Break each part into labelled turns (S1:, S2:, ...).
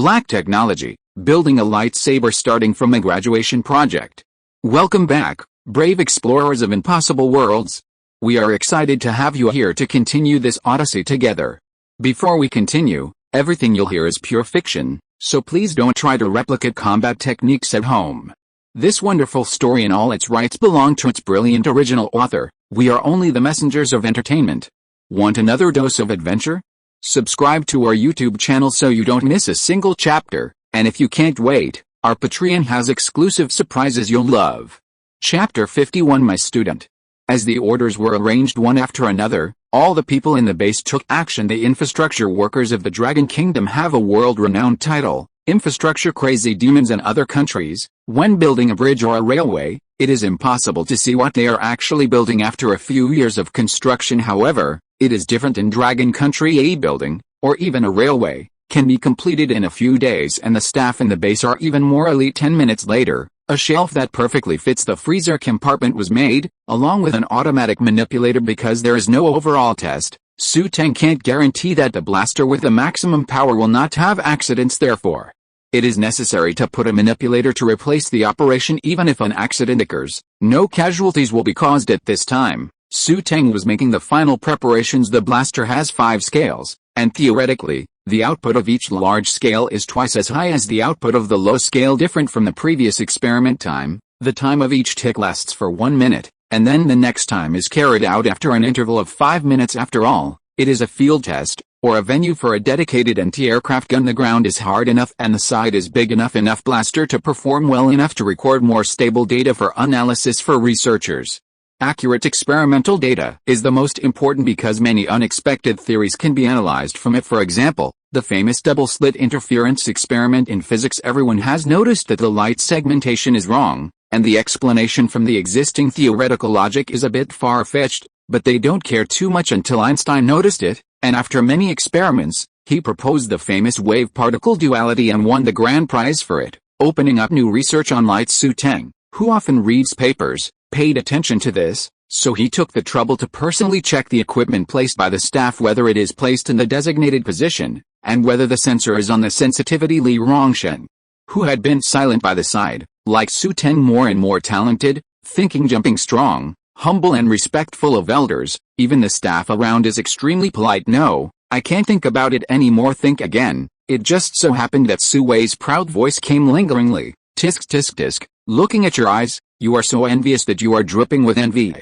S1: Black technology, building a lightsaber starting from a graduation project. Welcome back, brave explorers of impossible worlds. We are excited to have you here to continue this odyssey together. Before we continue, everything you'll hear is pure fiction, so please don't try to replicate combat techniques at home. This wonderful story and all its rights belong to its brilliant original author. We are only the messengers of entertainment. Want another dose of adventure? Subscribe to our YouTube channel so you don't miss a single chapter, and if you can't wait, our Patreon has exclusive surprises you'll love. Chapter 51 My Student. As the orders were arranged one after another, all the people in the base took action. The infrastructure workers of the Dragon Kingdom have a world-renowned title, infrastructure crazy demons in other countries. When building a bridge or a railway, it is impossible to see what they are actually building after a few years of construction. However, it is different in Dragon Country. A building, or even a railway, can be completed in a few days, and the staff in the base are even more elite. 10 minutes later, a shelf that perfectly fits the freezer compartment was made, along with an automatic manipulator. Because there is no overall test, Xu Teng can't guarantee that the blaster with the maximum power will not have accidents. Therefore, it is necessary to put a manipulator to replace the operation. Even if an accident occurs, no casualties will be caused at this time. Xu Teng was making the final preparations. The blaster has 5 scales, and theoretically, the output of each large scale is twice as high as the output of the low scale. Different from the previous experiment time, the time of each tick lasts for 1 minute, and then the next time is carried out after an interval of 5 minutes. After all, it is a field test, or a venue for a dedicated anti-aircraft gun. The ground is hard enough and the side is big enough blaster to perform well enough to record more stable data for analysis for researchers. Accurate experimental data is the most important because many unexpected theories can be analyzed from it. For example, the famous double-slit interference experiment in physics. Everyone has noticed that the light segmentation is wrong, and the explanation from the existing theoretical logic is a bit far-fetched, but they don't care too much until Einstein noticed it, and after many experiments, he proposed the famous wave-particle duality and won the grand prize for it, opening up new research on light. Xu Teng, who often reads papers, paid attention to this, so he took the trouble to personally check the equipment placed by the staff, whether it is placed in the designated position, and whether the sensor is on the sensitivity. Li Rongsheng, who had been silent by the side, like Xu Teng, more and more talented, thinking, jumping, strong, humble and respectful of elders. Even the staff around is extremely polite. No, I can't think about it anymore. Think again. It just so happened that Su Wei's proud voice came lingeringly. Tisk tisk tisk, looking at your eyes, you are so envious that you are dripping with envy.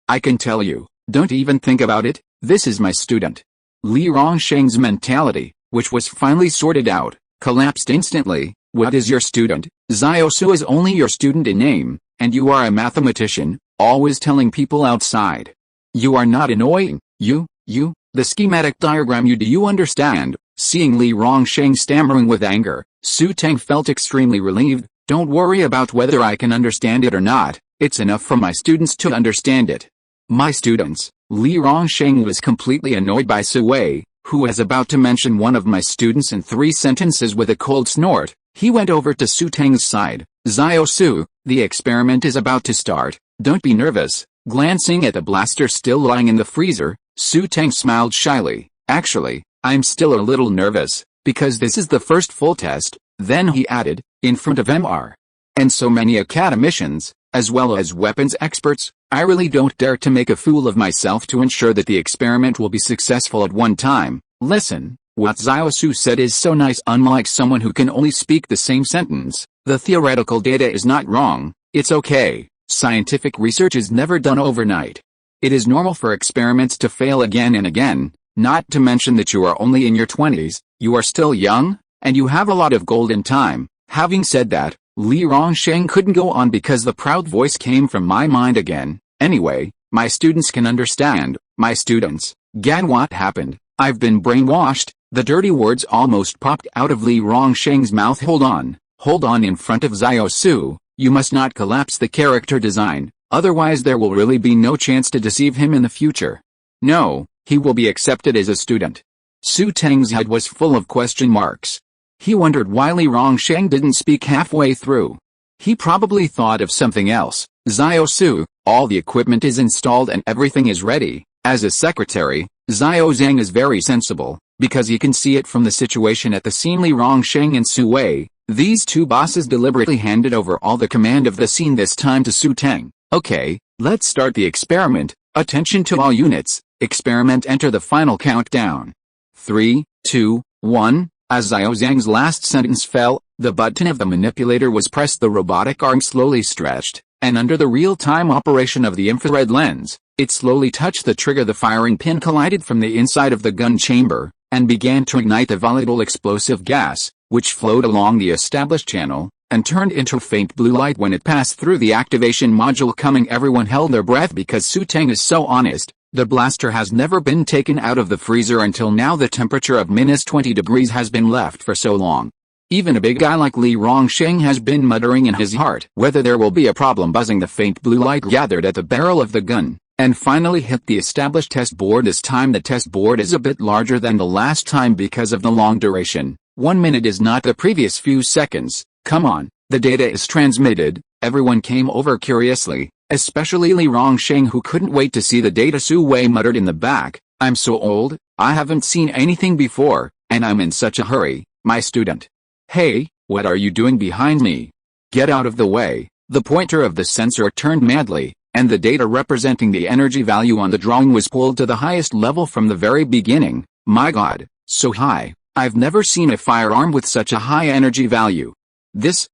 S1: I can tell you, don't even think about it. This is my student. Li Rongsheng's mentality, which was finally sorted out, collapsed instantly. What is your student? Xiao Su is only your student in name, and you are a mathematician, always telling people outside. You are not annoying, the schematic diagram. Do you understand? Seeing Li Rongsheng stammering with anger, Xu Teng felt extremely relieved. Don't worry about whether I can understand it or not, it's enough for my students to understand it. My students. Li Rongsheng was completely annoyed by Su Wei, who was about to mention one of my students in 3 sentences. With a cold snort, he went over to Xu Teng's side. Xiao Su, the experiment is about to start, don't be nervous. Glancing at the blaster still lying in the freezer, Xu Teng smiled shyly. Actually, I'm still a little nervous, because this is the first full test. Then he added, in front of MR. And so many academicians, as well as weapons experts, I really don't dare to make a fool of myself to ensure that the experiment will be successful at one time. Listen, what Xiao Su said is so nice. Unlike someone who can only speak the same sentence, the theoretical data is not wrong. It's okay. Scientific research is never done overnight. It is normal for experiments to fail again and again, not to mention that you are only in your 20s, you are still young, and you have a lot of golden time. Having said that, Li Rongsheng couldn't go on because the proud voice came from my mind again. Anyway, my students can understand. My students. Gan, what happened? I've been brainwashed. The dirty words almost popped out of Li Rongsheng's mouth. Hold on. In front of Xiao Su. You must not collapse the character design, otherwise there will really be no chance to deceive him in the future. No, he will be accepted as a student. Xu Teng's head was full of question marks. He wondered why Li Rongsheng didn't speak halfway through. He probably thought of something else. Xiao Su, all the equipment is installed and everything is ready. As a secretary, Xiao Zhang is very sensible. because you can see it from the situation at the scene. Li Rongsheng and Su Wei, these two bosses deliberately handed over all the command of the scene this time to Xu Teng. Okay, let's start the experiment. Attention to all units. Experiment, enter the final countdown. 3, 2, 1. As Xiao Zhang's last sentence fell, the button of the manipulator was pressed, the robotic arm slowly stretched, and under the real-time operation of the infrared lens, it slowly touched the trigger. The firing pin collided from the inside of the gun chamber, and began to ignite the volatile explosive gas, which flowed along the established channel, and turned into faint blue light when it passed through the activation module. Coming, everyone held their breath because Xu Teng is so honest. The blaster has never been taken out of the freezer until now. The temperature of -20 degrees has been left for so long. Even a big guy like Li Rongsheng has been muttering in his heart whether there will be a problem. Buzzing, the faint blue light gathered at the barrel of the gun, and finally hit the established test board. This time the test board is a bit larger than the last time because of the long duration. 1 minute is not the previous few seconds. Come on, the data is transmitted. Everyone came over curiously, especially Li Rongsheng, who couldn't wait to see the data. Su Wei muttered in the back, I'm so old, I haven't seen anything before, and I'm in such a hurry, my student. Hey, what are you doing behind me? Get out of the way. The pointer of the sensor turned madly, and the data representing the energy value on the drawing was pulled to the highest level from the very beginning. My God, so high. I've never seen a firearm with such a high energy value. This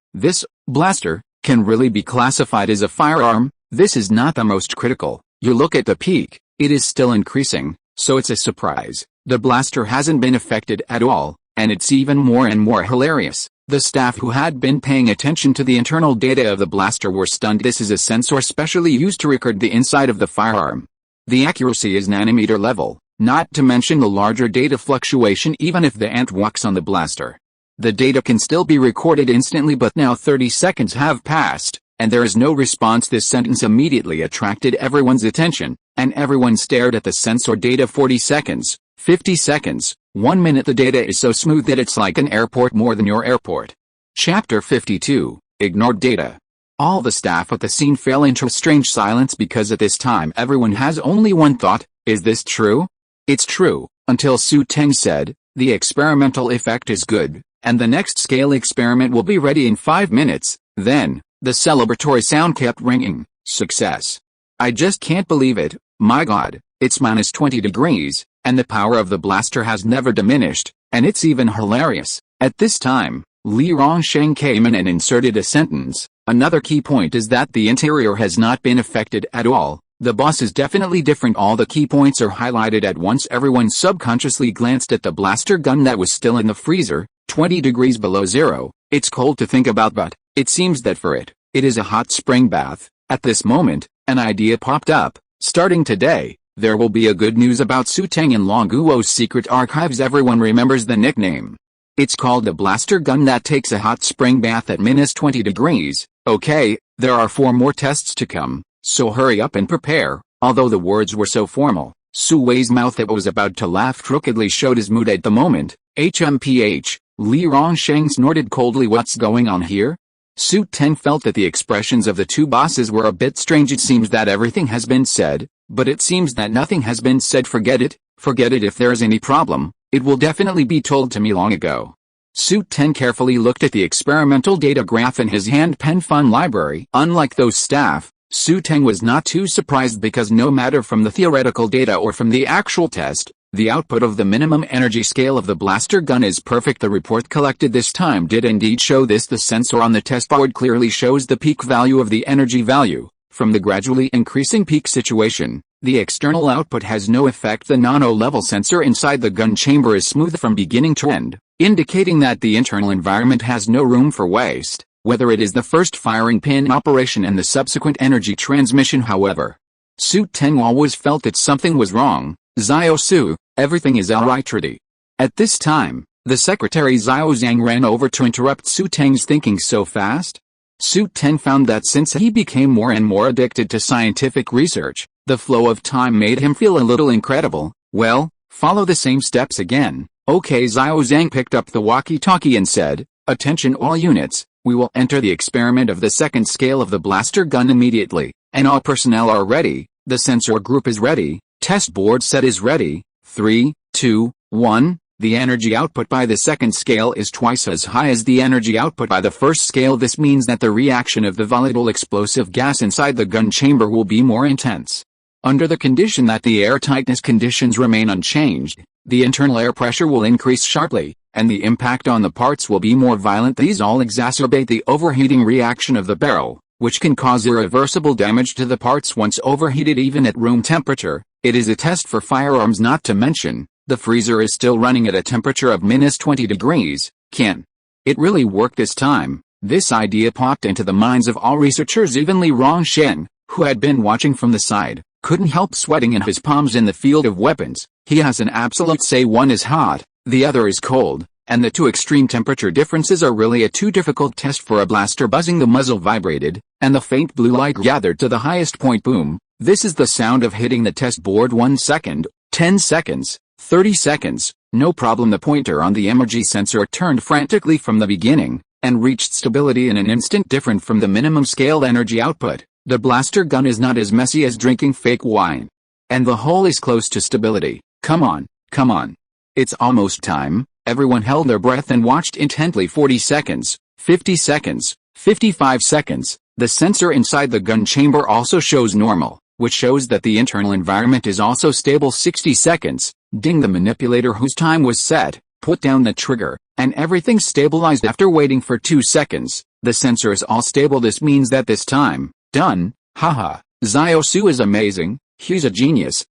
S1: blaster can really be classified as a firearm. This is not the most critical. You look at the peak, it is still increasing, so it's a surprise. The blaster hasn't been affected at all, and it's even more and more hilarious. The staff who had been paying attention to the internal data of the blaster were stunned. This is a sensor specially used to record the inside of the firearm. The accuracy is nanometer level, not to mention the larger data fluctuation. Even if the ant walks on the blaster, the data can still be recorded instantly. But now 30 seconds have passed, and there is no response. This sentence immediately attracted everyone's attention, and everyone stared at the sensor data. 40 seconds, 50 seconds, 1 minute. The data is so smooth that it's like an airport more than your airport. Chapter 52, Ignored Data. All the staff at the scene fell into a strange silence because at this time everyone has only one thought: is this true? It's true, until Xu Teng said, the experimental effect is good, and the next scale experiment will be ready in 5 minutes. Then, the celebratory sound kept ringing. Success. I just can't believe it. My God, it's -20 degrees, and the power of the blaster has never diminished, and it's even hilarious. At this time, Li Rongsheng came in and inserted a sentence. Another key point is that the interior has not been affected at all. The boss is definitely different. All the key points are highlighted at once. Everyone subconsciously glanced at the blaster gun that was still in the freezer, 20 degrees below zero. It's cold to think about, but it seems that for it is a hot spring bath. At this moment, an idea popped up. Starting today, there will be a good news about Xu Teng in Longguo's secret archives. Everyone remembers the nickname. It's called the blaster gun that takes a hot spring bath at -20 degrees. Okay, there are 4 more tests to come, so hurry up and prepare. Although the words were so formal, Su Wei's mouth that was about to laugh crookedly showed his mood at the moment. HMPH, Li Rongsheng snorted coldly. What's going on here? Xu Teng felt that the expressions of the two bosses were a bit strange. It seems that everything has been said, but it seems that nothing has been said. Forget it. If there is any problem, it will definitely be told to me long ago. Xu Teng carefully looked at the experimental data graph in his hand pen fun library. Unlike those staff, Xu Teng was not too surprised because no matter from the theoretical data or from the actual test, the output of the minimum energy scale of the blaster gun is perfect. The report collected this time did indeed show this. The sensor on the test board clearly shows the peak value of the energy value. From the gradually increasing peak situation, the external output has no effect. The nano-level sensor inside the gun chamber is smooth from beginning to end, indicating that the internal environment has no room for waste, whether it is the first firing pin operation and the subsequent energy transmission. However, Xu Teng always felt that something was wrong. Xiao Su, everything is alright, Trudy. At this time, the secretary Xiao Zhang ran over to interrupt Xu Teng's thinking so fast. Xu Teng found that since he became more and more addicted to scientific research, the flow of time made him feel a little incredible. Well, follow the same steps again. Okay. Xiao Zhang picked up the walkie-talkie and said, attention all units, we will enter the experiment of the second scale of the blaster gun immediately, and all personnel are ready. The sensor group is ready. Test board set is ready. 3, 2, 1. The energy output by the second scale is twice as high as the energy output by the first scale. This means that the reaction of the volatile explosive gas inside the gun chamber will be more intense. Under the condition that the air tightness conditions remain unchanged, the internal air pressure will increase sharply, and the impact on the parts will be more violent. These all exacerbate the overheating reaction of the barrel, which can cause irreversible damage to the parts once overheated even at room temperature. It is a test for firearms, not to mention, the freezer is still running at a temperature of -20 degrees. Can it really work this time? This idea popped into the minds of all researchers. Even Li Rongsheng, who had been watching from the side, couldn't help sweating in his palms. In the field of weapons, he has an absolute say. One is hot, the other is cold, and the two extreme temperature differences are really a too difficult test for a blaster. Buzzing, the muzzle vibrated, and the faint blue light gathered to the highest point. Boom. This is the sound of hitting the test board. 1 second, 10 seconds, 30 seconds, no problem. The pointer on the energy sensor turned frantically from the beginning, and reached stability in an instant. Different from the minimum scale energy output, the blaster gun is not as messy as drinking fake wine. And the hole is close to stability. Come on, come on. It's almost time. Everyone held their breath and watched intently. 40 seconds, 50 seconds, 55 seconds. The sensor inside the gun chamber also shows normal, which shows that the internal environment is also stable. 60 seconds. Ding. The manipulator whose time was set, put down the trigger, and everything stabilized. After waiting for 2 seconds, the sensor is all stable. This means that this time, done. Haha, Xiao Su is amazing, he's a genius.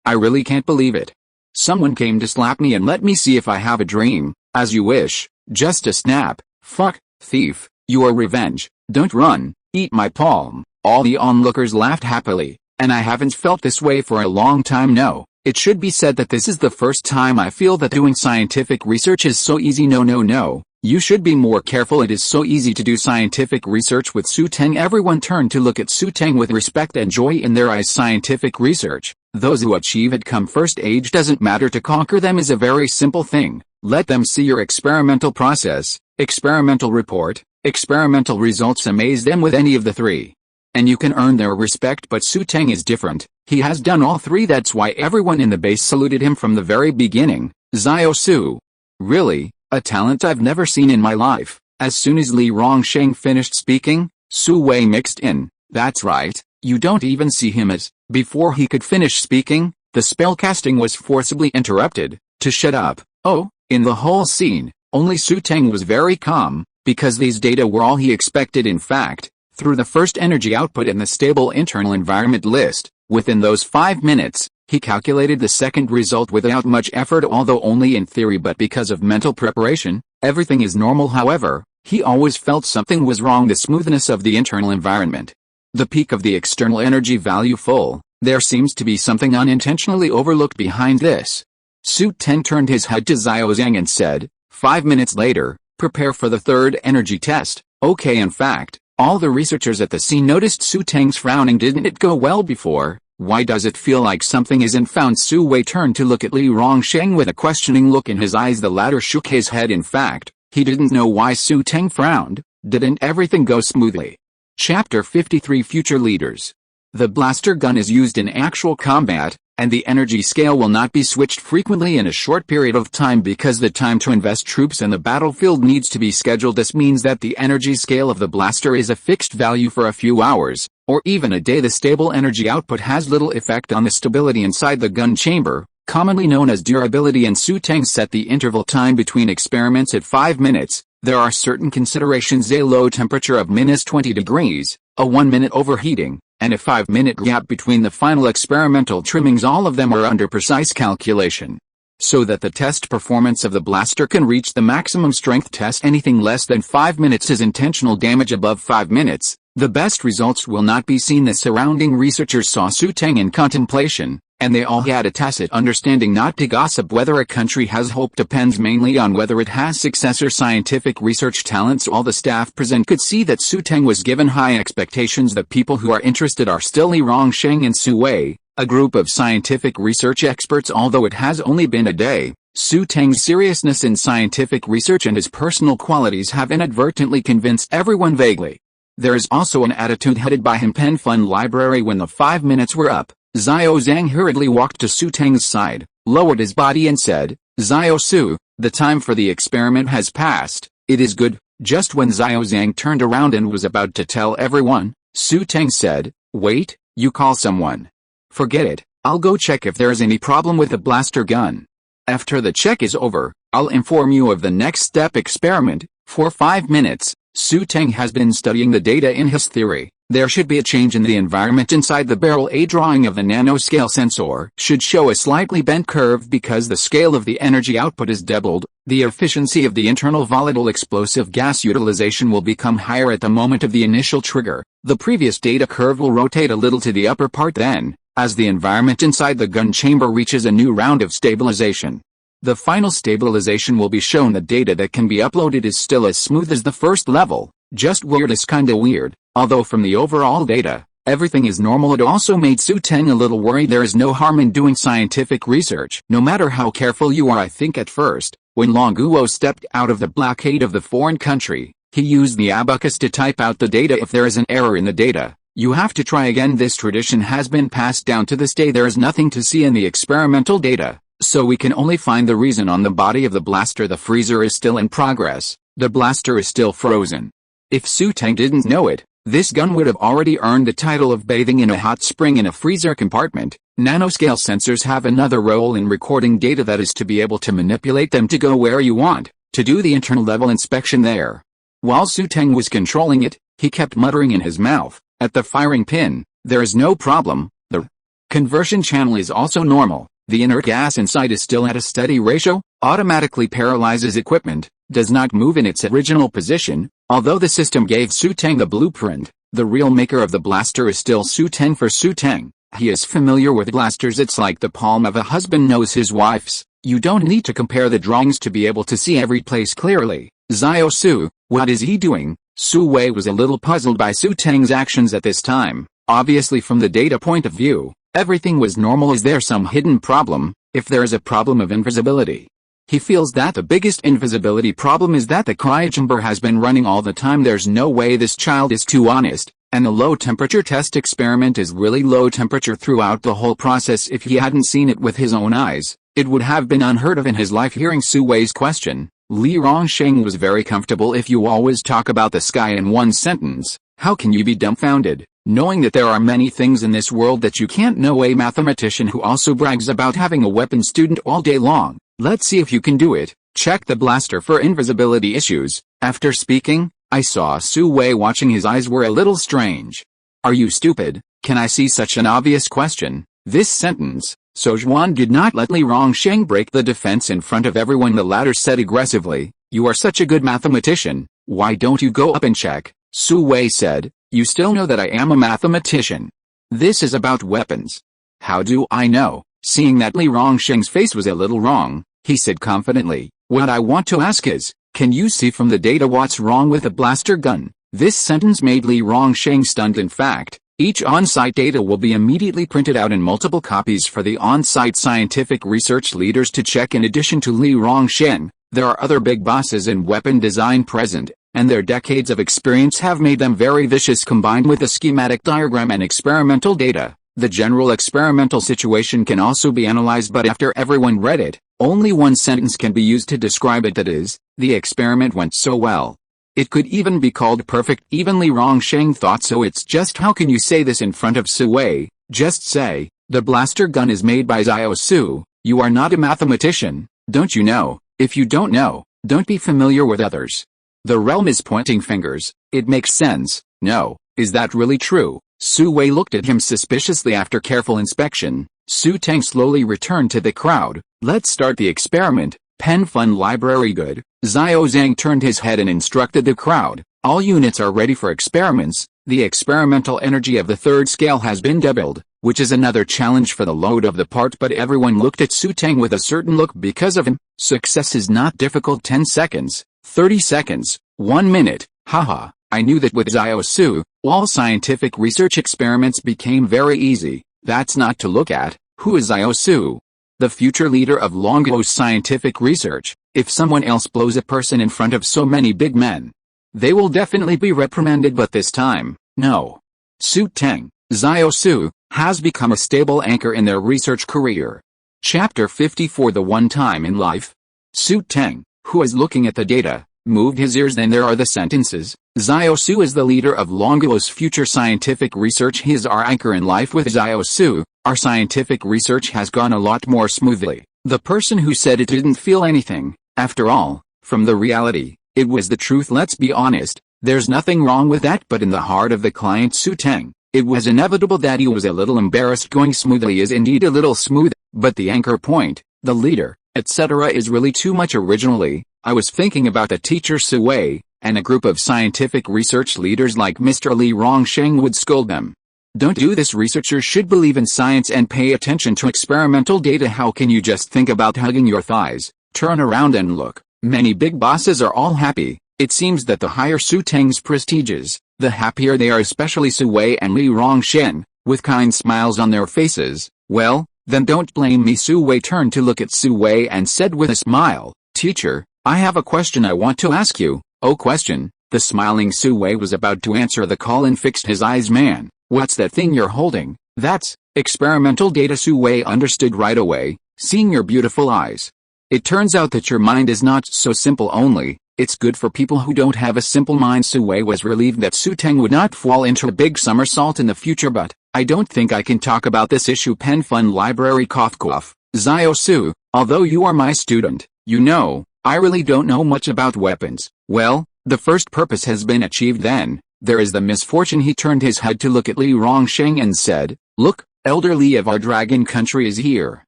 S1: I really can't believe it. Someone came to slap me and let me see if I have a dream. As you wish. Just a snap. Fuck, thief, your revenge. Don't run, eat my palm. All the onlookers laughed happily, and I haven't felt this way for a long time. No, it should be said that this is the first time I feel that doing scientific research is so easy. No. You should be more careful. It is so easy to do scientific research with Xu Teng. Everyone turned to look at Xu Teng with respect and joy in their eyes. Scientific research, those who achieve it come first. Age doesn't matter. To conquer them is a very simple thing. Let them see your experimental process, experimental report, experimental results. Amaze them with any of the three, and you can earn their respect. But Xu Teng is different. He has done all three. That's why everyone in the base saluted him from the very beginning. Xiao Su. Really? A talent I've never seen in my life. As soon as Li Rongsheng finished speaking, Su Wei mixed in. That's right, you don't even see him as. Before he could finish speaking, the spellcasting was forcibly interrupted. To shut up. Oh, in the whole scene, only Xu Teng was very calm, because these data were all he expected. In fact, through the first energy output and the stable internal environment list, within those 5 minutes, he calculated the second result without much effort, although only in theory. But because of mental preparation, everything is normal. However, he always felt something was wrong. The smoothness of the internal environment, the peak of the external energy value full, there seems to be something unintentionally overlooked behind this. Xu Teng turned his head to Xiao Zhang and said, 5 minutes later, prepare for the third energy test. Okay. In fact, all the researchers at the scene noticed Xu Teng's frowning. Didn't it go well before? Why does it feel like something isn't found? Su Wei turned to look at Li Rongsheng with a questioning look in his eyes. The latter shook his head. In fact, he didn't know why Xu Teng frowned. Didn't everything go smoothly? Chapter 53 Future Leaders. The blaster gun is used in actual combat, and the energy scale will not be switched frequently in a short period of time because the time to invest troops in the battlefield needs to be scheduled. This means that the energy scale of the blaster is a fixed value for a few hours, or even a day. The stable energy output has little effect on the stability inside the gun chamber, commonly known as durability, and Xu Teng set the interval time between experiments at 5 minutes. There are certain considerations: a low temperature of -20 degrees, a 1-minute overheating, and a 5-minute gap between the final experimental trimmings. All of them are under precise calculation, so that the test performance of the blaster can reach the maximum strength test. Anything less than 5 minutes is intentional damage. Above 5 minutes, the best results will not be seen. The surrounding researchers saw Xu Teng in contemplation, and they all had a tacit understanding not to gossip. Whether a country has hope depends mainly on whether it has successor scientific research talents. All the staff present could see that Xu Teng was given high expectations. The people who are interested are still Li Rongsheng and Su Wei, a group of scientific research experts. Although it has only been a day, Xu Teng's seriousness in scientific research and his personal qualities have inadvertently convinced everyone vaguely. There is also an attitude headed by him. Pen Fund Library. When the 5 minutes were up, Xiao Zhang hurriedly walked to Xu Teng's side, lowered his body and said, Xiao Su, the time for the experiment has passed. It is good. Just when Xiao Zhang turned around and was about to tell everyone, Xu Teng said, "Wait, you call someone." "Forget it, I'll go check if there is any problem with the blaster gun. After the check is over, I'll inform you of the next step experiment." For 5 minutes, Xu Teng has been studying the data in his theory. There should be a change in the environment inside the barrel. A drawing of the nanoscale sensor should show a slightly bent curve because the scale of the energy output is doubled. The efficiency of the internal volatile explosive gas utilization will become higher at the moment of the initial trigger. The previous data curve will rotate a little to the upper part then, as the environment inside the gun chamber reaches a new round of stabilization. The final stabilization will be shown. The data that can be uploaded is still as smooth as the first level, just weird is kinda weird, although from the overall data, everything is normal. It also made Xu Teng a little worried. There is no harm in doing scientific research, no matter how careful you are. I think at first, when Long Guo stepped out of the blockade of the foreign country, he used the abacus to type out the data. If there is an error in the data, you have to try again. This tradition has been passed down to this day. There is nothing to see in the experimental data, so we can only find the reason on the body of the blaster. The freezer is still in progress. The blaster is still frozen. If Xu Teng didn't know it, this gun would have already earned the title of bathing in a hot spring in a freezer compartment. Nanoscale sensors have another role in recording data, that is to be able to manipulate them to go where you want, to do the internal level inspection there. While Xu Teng was controlling it, he kept muttering in his mouth, "At the firing pin, there is no problem. The conversion channel is also normal. The inert gas inside is still at a steady ratio, automatically paralyzes equipment, does not move in its original position." Although the system gave Xu Teng the blueprint, the real maker of the blaster is still Xu Teng. For Xu Teng, he is familiar with blasters. It's like the palm of a husband knows his wife's. You don't need to compare the drawings to be able to see every place clearly. Xiao Su, what is he doing? Su Wei was a little puzzled by Xu Teng's actions at this time. Obviously from the data point of view, everything was normal. Is there some hidden problem? If there is a problem of invisibility, he feels that the biggest invisibility problem is that the cryochamber has been running all the time. There's no way this child is too honest, and the low temperature test experiment is really low temperature throughout the whole process. If he hadn't seen it with his own eyes, it would have been unheard of in his life. Hearing Su Wei's question, Li Rongsheng was very comfortable. If you always talk about the sky in one sentence, how can you be dumbfounded, knowing that there are many things in this world that you can't know? A mathematician who also brags about having a weapon student all day long. Let's see if you can do it. Check the blaster for invisibility issues. After speaking, I saw Su Wei watching. His eyes were a little strange. Are you stupid? Can I see such an obvious question? This sentence, Sozhuan did not let Li Rongsheng break the defense in front of everyone. The latter said aggressively, "You are such a good mathematician, why don't you go up and check?" Su Wei said, "You still know that I am a mathematician. This is about weapons." "How do I know?" Seeing that Li Rongsheng's face was a little wrong, he said confidently, "What I want to ask is, can you see from the data what's wrong with the blaster gun?" This sentence made Li Rongsheng stunned. In fact, each on-site data will be immediately printed out in multiple copies for the on-site scientific research leaders to check. In addition to Li Rongsheng, there are other big bosses in weapon design present, and their decades of experience have made them very vicious. Combined with the schematic diagram and experimental data, the general experimental situation can also be analyzed, but after everyone read it, only one sentence can be used to describe it, that is, the experiment went so well. It could even be called perfect. Even Li Rongsheng thought so. It's just, how can you say this in front of Su Wei? Just say, the blaster gun is made by Xiao Su. You are not a mathematician, don't you know? If you don't know, don't be familiar with others. The realm is pointing fingers. It makes sense. No, is that really true? Su Wei looked at him suspiciously. After careful inspection, Xu Teng slowly returned to the crowd. Let's start the experiment. Pen Fun Library. Good. Xiao Zhang turned his head and instructed the crowd. All units are ready for experiments. The experimental energy of the third scale has been doubled, which is another challenge for the load of the part, but everyone looked at Xu Teng with a certain look because of him. Success is not difficult. 10 seconds, 30 seconds, 1 minute. Haha, I knew that with Xiao Su, all scientific research experiments became very easy. That's not to look at. Who is Xiao Su? The future leader of Longguo's scientific research. If someone else blows a person in front of so many big men, they will definitely be reprimanded, but this time, no. Xu Teng, Xiao Su, has become a stable anchor in their research career. Chapter 54 The One Time in Life. Xu Teng, who is looking at the data, moved his ears. Then there are the sentences. Su is the leader of Longuo's future scientific research. He is our anchor in life. With Su, our scientific research has gone a lot more smoothly. The person who said it didn't feel anything, after all, from the reality, it was the truth. Let's be honest, there's nothing wrong with that. But in the heart of the client Xu Teng, it was inevitable that he was a little embarrassed. Going smoothly is indeed a little smooth, but the anchor point, the leader, etc. is really too much. Originally, I was thinking about the teacher Su Wei, and a group of scientific research leaders like Mr. Li Rongsheng would scold them. Don't do this. Researchers should believe in science and pay attention to experimental data. How can you just think about hugging your thighs? Turn around and look. Many big bosses are all happy. It seems that the higher Xu Teng's prestige is, the happier they are, especially Su Wei and Li Rongsheng, with kind smiles on their faces. Well, then don't blame me. Su Wei turned to look at Su Wei and said with a smile, "Teacher, I have a question I want to ask you." "Oh, question?" The smiling Su Wei was about to answer the call and fixed his eyes. "Man, what's that thing you're holding?" "That's experimental data." Su Wei understood right away, seeing your beautiful eyes. "It turns out that your mind is not so simple only. It's good for people who don't have a simple mind." Su Wei was relieved that Xu Teng would not fall into a big somersault in the future. "But I don't think I can talk about this issue." Pen Fun Library. Cough cough. Su, although you are my student, you know, I really don't know much about weapons. Well, the first purpose has been achieved. Then there is the misfortune. He turned his head to look at Li Rongsheng and said, "Look, Elder Li of our dragon country is here.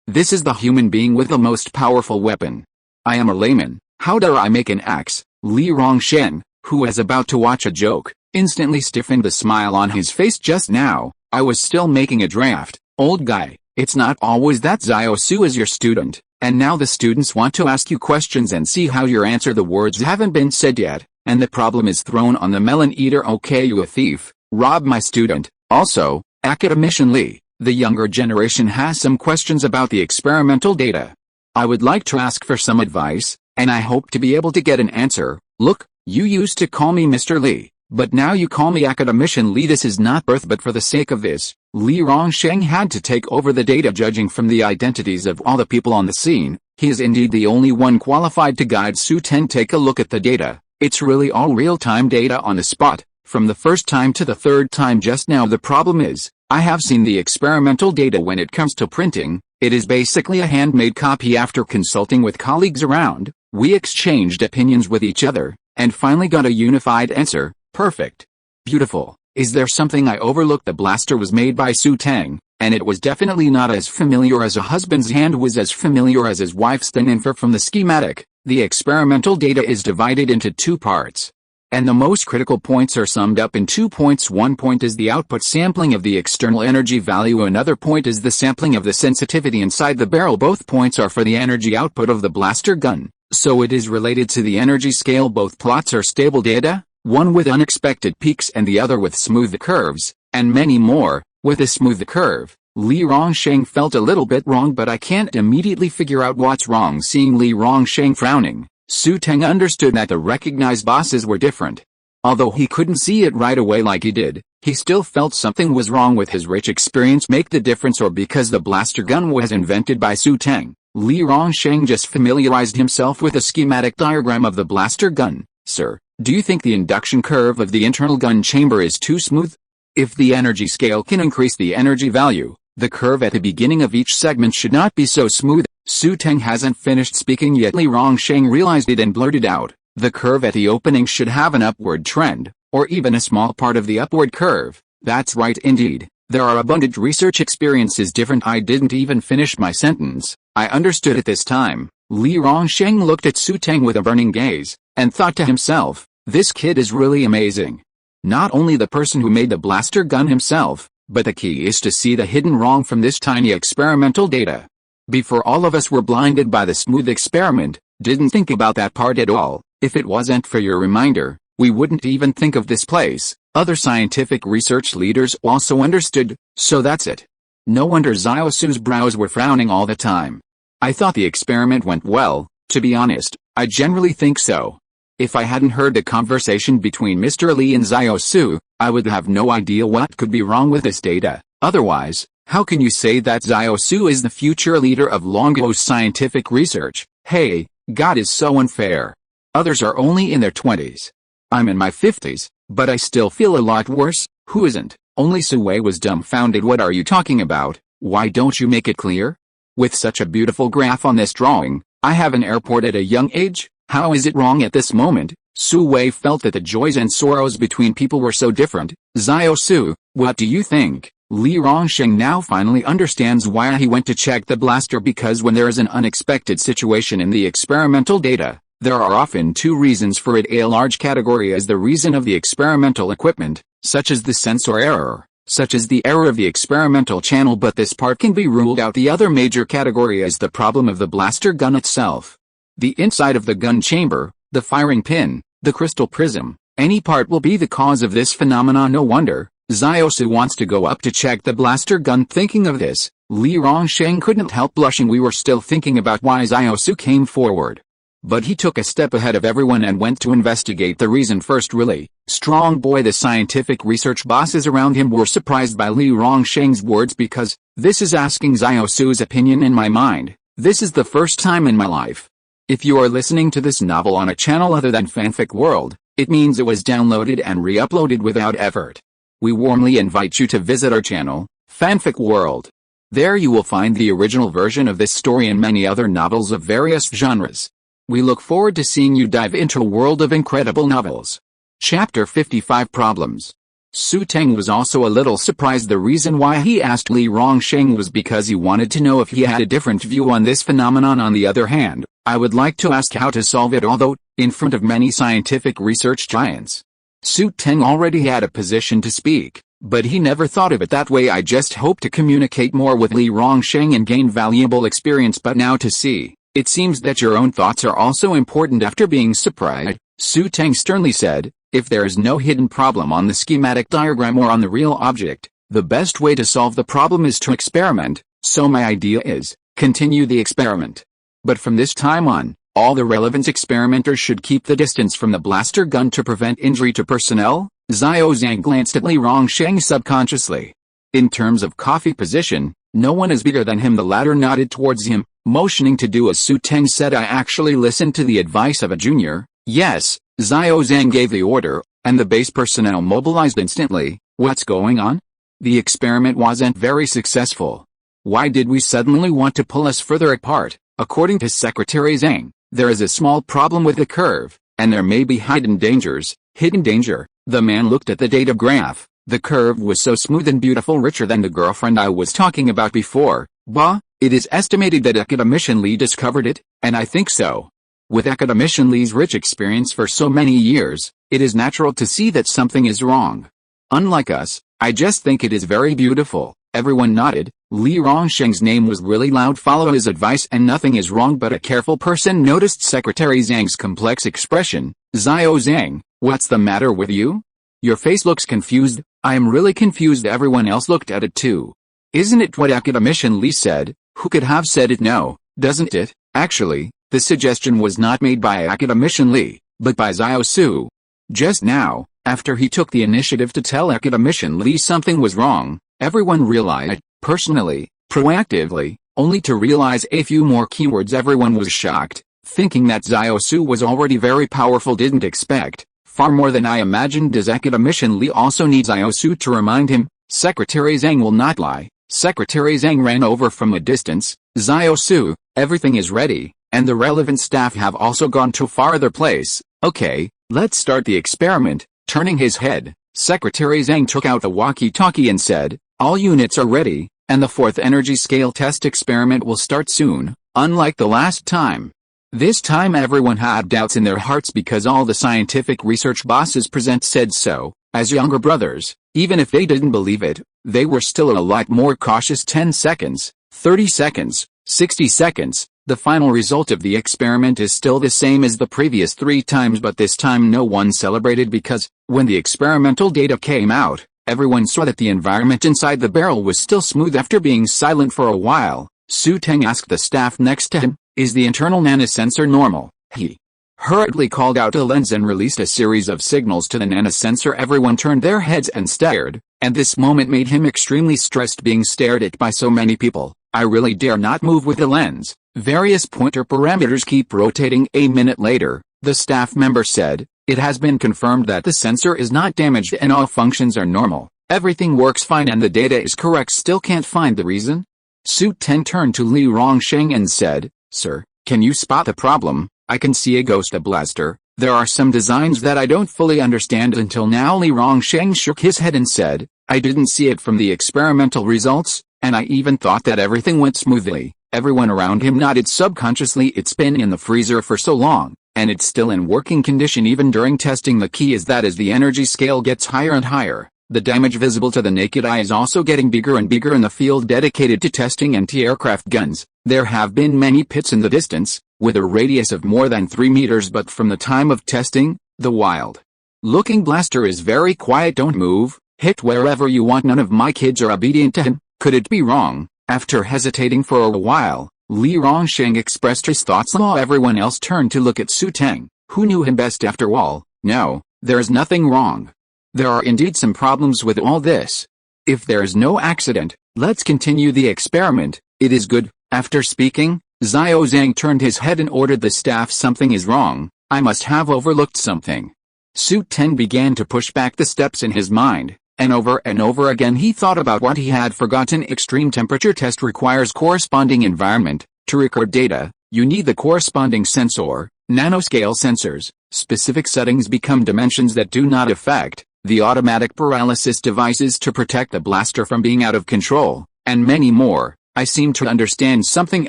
S1: This is the human being with the most powerful weapon. I am a layman. How dare I make an axe?" Li Rongsheng, who was about to watch a joke, instantly stiffened. The smile on his face. "Just now, I was still making a draft, old guy. It's not always that. Su is your student, and now the students want to ask you questions and see how you answer. The words haven't been said yet, and the problem is thrown on the melon eater." "Okay, you a thief, rob my student." Also, academician Li, the younger generation has some questions about the experimental data. I would like to ask for some advice, and I hope to be able to get an answer. "Look, you used to call me Mr. Li, but now you call me academician Li. This is not birth, but for the sake of this, Li Rongsheng had to take over the data. Judging from the identities of all the people on the scene, he is indeed the only one qualified to guide Xu Teng. Take a look at the data. It's really all real-time data on the spot, from the first time to the third time just now. The problem is, I have seen the experimental data. When it comes to printing, it is basically a handmade copy." After consulting with colleagues around, we exchanged opinions with each other, and finally got a unified answer. "Perfect. Beautiful. Is there something I overlooked?" The blaster was made by Xu Teng, and it was definitely not as familiar as a husband's hand was as familiar as his wife's. Then infer from the schematic, the experimental data is divided into two parts, and the most critical points are summed up in 2 points. One point is the output sampling of the external energy value. Another point is the sampling of the sensitivity inside the barrel. Both points are for the energy output of the blaster gun, so it is related to the energy scale. Both plots are stable data, one with unexpected peaks and the other with smooth curves, and many more, with a smooth curve. Li Rongsheng felt a little bit wrong, but I can't immediately figure out what's wrong. Seeing Li Rongsheng frowning, Xu Teng understood that the recognized bosses were different. Although he couldn't see it right away like he did, he still felt something was wrong. With his rich experience make the difference, or because the blaster gun was invented by Xu Teng, Li Rongsheng just familiarized himself with a schematic diagram of the blaster gun. "Sir, do you think the induction curve of the internal gun chamber is too smooth? If the energy scale can increase the energy value, the curve at the beginning of each segment should not be so smooth." Xu Teng hasn't finished speaking yet. Li Rongsheng realized it and blurted out, "The curve at the opening should have an upward trend, or even a small part of the upward curve." "That's right indeed. There are abundant research experiences different." I didn't even finish my sentence. I understood it this time. Li Rongsheng looked at Xu Teng with a burning gaze, and thought to himself, "This kid is really amazing. Not only the person who made the blaster gun himself, but the key is to see the hidden wrong from this tiny experimental data. Before all of us were blinded by the smooth experiment, didn't think about that part at all. If it wasn't for your reminder, we wouldn't even think of this place." Other scientific research leaders also understood, so that's it. No wonder Su's brows were frowning all the time. "I thought the experiment went well. To be honest, I generally think so. If I hadn't heard the conversation between Mr. Li and Su, I would have no idea what could be wrong with this data. Otherwise, How can you say that Xu is the future leader of Longo's scientific research? Hey, God is so unfair. Others are only in their 20s. I'm in my 50s, but I still feel a lot worse. Who isn't? Only Sue was dumbfounded. What are you talking about? Why don't you make it clear? With such a beautiful graph on this drawing, I have an airport at a young age. How is it wrong at this moment? Sue felt that the joys and sorrows between people were so different. Xu, what do you think? Li Rongsheng now finally understands why he went to check the blaster, because when there is an unexpected situation in the experimental data, there are often two reasons for it. A large category is the reason of the experimental equipment, such as the sensor error, such as the error of the experimental channel, but this part can be ruled out. The other major category is the problem of the blaster gun itself. The inside of the gun chamber, the firing pin, the crystal prism, any part will be the cause of this phenomenon. No wonder Xu wants to go up to check the blaster gun. Thinking of this, Li Rongsheng couldn't help blushing. We were still thinking about why Xu came forward. But he took a step ahead of everyone and went to investigate the reason first. Really strong boy. The scientific research bosses around him were surprised by Li Rongsheng's words, because this is asking Xu's opinion. In my mind, this is the first time in my life. If you are listening to this novel on a channel other than Fanfic World, it means it was downloaded and re-uploaded without effort. We warmly invite you to visit our channel, Fanfic World. There you will find the original version of this story and many other novels of various genres. We look forward to seeing you dive into a world of incredible novels. Chapter 55 Problems. Xu Teng was also a little surprised. The reason why he asked Li Rongsheng was because he wanted to know if he had a different view on this phenomenon. On the other hand, I would like to ask how to solve it, although, in front of many scientific research giants. Xu Teng already had a position to speak, but he never thought of it that way. I just hope to communicate more with Li Rongsheng and gain valuable experience. But now to see, it seems that your own thoughts are also important. After being surprised, Xu Teng sternly said, if there is no hidden problem on the schematic diagram or on the real object, the best way to solve the problem is to experiment. So my idea is, continue the experiment. But from this time on, all the relevant experimenters should keep the distance from the blaster gun to prevent injury to personnel. Zhang glanced at Li Rongsheng subconsciously. In terms of coffee position, no one is bigger than him. The latter nodded towards him, motioning to do as Xu Teng said. I actually listened to the advice of a junior. Yes, Zhang gave the order, and the base personnel mobilized instantly. What's going on? The experiment wasn't very successful. Why did we suddenly want to pull us further apart? According to Secretary Zhang, there is a small problem with the curve, and there may be hidden dangers. Hidden danger? The man looked at the data graph. The curve was so smooth and beautiful, richer than the girlfriend I was talking about before. Bah, it is estimated that Academician Li discovered it, and I think so. With Academician Li's rich experience for so many years, it is natural to see that something is wrong. Unlike us, I just think it is very beautiful. Everyone nodded. Li Rongsheng's name was really loud. Follow his advice and nothing is wrong. But a careful person noticed Secretary Zhang's complex expression. Zhang, what's the matter with you? Your face looks confused. I am really confused. Everyone else looked at it too. Isn't it what Academician Li said? Who could have said it? No, doesn't it? Actually, the suggestion was not made by Academician Li, but by Xu. Just now, after he took the initiative to tell Academician Li something was wrong, everyone realized, personally, proactively, only to realize a few more keywords. Everyone was shocked, thinking that Xu was already very powerful. Didn't expect far more than I imagined. Does Academician Li also need Xu to remind him? Secretary Zhang will not lie. Secretary Zhang ran over from a distance. Xu, everything is ready, and the relevant staff have also gone to farther place. Okay, let's start the experiment. Turning his head, Secretary Zhang took out the walkie-talkie and said, all units are ready, and the fourth energy scale test experiment will start soon. Unlike the last time, this time everyone had doubts in their hearts because all the scientific research bosses present said so. As younger brothers, even if they didn't believe it, they were still a lot more cautious. 10 seconds, 30 seconds, 60 seconds. The final result of the experiment is still the same as the previous 3 times, but this time no one celebrated because, when the experimental data came out, everyone saw that the environment inside the barrel was still smooth. After being silent for a while, Xu Teng asked the staff next to him, is the internal nanosensor normal? He hurriedly called out a lens and released a series of signals to the nanosensor. Everyone turned their heads and stared, and this moment made him extremely stressed, being stared at by so many people. I really dare not move with the lens. Various pointer parameters keep rotating. A minute later, the staff member said, "It has been confirmed that the sensor is not damaged and all functions are normal. Everything works fine and the data is correct. Still can't find the reason?" Xu Teng turned to Li Rongsheng and said, "Sir, can you spot the problem? I can see a ghost blaster. There are some designs that I don't fully understand until now." Li Rongsheng shook his head and said, "I didn't see it from the experimental results, and I even thought that everything went smoothly." Everyone around him nodded subconsciously. It's been in the freezer for so long, and it's still in working condition even during testing. The key is that as the energy scale gets higher and higher, the damage visible to the naked eye is also getting bigger and bigger. In the field dedicated to testing anti-aircraft guns, there have been many pits in the distance, with a radius of more than 3 meters, but from the time of testing, the wild-looking blaster is very quiet. "Don't move, hit wherever you want. None of my kids are obedient to him. Could it be wrong?" After hesitating for a while, Li Rongsheng expressed his thoughts. Everyone else turned to look at Xu Teng, who knew him best. After all, no, there is nothing wrong. There are indeed some problems with all this. If there is no accident, let's continue the experiment. It is good. After speaking, Xiao Zhang turned his head and ordered the staff, "Something is wrong. I must have overlooked something." Xu Teng began to push back the steps in his mind, and over again he thought about what he had forgotten. Extreme temperature test requires corresponding environment. To record data, you need the corresponding sensor. Nanoscale sensors, specific settings become dimensions that do not affect the automatic paralysis devices to protect the blaster from being out of control, and many more. I seem to understand something.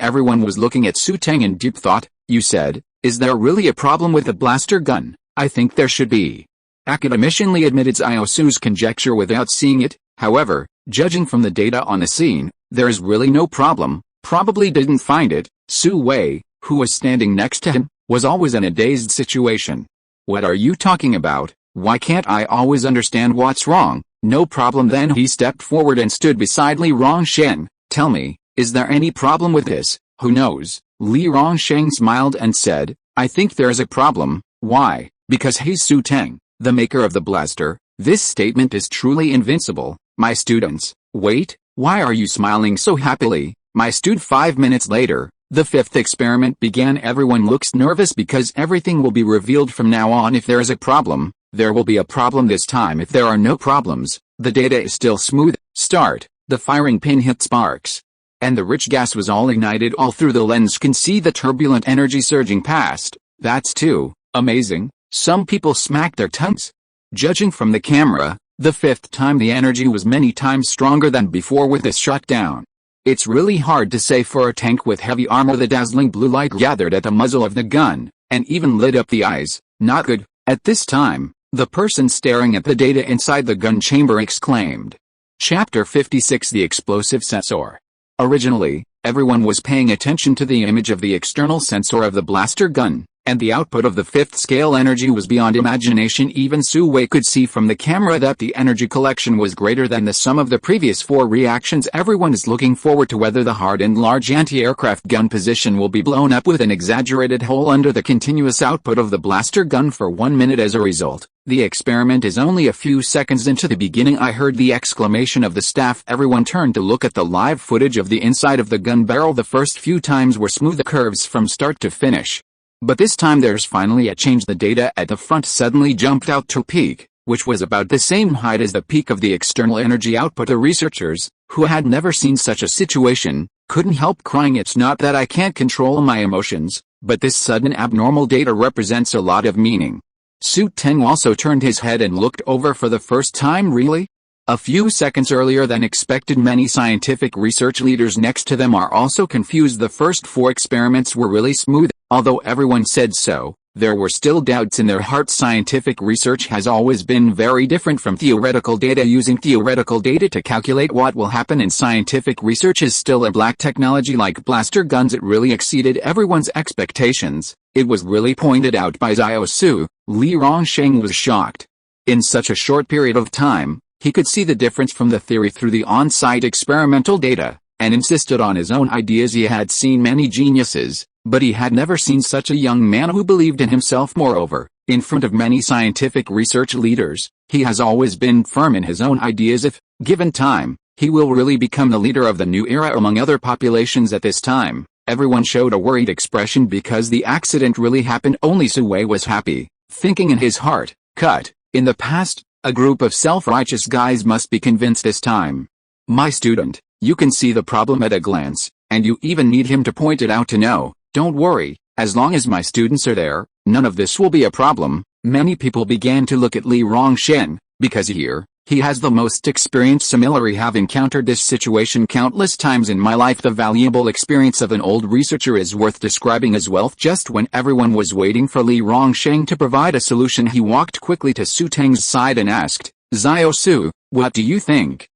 S1: Everyone was looking at Xu Teng in deep thought. "You said, is there really a problem with the blaster gun?" "I think there should be," academicianly admitted Xiao Su's conjecture without seeing it. "However, judging from the data on the scene, there is really no problem. Probably didn't find it." Su Wei, who was standing next to him, was always in a dazed situation. "What are you talking about? Why can't I always understand what's wrong?" "No problem then." He stepped forward and stood beside Li Rongsheng. "Tell me, is there any problem with this?" "Who knows?" Li Rongsheng smiled and said, "I think there's a problem." "Why?" "Because he's Xu Teng, the maker of the blaster. This statement is truly invincible." "My students." "Wait, why are you smiling so happily?" "My student." 5 minutes later, the fifth experiment began. Everyone looks nervous because everything will be revealed from now on. If there is a problem, there will be a problem this time. If there are no problems, the data is still smooth. Start. The firing pin hit sparks, and the rich gas was all ignited. All through the lens can see the turbulent energy surging past. "That's too amazing." Some people smacked their tongues. Judging from the camera, the fifth time the energy was many times stronger than before with this shutdown. It's really hard to say for a tank with heavy armor. The dazzling blue light gathered at the muzzle of the gun, and even lit up the eyes. "Not good." At this time, the person staring at the data inside the gun chamber exclaimed. Chapter 56: The Explosive Sensor. Originally, everyone was paying attention to the image of the external sensor of the blaster gun, and the output of the fifth scale energy was beyond imagination. Even Su Wei could see from the camera that the energy collection was greater than the sum of the previous 4 reactions. Everyone is looking forward to whether the hardened large anti-aircraft gun position will be blown up with an exaggerated hole under the continuous output of the blaster gun for 1 minute. As a result, the experiment is only a few seconds into the beginning. I heard the exclamation of the staff. Everyone turned to look at the live footage of the inside of the gun barrel. The first few times were smooth curves from start to finish. But this time there's finally a change. The data at the front suddenly jumped out to peak, which was about the same height as the peak of the external energy output. The researchers, who had never seen such a situation, couldn't help crying. "It's not that I can't control my emotions, but this sudden abnormal data represents a lot of meaning." Xu Teng also turned his head and looked over for the first time. "Really?" A few seconds earlier than expected. Many scientific research leaders next to them are also confused. The first 4 experiments were really smooth. Although everyone said so, there were still doubts in their hearts. Scientific research has always been very different from theoretical data. Using theoretical data to calculate what will happen in scientific research is still a black technology. Like blaster guns, it really exceeded everyone's expectations. It was really pointed out by Xiao Su. Li Rongsheng was shocked. In such a short period of time, he could see the difference from the theory through the on-site experimental data, and insisted on his own ideas. He had seen many geniuses, But he had never seen such a young man who believed in himself. Moreover, in front of many scientific research leaders, he has always been firm in his own ideas. If given time, he will really become the leader of the new era among other populations. At this time, everyone showed a worried expression because the accident really happened. Only Xu Wei was happy, thinking in his heart, "Cut, in the past, a group of self-righteous guys must be convinced this time. My student, you can see the problem at a glance, and you even need him to point it out to know. Don't worry, as long as my students are there, none of this will be a problem." Many people began to look at Li Rongshen, because here, he has the most experience. Similarly, have encountered this situation countless times in my life. The valuable experience of an old researcher is worth describing as wealth. Just when everyone was waiting for Li Rongshen to provide a solution, he walked quickly to Xu Teng's side and asked, "Xiao Su, what do you think?"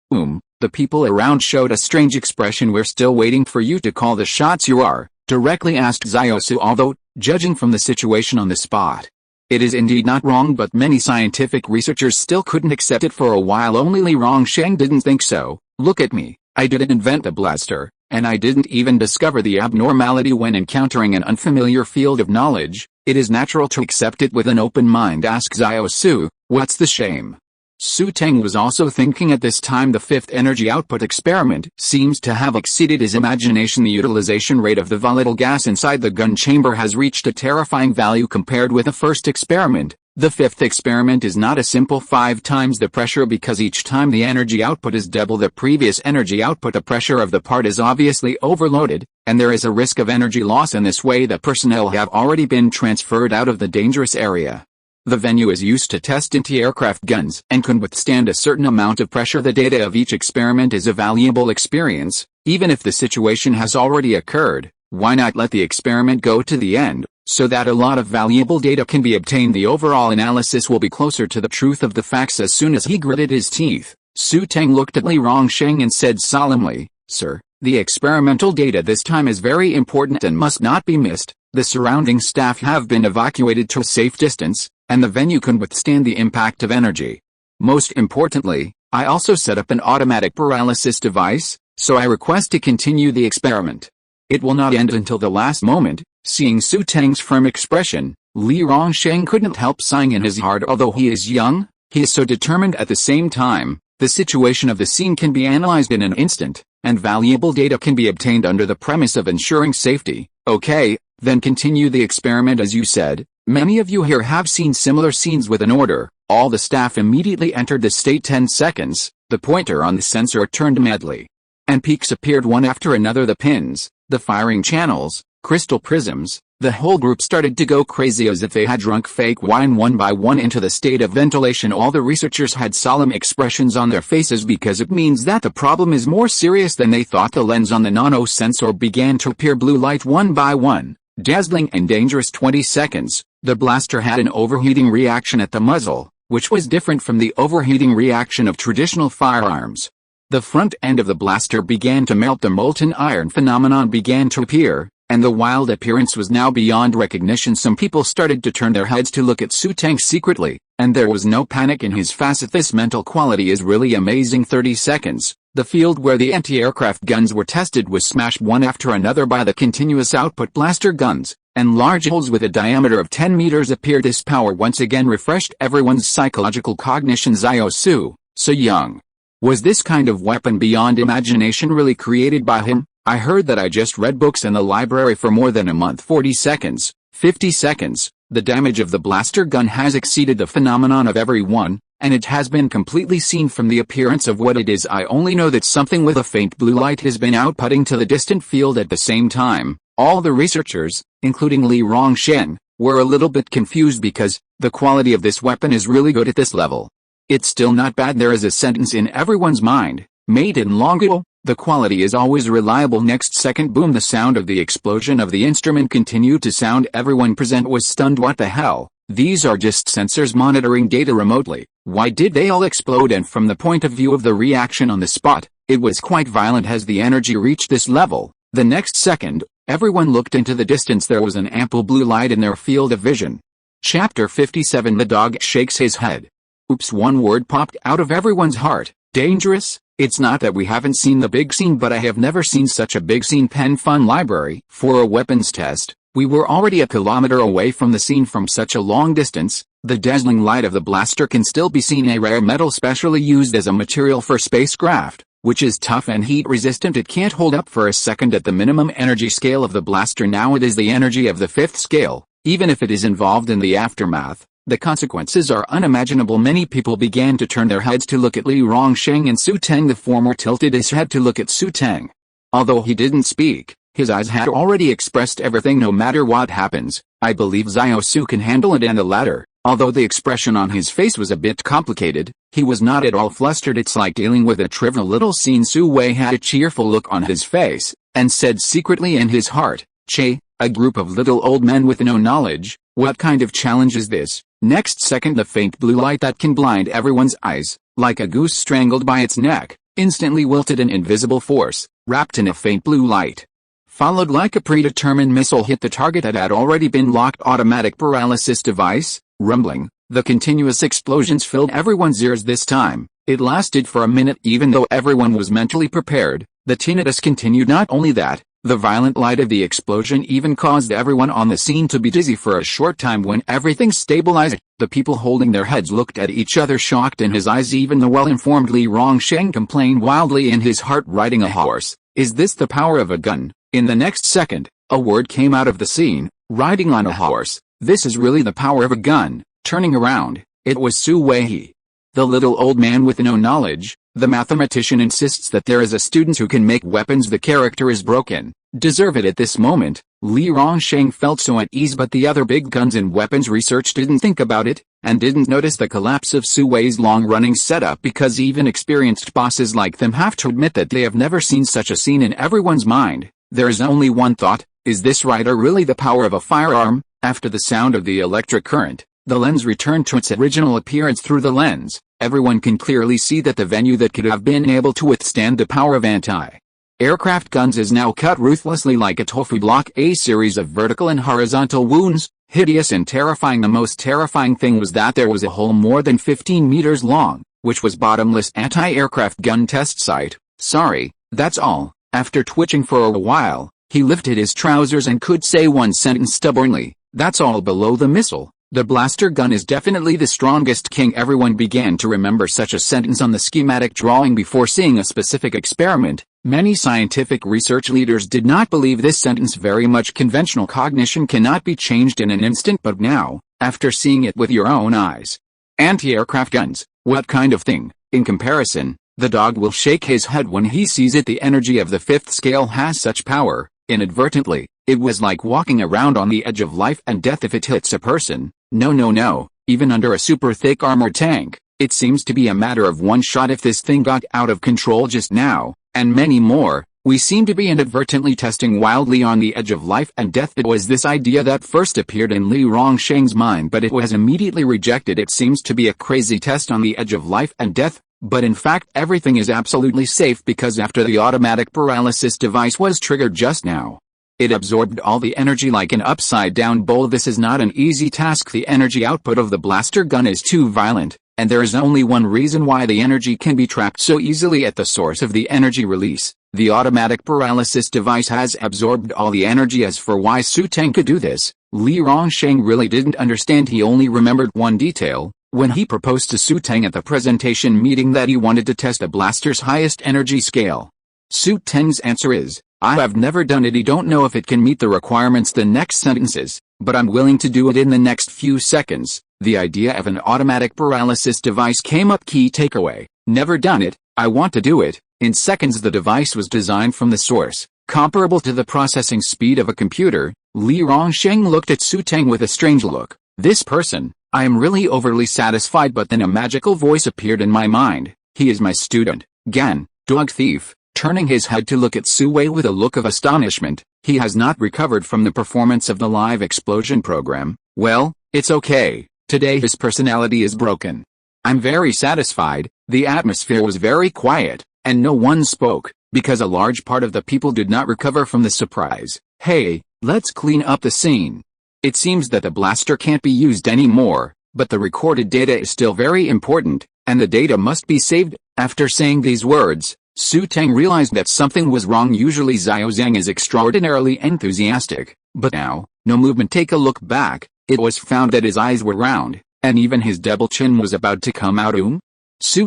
S1: The people around showed a strange expression. "We're still waiting for you to call the shots." "You are?" directly asked Xiao Su, although, judging from the situation on the spot, it is indeed not wrong, but many scientific researchers still couldn't accept it for a while. Only Li Rongshen didn't think so. "Look at me, I didn't invent a blaster, and I didn't even discover the abnormality." When encountering an unfamiliar field of knowledge, it is natural to accept it with an open mind. Ask Xiao Su, "What's the shame?" Xu Teng was also thinking at this time. The fifth energy output experiment seems to have exceeded his imagination. The utilization rate of the volatile gas inside the gun chamber has reached a terrifying value compared with the first experiment. The fifth experiment is not a simple 5 times the pressure, because each time the energy output is double the previous energy output. The pressure of the part is obviously overloaded, and there is a risk of energy loss. In this way, the personnel have already been transferred out of the dangerous area. The venue is used to test anti-aircraft guns and can withstand a certain amount of pressure. The data of each experiment is a valuable experience. Even if the situation has already occurred, why not let the experiment go to the end, so that a lot of valuable data can be obtained? The overall analysis will be closer to the truth of the facts. As soon as he gritted his teeth, Xu Teng looked at Li Rongshen and said solemnly, "Sir, the experimental data this time is very important and must not be missed. The surrounding staff have been evacuated to a safe distance, and the venue can withstand the impact of energy. Most importantly, I also set up an automatic paralysis device, so I request to continue the experiment. It will not end until the last moment." Seeing Xu Teng's firm expression, Li Rongshen couldn't help sighing in his heart. Although he is young, he is so determined. At the same time, the situation of the scene can be analyzed in an instant, and valuable data can be obtained under the premise of ensuring safety. "Okay, then continue the experiment as you said. Many of you here have seen similar scenes." With an order, all the staff immediately entered the state. 10 seconds, the pointer on the sensor turned madly, and peaks appeared one after another. The pins, the firing channels, crystal prisms, the whole group started to go crazy as if they had drunk fake wine. One by one into the state of ventilation. All the researchers had solemn expressions on their faces, because it means that the problem is more serious than they thought. The lens on the nano sensor began to appear blue light one by one, dazzling and dangerous. 20 seconds, the blaster had an overheating reaction at the muzzle, which was different from the overheating reaction of traditional firearms. The front end of the blaster began to melt. The molten iron phenomenon began to appear, and the wild appearance was now beyond recognition. Some people started to turn their heads to look at Xu Teng secretly, and there was no panic in his facet. This mental quality is really amazing. 30 seconds, the field where the anti-aircraft guns were tested was smashed one after another by the continuous output blaster guns, and large holes with a diameter of 10 meters appeared. This power once again refreshed everyone's psychological cognition. Xiao Su, so young. Was this kind of weapon beyond imagination really created by him? I heard that. I just read books in the library for more than a month. 40 seconds, 50 seconds, the damage of the blaster gun has exceeded the phenomenon of everyone, and it has been completely seen from the appearance of what it is. I only know that something with a faint blue light has been outputting to the distant field at the same time. All the researchers, including Li Rongshen, were a little bit confused because the quality of this weapon is really good at this level. It's still not bad. There is a sentence in everyone's mind, made in Longo, the quality is always reliable. Next second, boom, the sound of the explosion of the instrument continued to sound. Everyone present was stunned. What the hell? These are just sensors monitoring data remotely. Why did they all explode? And from the point of view of the reaction on the spot, it was quite violent. Has the energy reached this level? The next second, everyone looked into the distance. There was an ample blue light in their field of vision. Chapter 57. The dog shakes his head. Oops, one word popped out of everyone's heart. Dangerous? It's not that we haven't seen the big scene, but I have never seen such a big scene. Pen Fun Library. For a weapons test, We were already a kilometer away from the scene. From such a long distance, the dazzling light of the blaster can still be seen. A rare metal specially used as a material for spacecraft, which is tough and heat resistant. It can't hold up for a second at the minimum energy scale of the blaster. Now it is the energy of the fifth scale. Even if it is involved in the aftermath, the consequences are unimaginable. Many people began to turn their heads to look at Li Rongsheng and Xu Teng. The former tilted his head to look at Xu Teng. Although he didn't speak, his eyes had already expressed everything. No matter what happens, I believe Xiao Su can handle it. And the latter, although the expression on his face was a bit complicated, he was not at all flustered. It's like dealing with a trivial little scene. Su Wei had a cheerful look on his face, and said secretly in his heart, "Che, a group of little old men with no knowledge, what kind of challenge is this?" Next second the faint blue light that can blind everyone's eyes, like a goose strangled by its neck, instantly wilted. An invisible force, wrapped in a faint blue light, followed like a predetermined missile, hit the target that had already been locked. Automatic paralysis device, rumbling. The continuous explosions filled everyone's ears. This time, it lasted for a minute. Even though everyone was mentally prepared, the tinnitus continued. Not only that, the violent light of the explosion even caused everyone on the scene to be dizzy for a short time. When everything stabilized, the people holding their heads looked at each other, shocked in his eyes. Even the well-informed Li Rongsheng complained wildly in his heart, riding a horse. Is this the power of a gun? In the next second, a word came out of the scene, riding on a horse. This is really the power of a gun. Turning around, it was Su Wei. The little old man with no knowledge. The mathematician insists that there is a student who can make weapons. The character is broken. Deserve it. At this moment, Li Rongsheng felt so at ease, but the other big guns in weapons research didn't think about it, and didn't notice the collapse of Su Wei's long-running setup, because even experienced bosses like them have to admit that they have never seen such a scene. In everyone's mind, there is only one thought: is this rider really the power of a firearm? After the sound of the electric current, the lens returned to its original appearance. Through the lens, everyone can clearly see that the venue that could have been able to withstand the power of anti-aircraft guns is now cut ruthlessly like a tofu block. A series of vertical and horizontal wounds, hideous and terrifying. The most terrifying thing was that there was a hole more than 15 meters long, which was bottomless anti-aircraft gun test site. Sorry, that's all. After twitching for a while, he lifted his trousers and could say one sentence stubbornly: "That's all." Below the missile, the blaster gun is definitely the strongest king. Everyone began to remember such a sentence on the schematic drawing before seeing a specific experiment. Many scientific research leaders did not believe this sentence very much. Conventional cognition cannot be changed in an instant, but now, after seeing it with your own eyes, anti-aircraft guns, what kind of thing? In comparison, the dog will shake his head when he sees it. The energy of the fifth scale has such power. Inadvertently, it was like walking around on the edge of life and death if it hits a person. No, even under a super thick armored tank, it seems to be a matter of one shot. If this thing got out of control just now, and many more, we seem to be inadvertently testing wildly on the edge of life and death. It was this idea that first appeared in Li Rongsheng's mind, but it was immediately rejected. It seems to be a crazy test on the edge of life and death, but in fact everything is absolutely safe, because after the automatic paralysis device was triggered just now, it absorbed all the energy like an upside-down bowl. This is not an easy task. The energy output of the blaster gun is too violent, and there is only one reason why the energy can be trapped so easily at the source of the energy release. The automatic paralysis device has absorbed all the energy. As for why Xu Teng could do this, Li Rongsheng really didn't understand. He only remembered one detail: when he proposed to Xu Teng at the presentation meeting that he wanted to test a blaster's highest energy scale. Xu Teng's answer is, "I have never done it." He don't know if it can meet the requirements. The next sentence is, "But I'm willing to do it in the next few seconds." The idea of an automatic paralysis device came up. Key takeaway: never done it, I want to do it. In seconds the device was designed from the source, comparable to the processing speed of a computer. Li Rongsheng looked at Xu Teng with a strange look. This person, I am really overly satisfied. But then a magical voice appeared in my mind: he is my student, Gan, dog thief. Turning his head to look at Su Wei with a look of astonishment, he has not recovered from the performance of the live explosion program. Well, it's okay, today his personality is broken. I'm very satisfied. The atmosphere was very quiet, and no one spoke, because a large part of the people did not recover from the surprise. Hey, let's clean up the scene. It seems that the blaster can't be used anymore, but the recorded data is still very important, and the data must be saved. After saying these words, Xu Teng realized that something was wrong. Usually Xiao Zhang is extraordinarily enthusiastic, But now, no movement. Take a look back. It was found that his eyes were round, and even his double chin was about to come out. Xu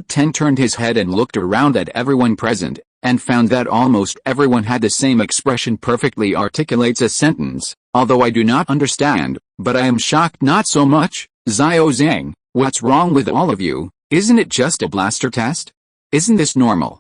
S1: Teng turned his head and looked around at everyone present, and found that almost everyone had the same expression. Perfectly articulates a sentence, although I do not understand, but I am shocked. Not so much, Xiao Zhang, what's wrong with all of you? Isn't it just a blaster test? Isn't this normal?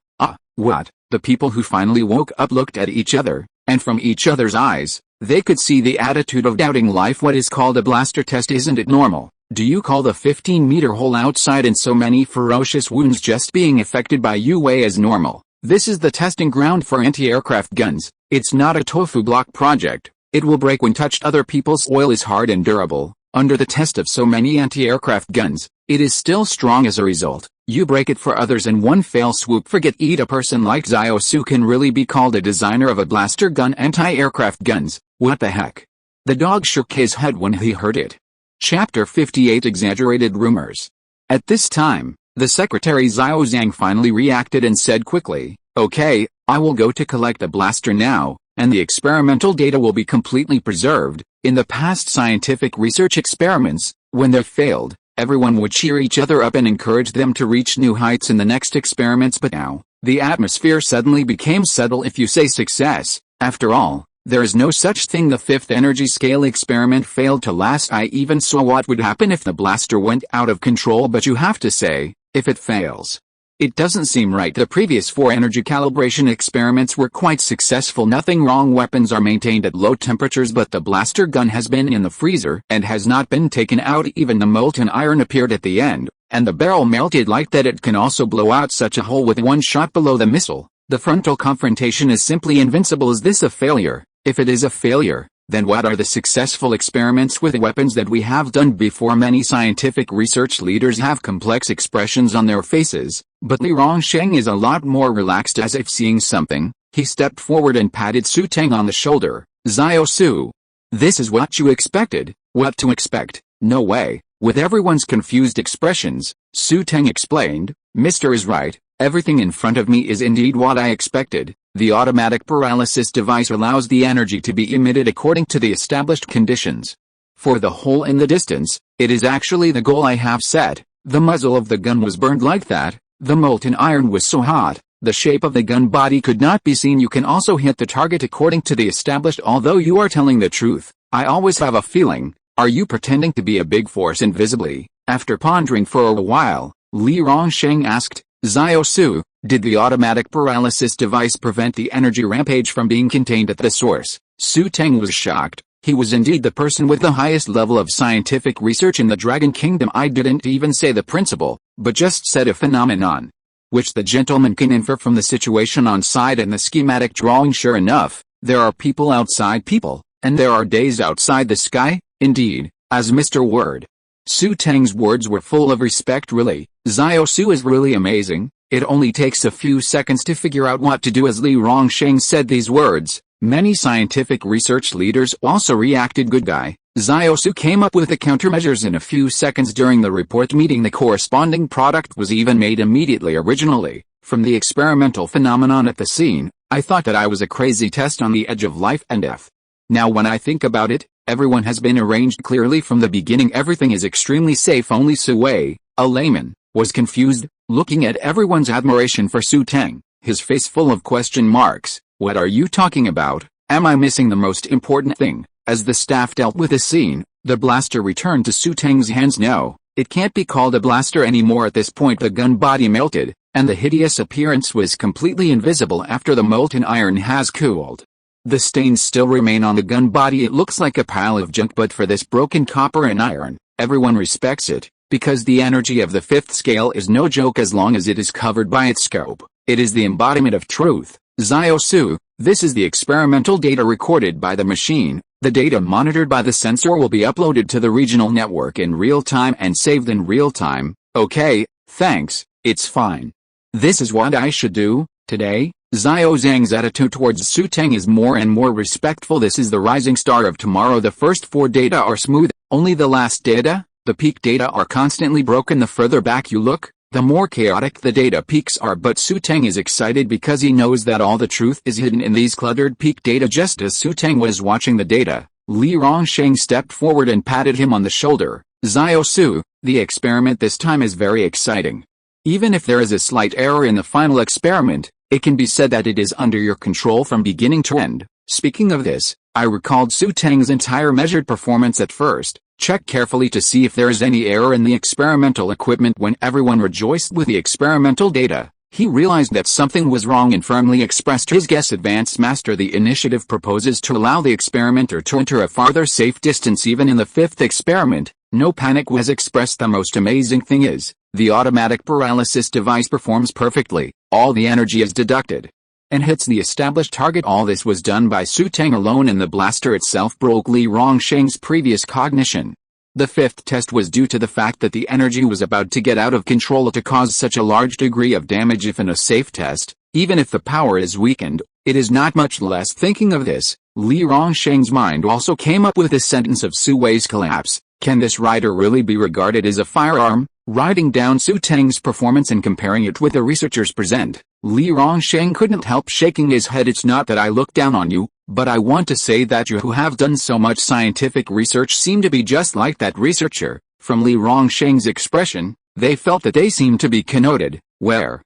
S1: What? The people who finally woke up looked at each other, and from each other's eyes, they could see the attitude of doubting life. What is called a blaster test? Isn't it normal? Do you call the 15-meter hole outside and so many ferocious wounds just being affected by UA as normal? This is the testing ground for anti-aircraft guns. It's not a tofu block project. It will break when touched. Other people's oil is hard and durable. Under the test of so many anti-aircraft guns, it is still strong. As a result, you break it for others in one fell swoop. Forget it. A person like Xiao Su can really be called a designer of a blaster gun. Anti-aircraft guns, what the heck? The dog shook his head when he heard it. Chapter 58 Exaggerated Rumors. At this time, the secretary Xiao Zhang finally reacted and said quickly, "Okay, I will go to collect the blaster now, and the experimental data will be completely preserved." In the past scientific research experiments, when they failed, everyone would cheer each other up and encourage them to reach new heights in the next experiments. But now, the atmosphere suddenly became subtle if you say success. After all, there is no such thing. The fifth energy scale experiment failed to last. I even saw what would happen if the blaster went out of control. But you have to say, if it fails, it doesn't seem right. The previous 4 energy calibration experiments were quite successful. Nothing wrong. Weapons are maintained at low temperatures, but the blaster gun has been in the freezer and has not been taken out. Even the molten iron appeared at the end, and the barrel melted like that. It can also blow out such a hole with one shot below the missile. The frontal confrontation is simply invincible. Is this a failure? If it is a failure, then what are the successful experiments with weapons that we have done before? Many scientific research leaders have complex expressions on their faces, but Li Rongsheng is a lot more relaxed. As if seeing something, he stepped forward and patted Xu Teng on the shoulder. "Xiao Su, this is what you expected." "What to expect? No way." With everyone's confused expressions, Xu Teng explained, "Mr. is right. Everything in front of me is indeed what I expected. The automatic paralysis device allows the energy to be emitted according to the established conditions. For the hole in the distance, it is actually the goal I have set. The muzzle of the gun was burned like that. The molten iron was so hot, the shape of the gun body could not be seen. You can also hit the target according to the established." "Although you are telling the truth, I always have a feeling. Are you pretending to be a big force invisibly?" After pondering for a while, Li Rongsheng asked, "Xiao Su, did the automatic paralysis device prevent the energy rampage from being contained at the source?" Xu Teng was shocked. He was indeed the person with the highest level of scientific research in the Dragon Kingdom. "I didn't even say the principle, but just said a phenomenon, which the gentleman can infer from the situation on site and the schematic drawing. Sure enough, there are people outside people, and there are days outside the sky, indeed, as Mr. Word." Xu Teng's words were full of respect. "Really, Xiao Su is really amazing. It only takes a few seconds to figure out what to do." As Li Rongsheng said these words, many scientific research leaders also reacted. "Good guy." Xiao Su came up with the countermeasures in a few seconds. During the report meeting, the corresponding product was even made immediately. Originally, from the experimental phenomenon at the scene, I thought that I was a crazy test on the edge of life and death. Now when I think about it, everyone has been arranged clearly from the beginning. Everything is extremely safe. Only Sui, a layman, was confused, looking at everyone's admiration for Xu Teng, his face full of question marks. "What are you talking about? Am I missing the most important thing?" As the staff dealt with the scene, the blaster returned to Xu Teng's hands. "No, it can't be called a blaster anymore." At this point the gun body melted, and the hideous appearance was completely invisible after the molten iron has cooled. The stains still remain on the gun body. It looks like a pile of junk, but for this broken copper and iron, everyone respects it, because the energy of the fifth scale is no joke. As long as it is covered by its scope, it is the embodiment of truth. "Xiao Su, this is the experimental data recorded by the machine. The data monitored by the sensor will be uploaded to the regional network in real time and saved in real time." "Okay, thanks, it's fine. This is what I should do today." Xiao Zhang's attitude towards Xu Teng is more and more respectful. "This is the rising star of tomorrow." The first 4 data are smooth, only the last data, the peak data, are constantly broken. The further back you look, the more chaotic the data peaks are. But Xu Teng is excited because he knows that all the truth is hidden in these cluttered peak data. Just as Xu Teng was watching the data, Li Rongsheng stepped forward and patted him on the shoulder. Xiaosu, the experiment this time is very exciting. Even if there is a slight error in the final experiment, it can be said that it is under your control from beginning to end. Speaking of this, I recalled Xu Teng's entire measured performance at first, checked carefully to see if there is any error in the experimental equipment. When everyone rejoiced with the experimental data, he realized that something was wrong and firmly expressed his guess. Advanced Master, the initiative proposes to allow the experimenter to enter a farther safe distance even in the fifth experiment. No panic was expressed. The most amazing thing is, the automatic paralysis device performs perfectly. All the energy is deducted and hits the established target. All this was done by Xu Teng alone, and the blaster itself broke Li Rongsheng's previous cognition. The fifth test was due to the fact that the energy was about to get out of control to cause such a large degree of damage. If in a safe test, even if the power is weakened, it is not much less. Thinking of this, Li Rongsheng's mind also came up with the sentence of Su Wei's collapse. Can this rider really be regarded as a firearm? Writing down Xu Teng's performance and comparing it with the researchers present, Li Rongsheng couldn't help shaking his head. It's not that I look down on you, but I want to say that you who have done so much scientific research seem to be just like that researcher. From Li Rongsheng's expression, they felt that they seemed to be connoted. Where?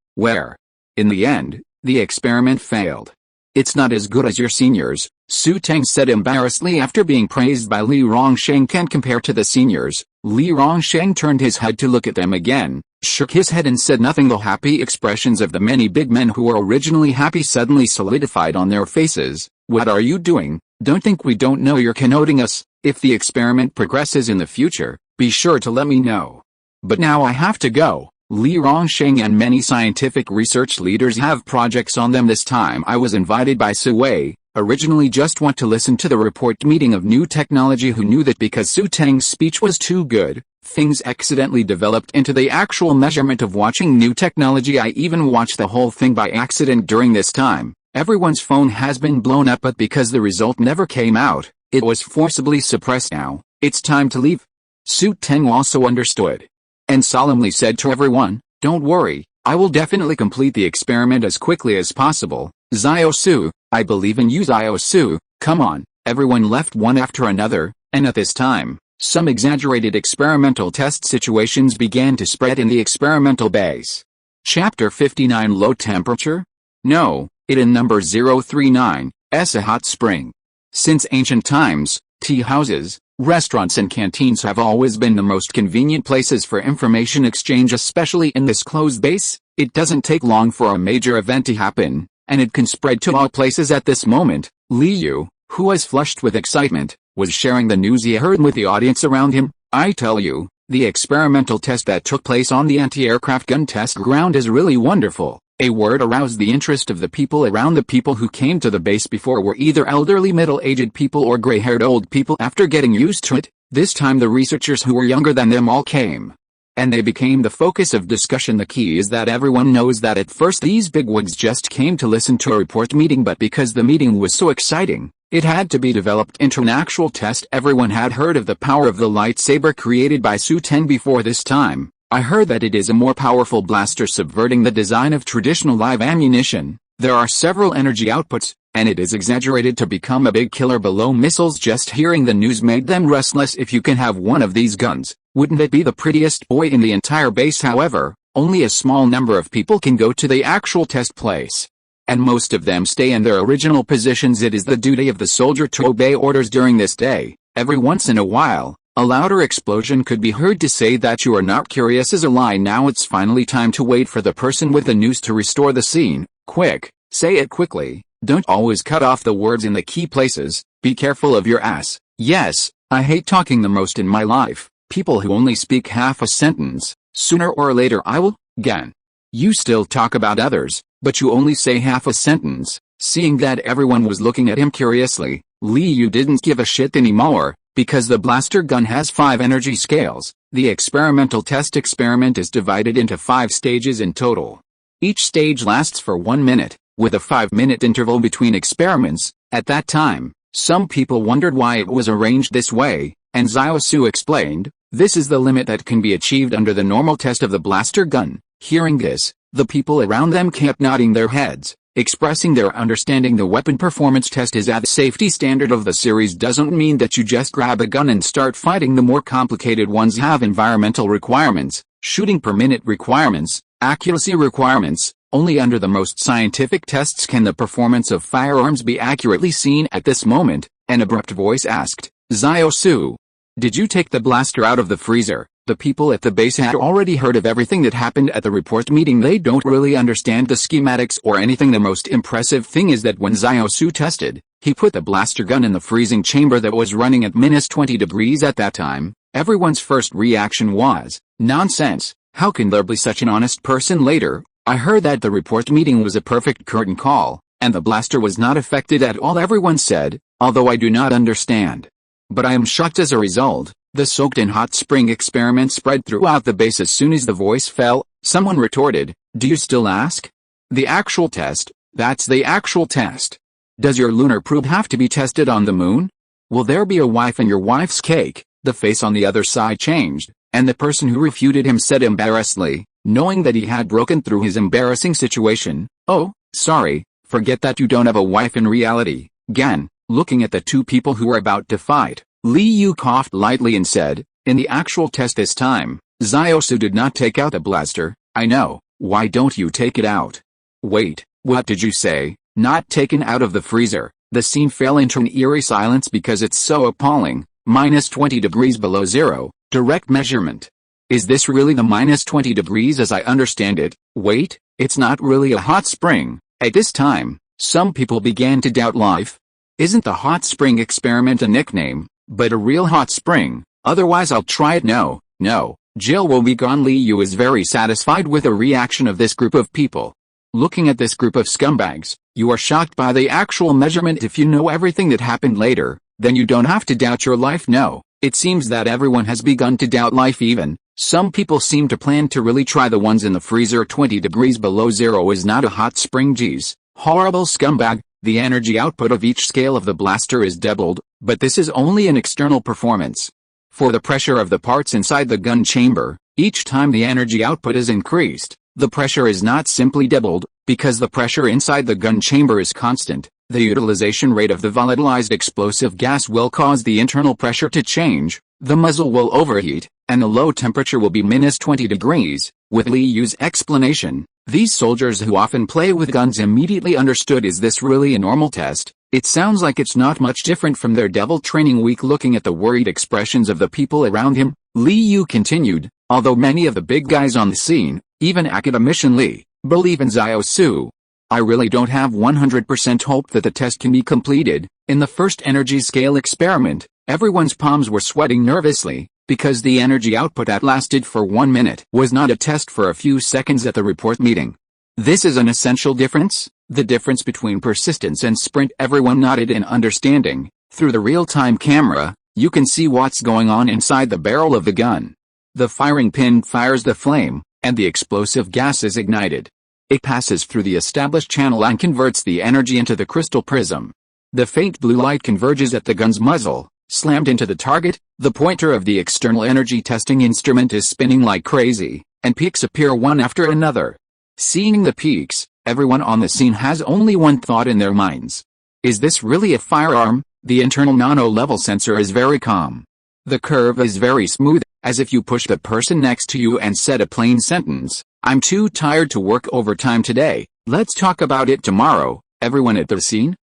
S1: In the end, the experiment failed. It's not as good as your seniors, Xu Teng said embarrassedly after being praised by Li Rongsheng. Can't compare to the seniors. Li Rongsheng turned his head to look at them again, shook his head and said nothing. The happy expressions of the many big men who were originally happy suddenly solidified on their faces. What are you doing? Don't think we don't know you're connoting us. If the experiment progresses in the future, be sure to let me know. But now I have to go. Li Rongsheng and many scientific research leaders have projects on them. This time I was invited by Su Wei, originally just want to listen to the report meeting of new technology. Who knew that because Xu Teng's speech was too good, things accidentally developed into the actual measurement of watching new technology. I even watched the whole thing by accident during this time. Everyone's phone has been blown up, but because the result never came out, it was forcibly suppressed. Now, it's time to leave. Xu Teng also understood and solemnly said to everyone, don't worry, I will definitely complete the experiment as quickly as possible. Xiaosu, I believe in you. Xiaosu, come on. Everyone left one after another, and at this time, some exaggerated experimental test situations began to spread in the experimental base. Chapter 59 Low Temperature? No, it in number 039, a hot spring. Since ancient times, tea houses, restaurants and canteens have always been the most convenient places for information exchange, especially in this closed base. It doesn't take long for a major event to happen, and it can spread to all places at this moment. Li Yu, who was flushed with excitement, was sharing the news he heard with the audience around him. I tell you, the experimental test that took place on the anti-aircraft gun test ground is really wonderful. A word aroused the interest of the people around. The people who came to the base before were either elderly middle-aged people or gray-haired old people. After getting used to it, this time the researchers who were younger than them all came, and they became the focus of discussion. The key is that everyone knows that at first these bigwigs just came to listen to a report meeting, but because the meeting was so exciting, it had to be developed into an actual test. Everyone had heard of the power of the lightsaber created by Xu Teng before this time. I heard that it is a more powerful blaster subverting the design of traditional live ammunition. There are several energy outputs, and it is exaggerated to become a big killer below missiles. Just hearing the news made them restless. If you can have one of these guns, wouldn't it be the prettiest boy in the entire base? However, only a small number of people can go to the actual test place, and most of them stay in their original positions. It is the duty of the soldier to obey orders during this day. Every once in a while, a louder explosion could be heard. To say that you are not curious is a lie. Now it's finally time to wait for the person with the news to restore the scene. Quick, say it quickly. Don't always cut off the words in the key places. Be careful of your ass. Yes, I hate talking the most in my life. People who only speak half a sentence. Sooner or later I will, again. You still talk about others, but you only say half a sentence. Seeing that everyone was looking at him curiously, Li Yu didn't give a shit anymore. Because the blaster gun has 5 energy scales, the experimental test experiment is divided into 5 stages in total. Each stage lasts for 1 minute, with a 5-minute interval between experiments. At that time, some people wondered why it was arranged this way, and Xiaosu explained, this is the limit that can be achieved under the normal test of the blaster gun. Hearing this, the people around them kept nodding their heads. expressing their understanding. The weapon performance test is at the safety standard of the series doesn't mean that you just grab a gun and start fighting. The more complicated ones have environmental requirements, shooting per minute requirements, accuracy requirements. Only under the most scientific tests can the performance of firearms be accurately seen. At this moment, an abrupt voice asked, "Xu, did you take the blaster out of the freezer?" The people at the base had already heard of everything that happened at the report meeting. They don't really understand the schematics or anything. The most impressive thing is that when Xu tested, he put the blaster gun in the freezing chamber that was running at -20 degrees at that time. Everyone's first reaction was, "Nonsense, how can there be such an honest person?" Later, I heard that the report meeting was a perfect curtain call, and the blaster was not affected at all. Everyone said, although I do not understand. But I am shocked. As a result, the soaked in hot spring experiment spread throughout the base. As soon as the voice fell, someone retorted, "Do you still ask? The actual test, that's the actual test. Does your lunar probe have to be tested on the moon? Will there be a wife in your wife's cake?" The face on the other side changed, and the person who refuted him said embarrassedly, knowing that he had broken through his embarrassing situation, "Oh, sorry, forget that you don't have a wife in reality." Again, looking at the two people who were about to fight, Li Yu coughed lightly and said, "In the actual test this time, Xu did not take out the blaster." "I know, why don't you take it out?" "Wait, what did you say? Not taken out of the freezer?" The scene fell into an eerie silence because it's so appalling. -20 degrees below zero, direct measurement. Is this really the -20 degrees as I understand it? Wait, it's not really a hot spring. At this time, some people began to doubt life. Isn't the hot spring experiment a nickname, but a real hot spring? Otherwise I'll try it. No, Jill will be gone. Li Yu is very satisfied with the reaction of this group of people. Looking at this group of scumbags, you are shocked by the actual measurement. If you know everything that happened later, then you don't have to doubt your life. No, it seems that everyone has begun to doubt life. Even some people seem to plan to really try the ones in the freezer. 20 degrees below zero is not a hot spring. Geez, horrible scumbag. The energy output of each scale of the blaster is doubled, but this is only an external performance. For the pressure of the parts inside the gun chamber, each time the energy output is increased, the pressure is not simply doubled, because the pressure inside the gun chamber is constant. The utilization rate of the volatilized explosive gas will cause the internal pressure to change, the muzzle will overheat, and the low temperature will be -20 degrees. With Li Yu's explanation, these soldiers who often play with guns immediately understood, is this really a normal test? It sounds like it's not much different from their devil training week. Looking at the worried expressions of the people around him, Li Yu continued, although many of the big guys on the scene, even academicianly, believe in Xu, I really don't have 100% hope that the test can be completed. In the first energy scale experiment, everyone's palms were sweating nervously, because the energy output that lasted for 1 minute was not a test for a few seconds at the report meeting. This is an essential difference, the difference between persistence and sprint. Everyone nodded in understanding. Through the real-time camera, you can see what's going on inside the barrel of the gun. The firing pin fires the flame, and the explosive gas is ignited. It passes through the established channel and converts the energy into the crystal prism. The faint blue light converges at the gun's muzzle, slammed into the target. The pointer of the external energy testing instrument is spinning like crazy, and peaks appear one after another. Seeing the peaks, everyone on the scene has only one thought in their minds. Is this really a firearm? The internal nano-level sensor is very calm. The curve is very smooth, as if you push the person next to you and said a plain sentence, "I'm too tired to work overtime today, let's talk about it tomorrow." Everyone at the scene?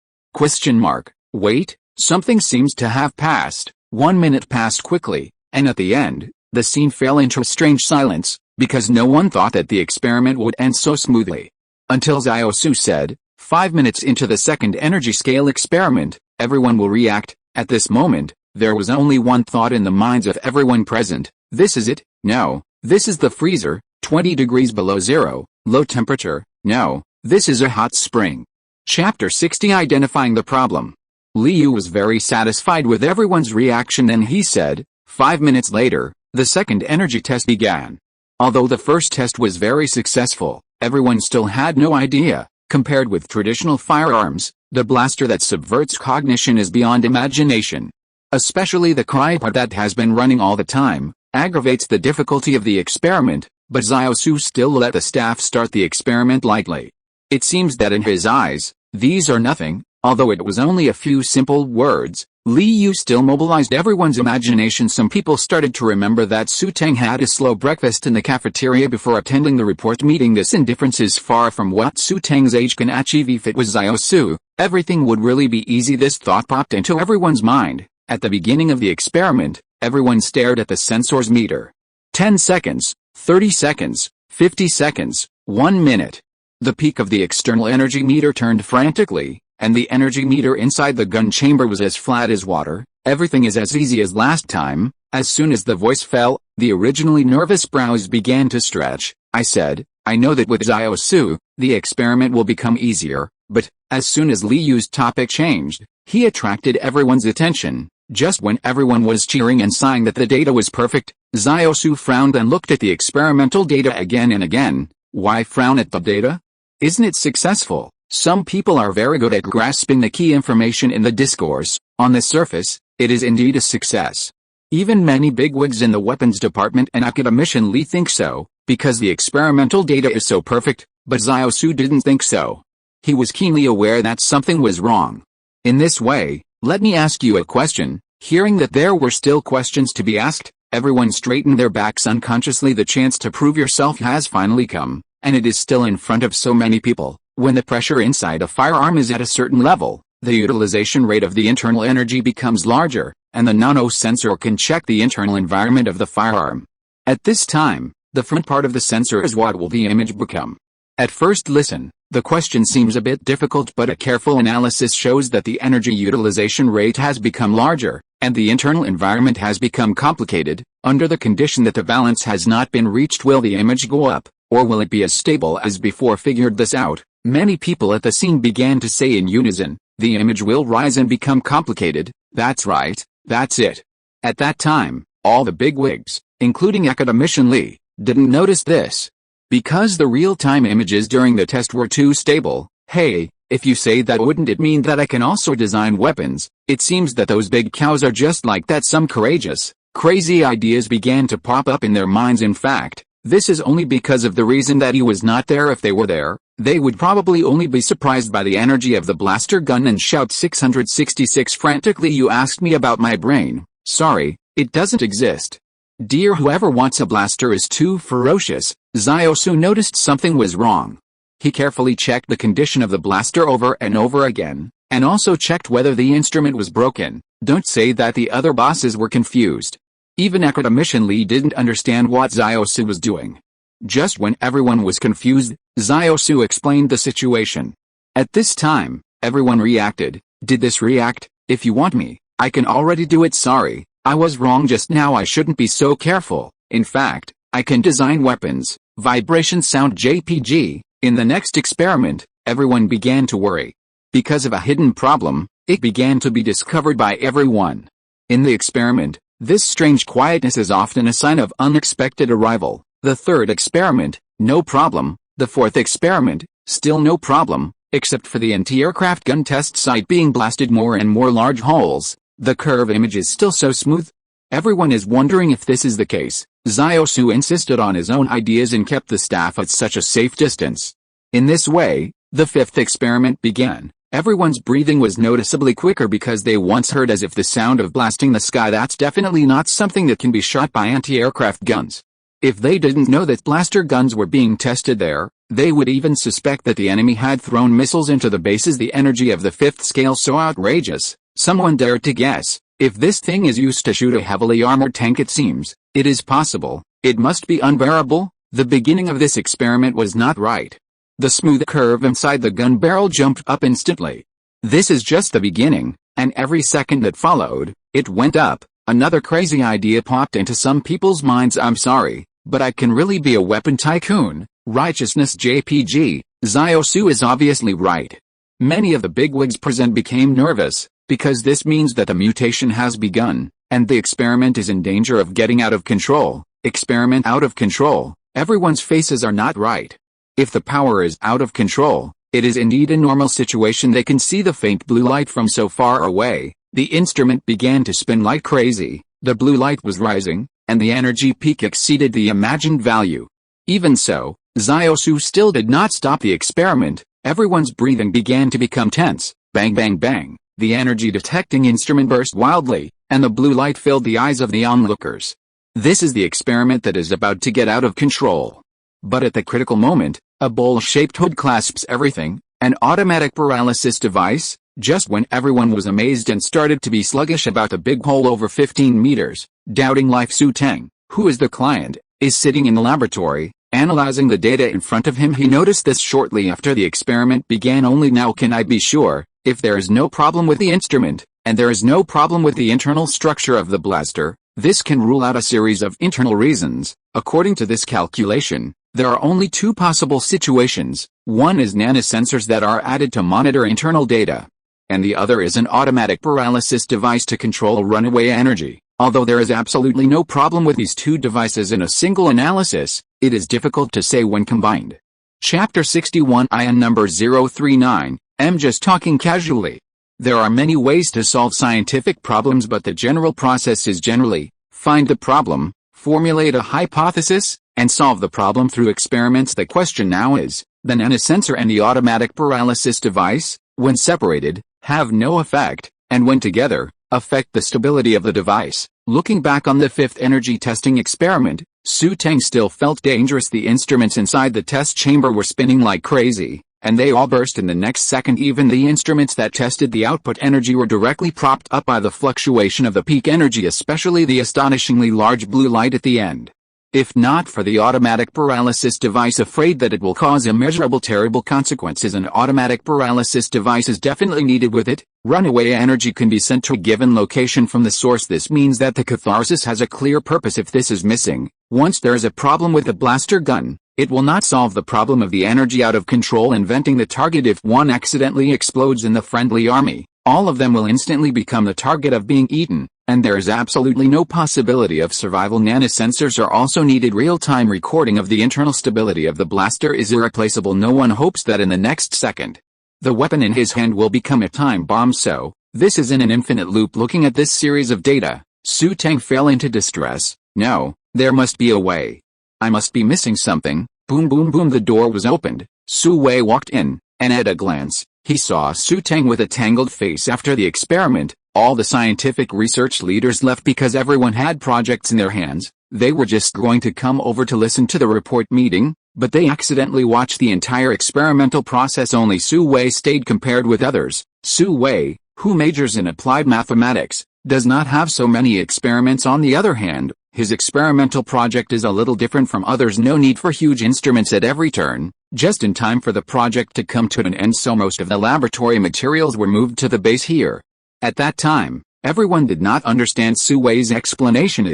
S1: Wait, something seems to have passed. 1 minute passed quickly, and at the end, the scene fell into a strange silence, because no one thought that the experiment would end so smoothly. Until Xu said, 5 minutes into the second energy scale experiment, everyone will react. At this moment, there was only one thought in the minds of everyone present. This is it. No, this is the freezer, 20 degrees below zero, low temperature. No, this is a hot spring. Chapter 60, Identifying the Problem. Li Yu was very satisfied with everyone's reaction. Then he said, 5 minutes later, the second energy test began. Although the first test was very successful, everyone still had no idea. Compared with traditional firearms, the blaster that subverts cognition is beyond imagination. Especially the cry part that has been running all the time, aggravates the difficulty of the experiment, but Xu still let the staff start the experiment lightly. It seems that in his eyes, these are nothing, although it was only a few simple words. Liu still mobilized everyone's imagination. Some people started to remember that Xu Teng had a slow breakfast in the cafeteria before attending the report meeting. This indifference is far from what Xu Teng's age can achieve. If it was Xiao Su, everything would really be easy. This thought popped into everyone's mind. At the beginning of the experiment, everyone stared at the sensor's meter. 10 seconds, 30 seconds, 50 seconds, 1 minute. The peak of the external energy meter turned frantically, and the energy meter inside the gun chamber was as flat as water. Everything is as easy as last time. As soon as the voice fell, the originally nervous brows began to stretch. I said, I know that with Xiao Su, the experiment will become easier, but, as soon as Liu's topic changed, he attracted everyone's attention. Just when everyone was cheering and sighing that the data was perfect, Xiao Su frowned and looked at the experimental data again and again. Why frown at the data? Isn't it successful? Some people are very good at grasping the key information in the discourse. On the surface, it is indeed a success. Even many bigwigs in the weapons department and academicianly think so, because the experimental data is so perfect, but Xiao Su didn't think so. He was keenly aware that something was wrong. In this way, let me ask you a question. Hearing that there were still questions to be asked, everyone straightened their backs unconsciously. The chance to prove yourself has finally come, and it is still in front of so many people. When the pressure inside a firearm is at a certain level, the utilization rate of the internal energy becomes larger, and the nano-sensor can check the internal environment of the firearm. At this time, the front part of the sensor is what will the image become. At first listen, the question seems a bit difficult, but a careful analysis shows that the energy utilization rate has become larger, and the internal environment has become complicated. Under the condition that the balance has not been reached, will the image go up, or will it be as stable as before? Figured this out, many people at the scene began to say in unison, the image will rise and become complicated. That's right, that's it. At that time, all the bigwigs, including academician Li, didn't notice this. Because the real-time images during the test were too stable. Hey, if you say that, wouldn't it mean that I can also design weapons? It seems that those big cows are just like that. Some courageous, crazy ideas began to pop up in their minds. In fact, this is only because of the reason that he was not there. If they were there, they would probably only be surprised by the energy of the blaster gun and shout 666 frantically. You asked me about my brain. Sorry, it doesn't exist. Dear, whoever wants a blaster is too ferocious. Xiao Su noticed something was wrong. He carefully checked the condition of the blaster over and over again, and also checked whether the instrument was broken. Don't say that the other bosses were confused. Even academician Li didn't understand what Xiao Su was doing. Just when everyone was confused, Xiao Su explained the situation. At this time, everyone reacted. Did this react? If you want me, I can already do it. Sorry, I was wrong just now. I shouldn't be so careful. In fact, I can design weapons. Vibration sound JPG. In the next experiment, everyone began to worry. Because of a hidden problem, it began to be discovered by everyone. In the experiment, this strange quietness is often a sign of unexpected arrival. The third experiment, no problem. The fourth experiment, still no problem, except for the anti-aircraft gun test site being blasted more and more large holes. The curve image is still so smooth. Everyone is wondering if this is the case. Xiao Su insisted on his own ideas and kept the staff at such a safe distance. In this way, the fifth experiment began. Everyone's breathing was noticeably quicker because they once heard as if the sound of blasting the sky. That's definitely not something that can be shot by anti-aircraft guns. If they didn't know that blaster guns were being tested there, they would even suspect that the enemy had thrown missiles into the bases. The energy of the fifth scale so outrageous. Someone dared to guess, if this thing is used to shoot a heavily armored tank, it seems, it is possible, it must be unbearable. The beginning of this experiment was not right. The smooth curve inside the gun barrel jumped up instantly. This is just the beginning, and every second that followed, it went up. Another crazy idea popped into some people's minds. I'm sorry, but I can really be a weapon tycoon. Righteousness JPG. Xiao Su is obviously right. Many of the bigwigs present became nervous, because this means that the mutation has begun, and the experiment is in danger of getting out of control. Experiment out of control. Everyone's faces are not right. If the power is out of control, it is indeed a normal situation. They can see the faint blue light from so far away. The instrument began to spin like crazy. The blue light was rising, and the energy peak exceeded the imagined value. Even so, Xiao Su still did not stop the experiment. Everyone's breathing began to become tense. Bang bang bang, the energy detecting instrument burst wildly, and the blue light filled the eyes of the onlookers. This is the experiment that is about to get out of control. But at the critical moment, a bowl-shaped hood clasps everything, an automatic paralysis device. Just when everyone was amazed and started to be sluggish about the big hole over 15 meters, doubting life, Xu Teng, who is the client, is sitting in the laboratory, analyzing the data in front of him. He noticed this shortly after the experiment began. Only now can I be sure, if there is no problem with the instrument, and there is no problem with the internal structure of the blaster, this can rule out a series of internal reasons. According to this calculation, there are only two possible situations. One is nanosensors that are added to monitor internal data, and the other is an automatic paralysis device to control runaway energy. Although there is absolutely no problem with these two devices in a single analysis, it is difficult to say when combined. Chapter 61, Ion number 039, I'm just talking casually. There are many ways to solve scientific problems, but the general process is generally, find the problem, formulate a hypothesis, and solve the problem through experiments. The question now is, the nanosensor and the automatic paralysis device, when separated, have no effect, and when together, affect the stability of the device. Looking back on the fifth energy testing experiment, Xu Teng still felt dangerous. The instruments inside the test chamber were spinning like crazy, and they all burst in the next second. Even the instruments that tested the output energy were directly propped up by the fluctuation of the peak energy, especially the astonishingly large blue light at the end. If not for the automatic paralysis device, afraid that it will cause immeasurable terrible consequences, an automatic paralysis device is definitely needed. With it, runaway energy can be sent to a given location from the source. This means that the catharsis has a clear purpose. If this is missing, once there is a problem with the blaster gun, it will not solve the problem of the energy out of control inventing the target. If one accidentally explodes in the friendly army, all of them will instantly become the target of being eaten, and there is absolutely no possibility of survival. Nanosensors are also needed. Real-time recording of the internal stability of the blaster is irreplaceable. No one hopes that in the next second, the weapon in his hand will become a time bomb. So, this is in an infinite loop. Looking at this series of data, Xu Teng fell into distress. No, there must be a way. I must be missing something. Boom boom boom, the door was opened. Su Wei walked in, and at a glance, he saw Xu Teng with a tangled face. After the experiment, all the scientific research leaders left because everyone had projects in their hands. They were just going to come over to listen to the report meeting, but they accidentally watched the entire experimental process. Only Su Wei stayed. Compared with others, Su Wei, who majors in applied mathematics, does not have so many experiments. On the other hand, his experimental project is a little different from others. No need for huge instruments at every turn, just in time for the project to come to an end, so most of the laboratory materials were moved to the base here. At that time, everyone did not understand Su Wei's explanation.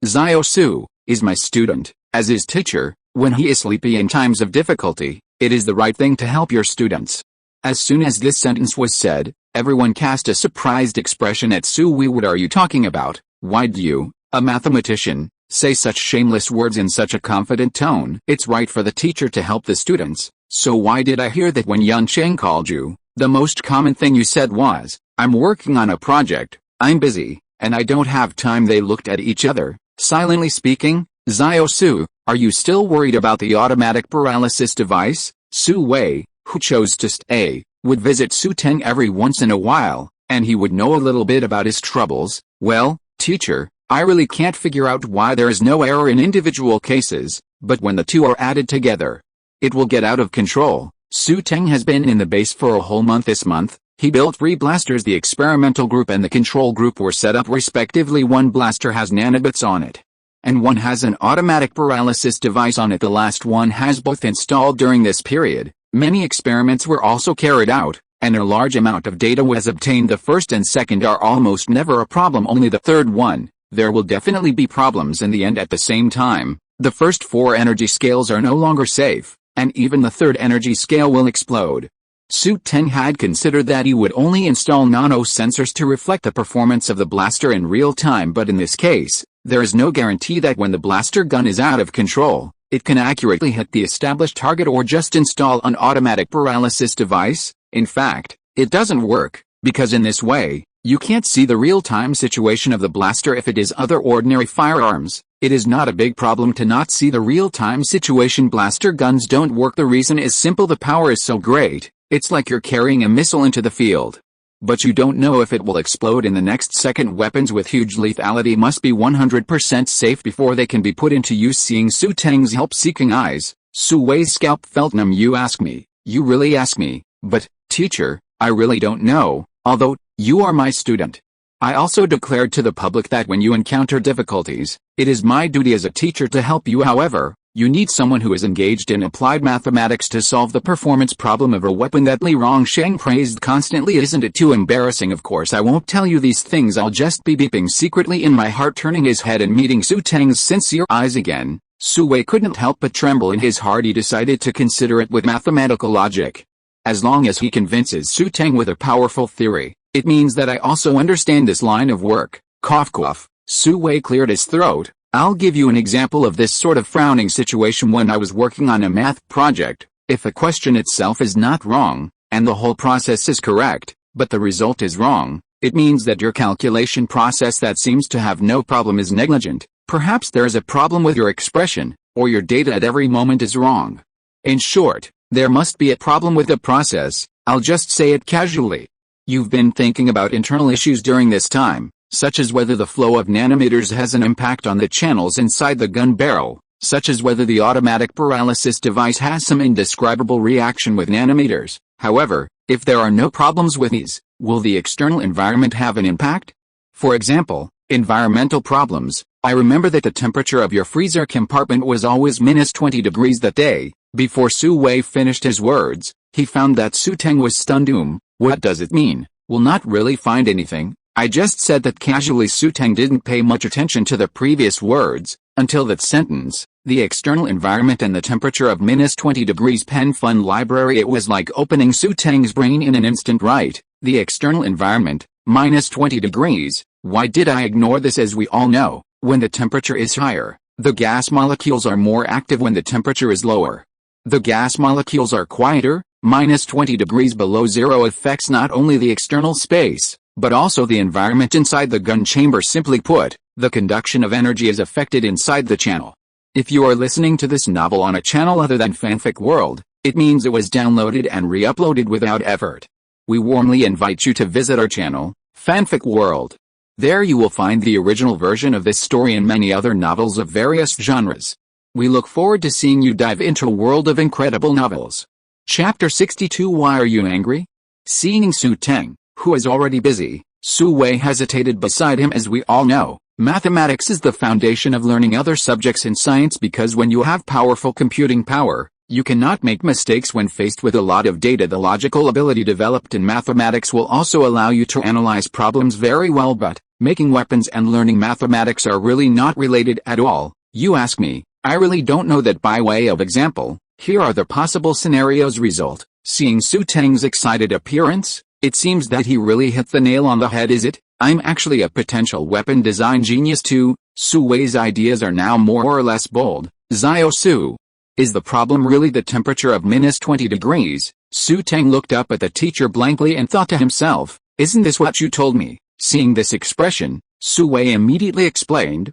S1: Xiao Su is my student, as his teacher. When he is sleepy in times of difficulty, it is the right thing to help your students. As soon as this sentence was said, everyone cast a surprised expression at Su Wei. What are you talking about? Why do you, a mathematician, say such shameless words in such a confident tone? It's right for the teacher to help the students, so why did I hear that when Yan Cheng called you, the most common thing you said was, I'm working on a project, I'm busy, and I don't have time? They looked at each other, silently speaking. Xiao Su, are you still worried about the automatic paralysis device? Su Wei, who chose to stay, would visit Xu Teng every once in a while, and he would know a little bit about his troubles. Well, teacher, I really can't figure out why there is no error in individual cases, but when the two are added together, it will get out of control. Xu Teng has been in the base for a whole month. This month, he built 3 blasters. The experimental group and the control group were set up respectively. One blaster has nanobots on it, and one has an automatic paralysis device on it. The last one has both installed. During this period, many experiments were also carried out, and a large amount of data was obtained. The first and second are almost never a problem, only the third one. There will definitely be problems in the end. At the same time, the first 4 energy scales are no longer safe, and even the third energy scale will explode. Xu Teng had considered that he would only install nano-sensors to reflect the performance of the blaster in real time, but in this case, there is no guarantee that when the blaster gun is out of control, it can accurately hit the established target or just install an automatic paralysis device. In fact, it doesn't work, because in this way, you can't see the real-time situation of the blaster. If it is other ordinary firearms, it is not a big problem to not see the real-time situation. Blaster guns don't work. The reason is simple: the power is so great, It's like you're carrying a missile into the field. But you don't know if it will explode in the next second. Weapons with huge lethality must be 100% safe before they can be put into use. Seeing Xu Teng's help-seeking eyes, Su Wei's scalp felt numb. You ask me, you really ask me, but, teacher, I really don't know, although, you are my student. I also declared to the public that when you encounter difficulties, it is my duty as a teacher to help you. However, you need someone who is engaged in applied mathematics to solve the performance problem of a weapon that Li Rongsheng praised constantly. Isn't it too embarrassing? Of course I won't tell you these things. I'll just be beeping secretly in my heart. Turning his head and meeting Xu Teng's sincere eyes again, Su Wei couldn't help but tremble in his heart. He decided to consider it with mathematical logic. As long as he convinces Xu Teng with a powerful theory, it means that I also understand this line of work. Cough cough. Su Wei cleared his throat. I'll give you an example of this sort of frowning situation. When I was working on a math project, if a question itself is not wrong, and the whole process is correct, but the result is wrong, it means that your calculation process that seems to have no problem is negligent. Perhaps there is a problem with your expression, or your data at every moment is wrong. In short, there must be a problem with the process. I'll just say it casually. You've been thinking about internal issues during this time, such as whether the flow of nanometers has an impact on the channels inside the gun barrel, such as whether the automatic paralysis device has some indescribable reaction with nanometers. However, if there are no problems with these, will the external environment have an impact? For example, environmental problems. I remember that the temperature of your freezer compartment was always -20 degrees that day. Before Su Wei finished his words, he found that Xu Teng was stunned. What does it mean? Will not really find anything. I just said that casually. Xu Teng didn't pay much attention to the previous words, until that sentence, the external environment and the temperature of -20 degrees. Pen Fun Library. It was like opening Xu Teng's brain in an instant. Right, the external environment, -20 degrees, why did I ignore this? As we all know, when the temperature is higher, the gas molecules are more active. When the temperature is lower, the gas molecules are quieter. -20 degrees below zero affects not only the external space, but also the environment inside the gun chamber. Simply put, the conduction of energy is affected inside the channel. If you are listening to this novel on a channel other than Fanfic World, it means it was downloaded and re-uploaded without effort. We warmly invite you to visit our channel, Fanfic World. There you will find the original version of this story and many other novels of various genres. We look forward to seeing you dive into a world of incredible novels. Chapter 62. Why are you angry? Seeing Xu Teng, who is already busy, Su Wei hesitated beside him. As we all know, mathematics is the foundation of learning other subjects in science, because when you have powerful computing power, you cannot make mistakes when faced with a lot of data. The logical ability developed in mathematics will also allow you to analyze problems very well, but making weapons and learning mathematics are really not related at all. You ask me, I really don't know that. By way of example, here are the possible scenarios. Result: seeing Xu Teng's excited appearance, it seems that he really hit the nail on the head. Is it? I'm actually a potential weapon design genius too. Su Wei's ideas are now more or less bold. Xiao Su. Is the problem really the temperature of -20 degrees? Xu Teng looked up at the teacher blankly and thought to himself, isn't this what you told me? Seeing this expression, Su Wei immediately explained,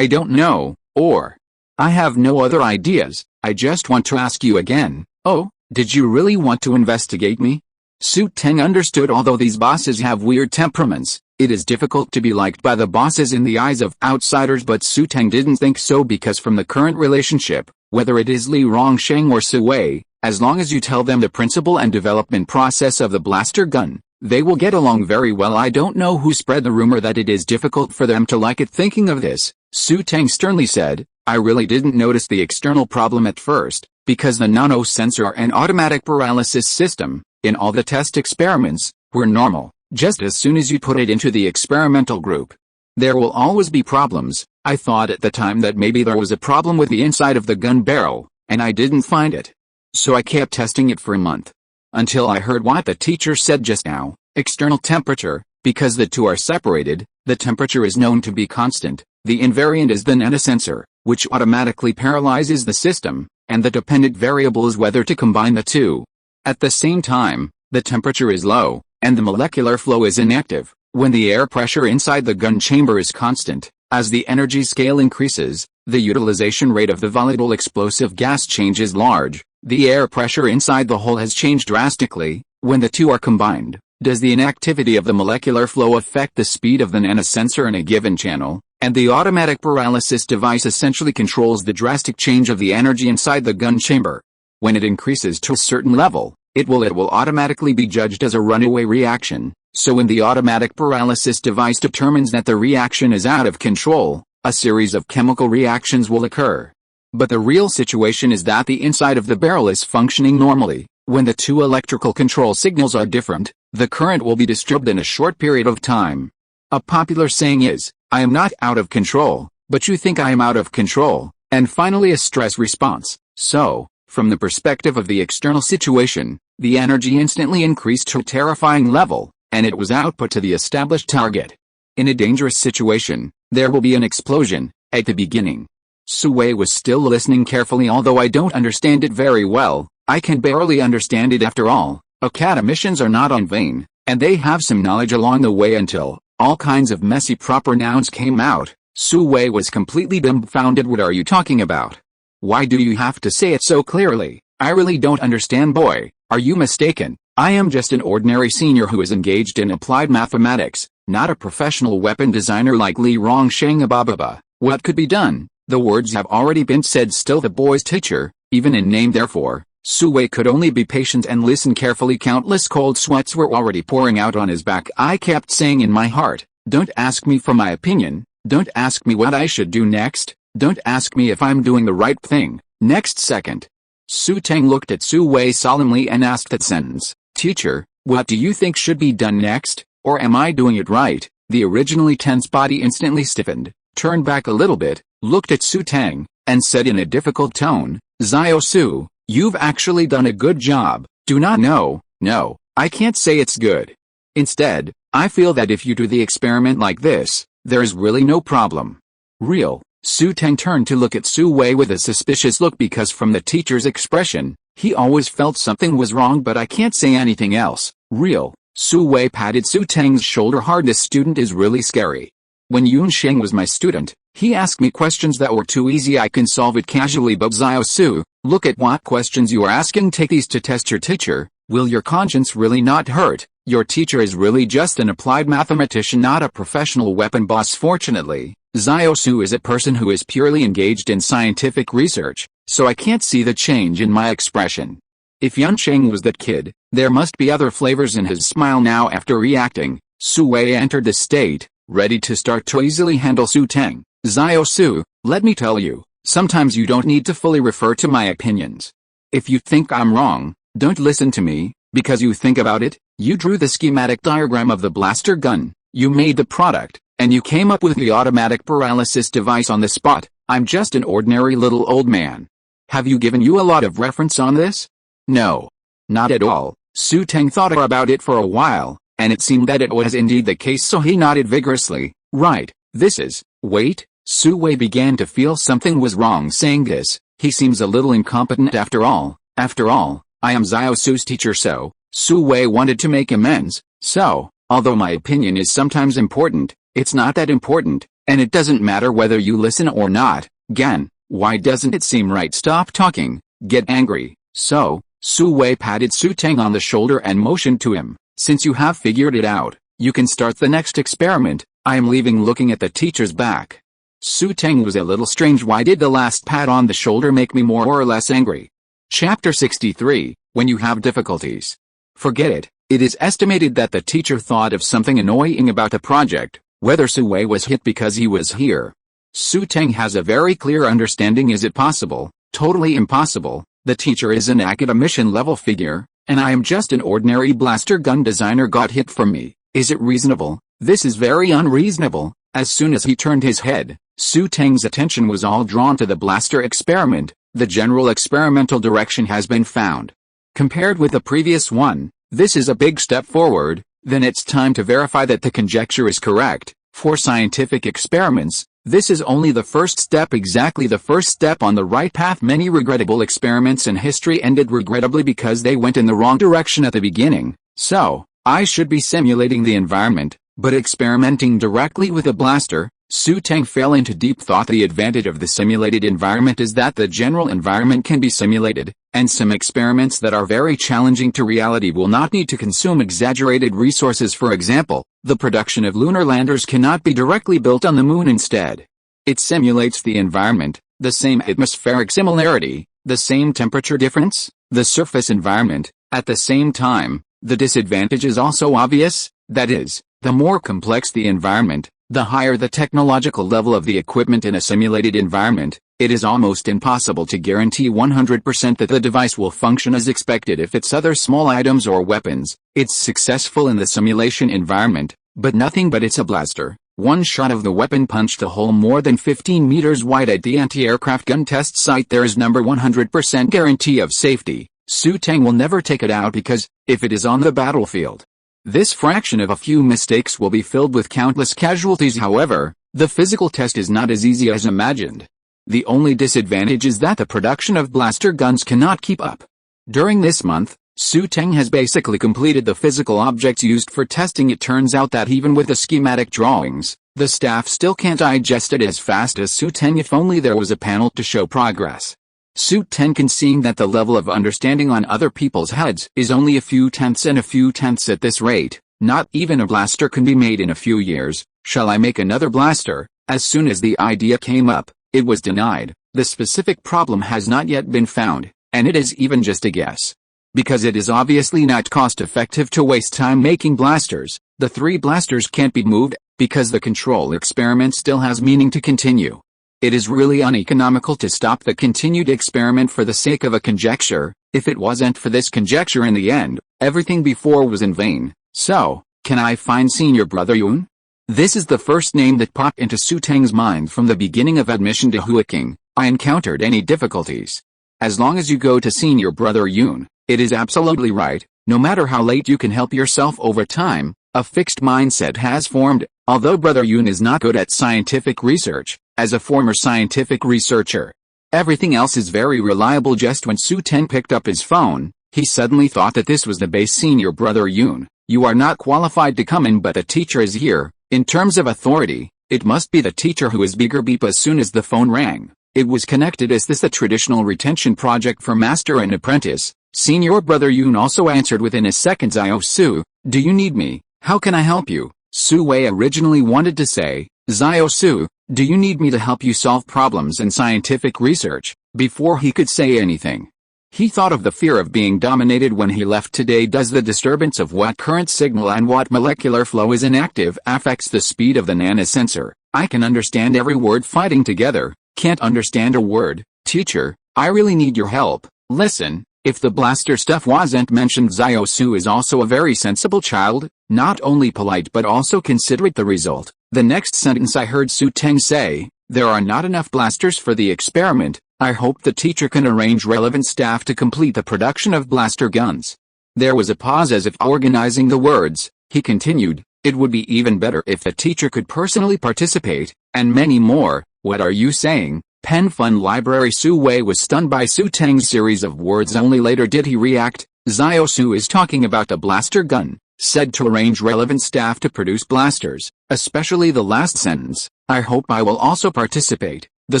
S1: I don't know, or I have no other ideas. I just want to ask you again. Oh, did you really want to investigate me? Xu Teng understood. Although these bosses have weird temperaments, it is difficult to be liked by the bosses in the eyes of outsiders. But Xu Teng didn't think so, because from the current relationship, whether it is Li Rongsheng or Su Wei, as long as you tell them the principle and development process of the blaster gun, they will get along very well. I don't know who spread the rumor that it is difficult for them to like it. Thinking of this, Xu Teng sternly said, I really didn't notice the external problem at first, because the nano-sensor and automatic paralysis system, in all the test experiments, were normal. Just as soon as you put it into the experimental group, there will always be problems. I thought at the time that maybe there was a problem with the inside of the gun barrel, and I didn't find it. So I kept testing it for a month, until I heard what the teacher said just now, external temperature. Because the two are separated, the temperature is known to be constant. The invariant is the nanosensor, which automatically paralyzes the system, and the dependent variable is whether to combine the two. At the same time, the temperature is low, and the molecular flow is inactive. When the air pressure inside the gun chamber is constant, as the energy scale increases, the utilization rate of the volatile explosive gas changes large. The air pressure inside the hole has changed drastically. When the two are combined, does the inactivity of the molecular flow affect the speed of the nanosensor in a given channel? And the automatic paralysis device essentially controls the drastic change of the energy inside the gun chamber. When it increases to a certain level, it will automatically be judged as a runaway reaction. So when the automatic paralysis device determines that the reaction is out of control, a series of chemical reactions will occur. But the real situation is that the inside of the barrel is functioning normally. When the two electrical control signals are different, the current will be disturbed in a short period of time. A popular saying is, "I am not out of control, but you think I am out of control." And finally, a stress response. So, from the perspective of the external situation, the energy instantly increased to a terrifying level, and it was output to the established target. In a dangerous situation, there will be an explosion. At the beginning, Xu Wei was still listening carefully. Although I don't understand it very well, I can barely understand it after all. Academicians are not in vain, and they have some knowledge along the way until all kinds of messy proper nouns came out. Xu Wei was completely dumbfounded. What are you talking about? Why do you have to say it so clearly? I really don't understand. Boy, are you mistaken? I am just an ordinary senior who is engaged in applied mathematics, not a professional weapon designer like Li Rongsheng Ababa. What could be done? The words have already been said. Still the boy's teacher, even in name. Therefore, Xu Wei could only be patient and listen carefully. Countless cold sweats were already pouring out on his back. I kept saying in my heart, don't ask me for my opinion, don't ask me what I should do next, don't ask me if I'm doing the right thing. Next second, Xu Teng looked at Xu Wei solemnly and asked that sentence, "Teacher, what do you think should be done next, or am I doing it right?" The originally tense body instantly stiffened, turned back a little bit, looked at Xu Teng, and said in a difficult tone, "Xiao Su, you've actually done a good job." Do not know. No, I can't say it's good. Instead, I feel that if you do the experiment like this, there is really no problem. Real. Xu Teng turned to look at Xu Wei with a suspicious look because from the teacher's expression, he always felt something was wrong, but I can't say anything else. Real. Xu Wei patted Xu Teng's shoulder hard. This student is really scary. When Yunsheng was my student, he asked me questions that were too easy. I can solve it casually, but Xiao Su, look at what questions you are asking. Take these to test your teacher. Will your conscience really not hurt? Your teacher is really just an applied mathematician, not a professional weapon boss. Fortunately, Xiao Su is a person who is purely engaged in scientific research, so I can't see the change in my expression. If Yunsheng was that kid, there must be other flavors in his smile now. After reacting, Xu Wei entered the state, ready to start to easily handle Xu Teng. Xiao Su, let me tell you, sometimes you don't need to fully refer to my opinions. If you think I'm wrong, don't listen to me, because you think about it. You drew the schematic diagram of the blaster gun, you made the product, and you came up with the automatic paralysis device on the spot. I'm just an ordinary little old man. Have you given you a lot of reference on this? No. Not at all. Xu Teng thought about it for a while, and it seemed that it was indeed the case, so he nodded vigorously. Right, this is... Wait, Xu Wei began to feel something was wrong saying this. He seems a little incompetent after all. After all, I am Xiao Su's teacher, so... Xu Wei wanted to make amends. So, although my opinion is sometimes important, it's not that important, and it doesn't matter whether you listen or not. Gan, why doesn't it seem right? Stop talking, get angry. So, Xu Wei patted Xu Teng on the shoulder and motioned to him. Since you have figured it out, you can start the next experiment. I am leaving. Looking at the teacher's back, Xu Teng was a little strange. Why did the last pat on the shoulder make me more or less angry? Chapter 63, When you have difficulties. Forget it. It is estimated that the teacher thought of something annoying about the project, whether Xu Wei was hit because he was here. Xu Teng has a very clear understanding. Is it possible? Totally impossible. The teacher is an academician level figure, and I am just an ordinary blaster gun designer. Got hit from me. Is it reasonable? This is very unreasonable. As soon as he turned his head, Xu Teng's attention was all drawn to the blaster experiment. The general experimental direction has been found. Compared with the previous one, this is a big step forward. Then it's time to verify that the conjecture is correct. For scientific experiments, this is only the first step, exactly the first step on the right path. Many regrettable experiments in history ended regrettably because they went in the wrong direction at the beginning. So, I should be simulating the environment, but experimenting directly with a blaster, Xu Teng fell into deep thought. The advantage of the simulated environment is that the general environment can be simulated, and some experiments that are very challenging to reality will not need to consume exaggerated resources. For example, the production of lunar landers cannot be directly built on the moon. Instead, it simulates the environment, the same atmospheric similarity, the same temperature difference, the surface environment. At the same time, the disadvantage is also obvious, that is, the more complex the environment, the higher the technological level of the equipment in a simulated environment. It is almost impossible to guarantee 100% that the device will function as expected if it's other small items or weapons. It's successful in the simulation environment, but nothing but it's a blaster. One shot of the weapon punched a hole more than 15 meters wide at the anti-aircraft gun test site. There is number 100% guarantee of safety. Xu Teng will never take it out because, if it is on the battlefield, this fraction of a few mistakes will be filled with countless casualties. However, the physical test is not as easy as imagined. The only disadvantage is that the production of blaster guns cannot keep up. During this month, Xu Teng has basically completed the physical objects used for testing. It turns out that even with the schematic drawings, the staff still can't digest it as fast as Xu Teng. If only there was a panel to show progress. Xu Teng can see that the level of understanding on other people's heads is only a few tenths and a few tenths at this rate. Not even a blaster can be made in a few years. Shall I make another blaster? As soon as the idea came up, it was denied. The specific problem has not yet been found, and it is even just a guess. Because it is obviously not cost-effective to waste time making blasters, the 3 blasters can't be moved, because the control experiment still has meaning to continue. It is really uneconomical to stop the continued experiment for the sake of a conjecture. If it wasn't for this conjecture in the end, everything before was in vain. So, can I find senior brother Yun? This is the first name that popped into Xu Teng's mind from the beginning of admission to Huaking. I encountered any difficulties. As long as you go to senior brother Yun, it is absolutely right. No matter how late you can help yourself over time, a fixed mindset has formed. Although brother Yun is not good at scientific research, as a former scientific researcher, everything else is very reliable. Just when Xu Teng picked up his phone, he suddenly thought that this was the base. Senior brother Yun, you are not qualified to come in, but a teacher is here. In terms of authority, it must be the teacher who is bigger. Beep. As soon as the phone rang, it was connected. Is this a traditional retention project for master and apprentice? Senior brother Yun also answered within a second. Zio Su, do you need me? How can I help you? Su Wei originally wanted to say, Zio Su, do you need me to help you solve problems in scientific research? Before he could say anything, he thought of the fear of being dominated when he left today. Does the disturbance of what current signal and what molecular flow is inactive affects the speed of the nanosensor? I can understand every word fighting together, can't understand a word. Teacher, I really need your help. Listen, if the blaster stuff wasn't mentioned, Zio Su is also a very sensible child, not only polite but also considerate. The result. The next sentence I heard Xu Teng say, there are not enough blasters for the experiment. I hope the teacher can arrange relevant staff to complete the production of blaster guns. There was a pause as if organizing the words. He continued, it would be even better if the teacher could personally participate, and many more. What are you saying? Pen Fun Library. Su Wei was stunned by Xu Teng's series of words. Only later did he react. Zio Su is talking about the blaster gun, said to arrange relevant staff to produce blasters, especially the last sentence. I hope I will also participate. The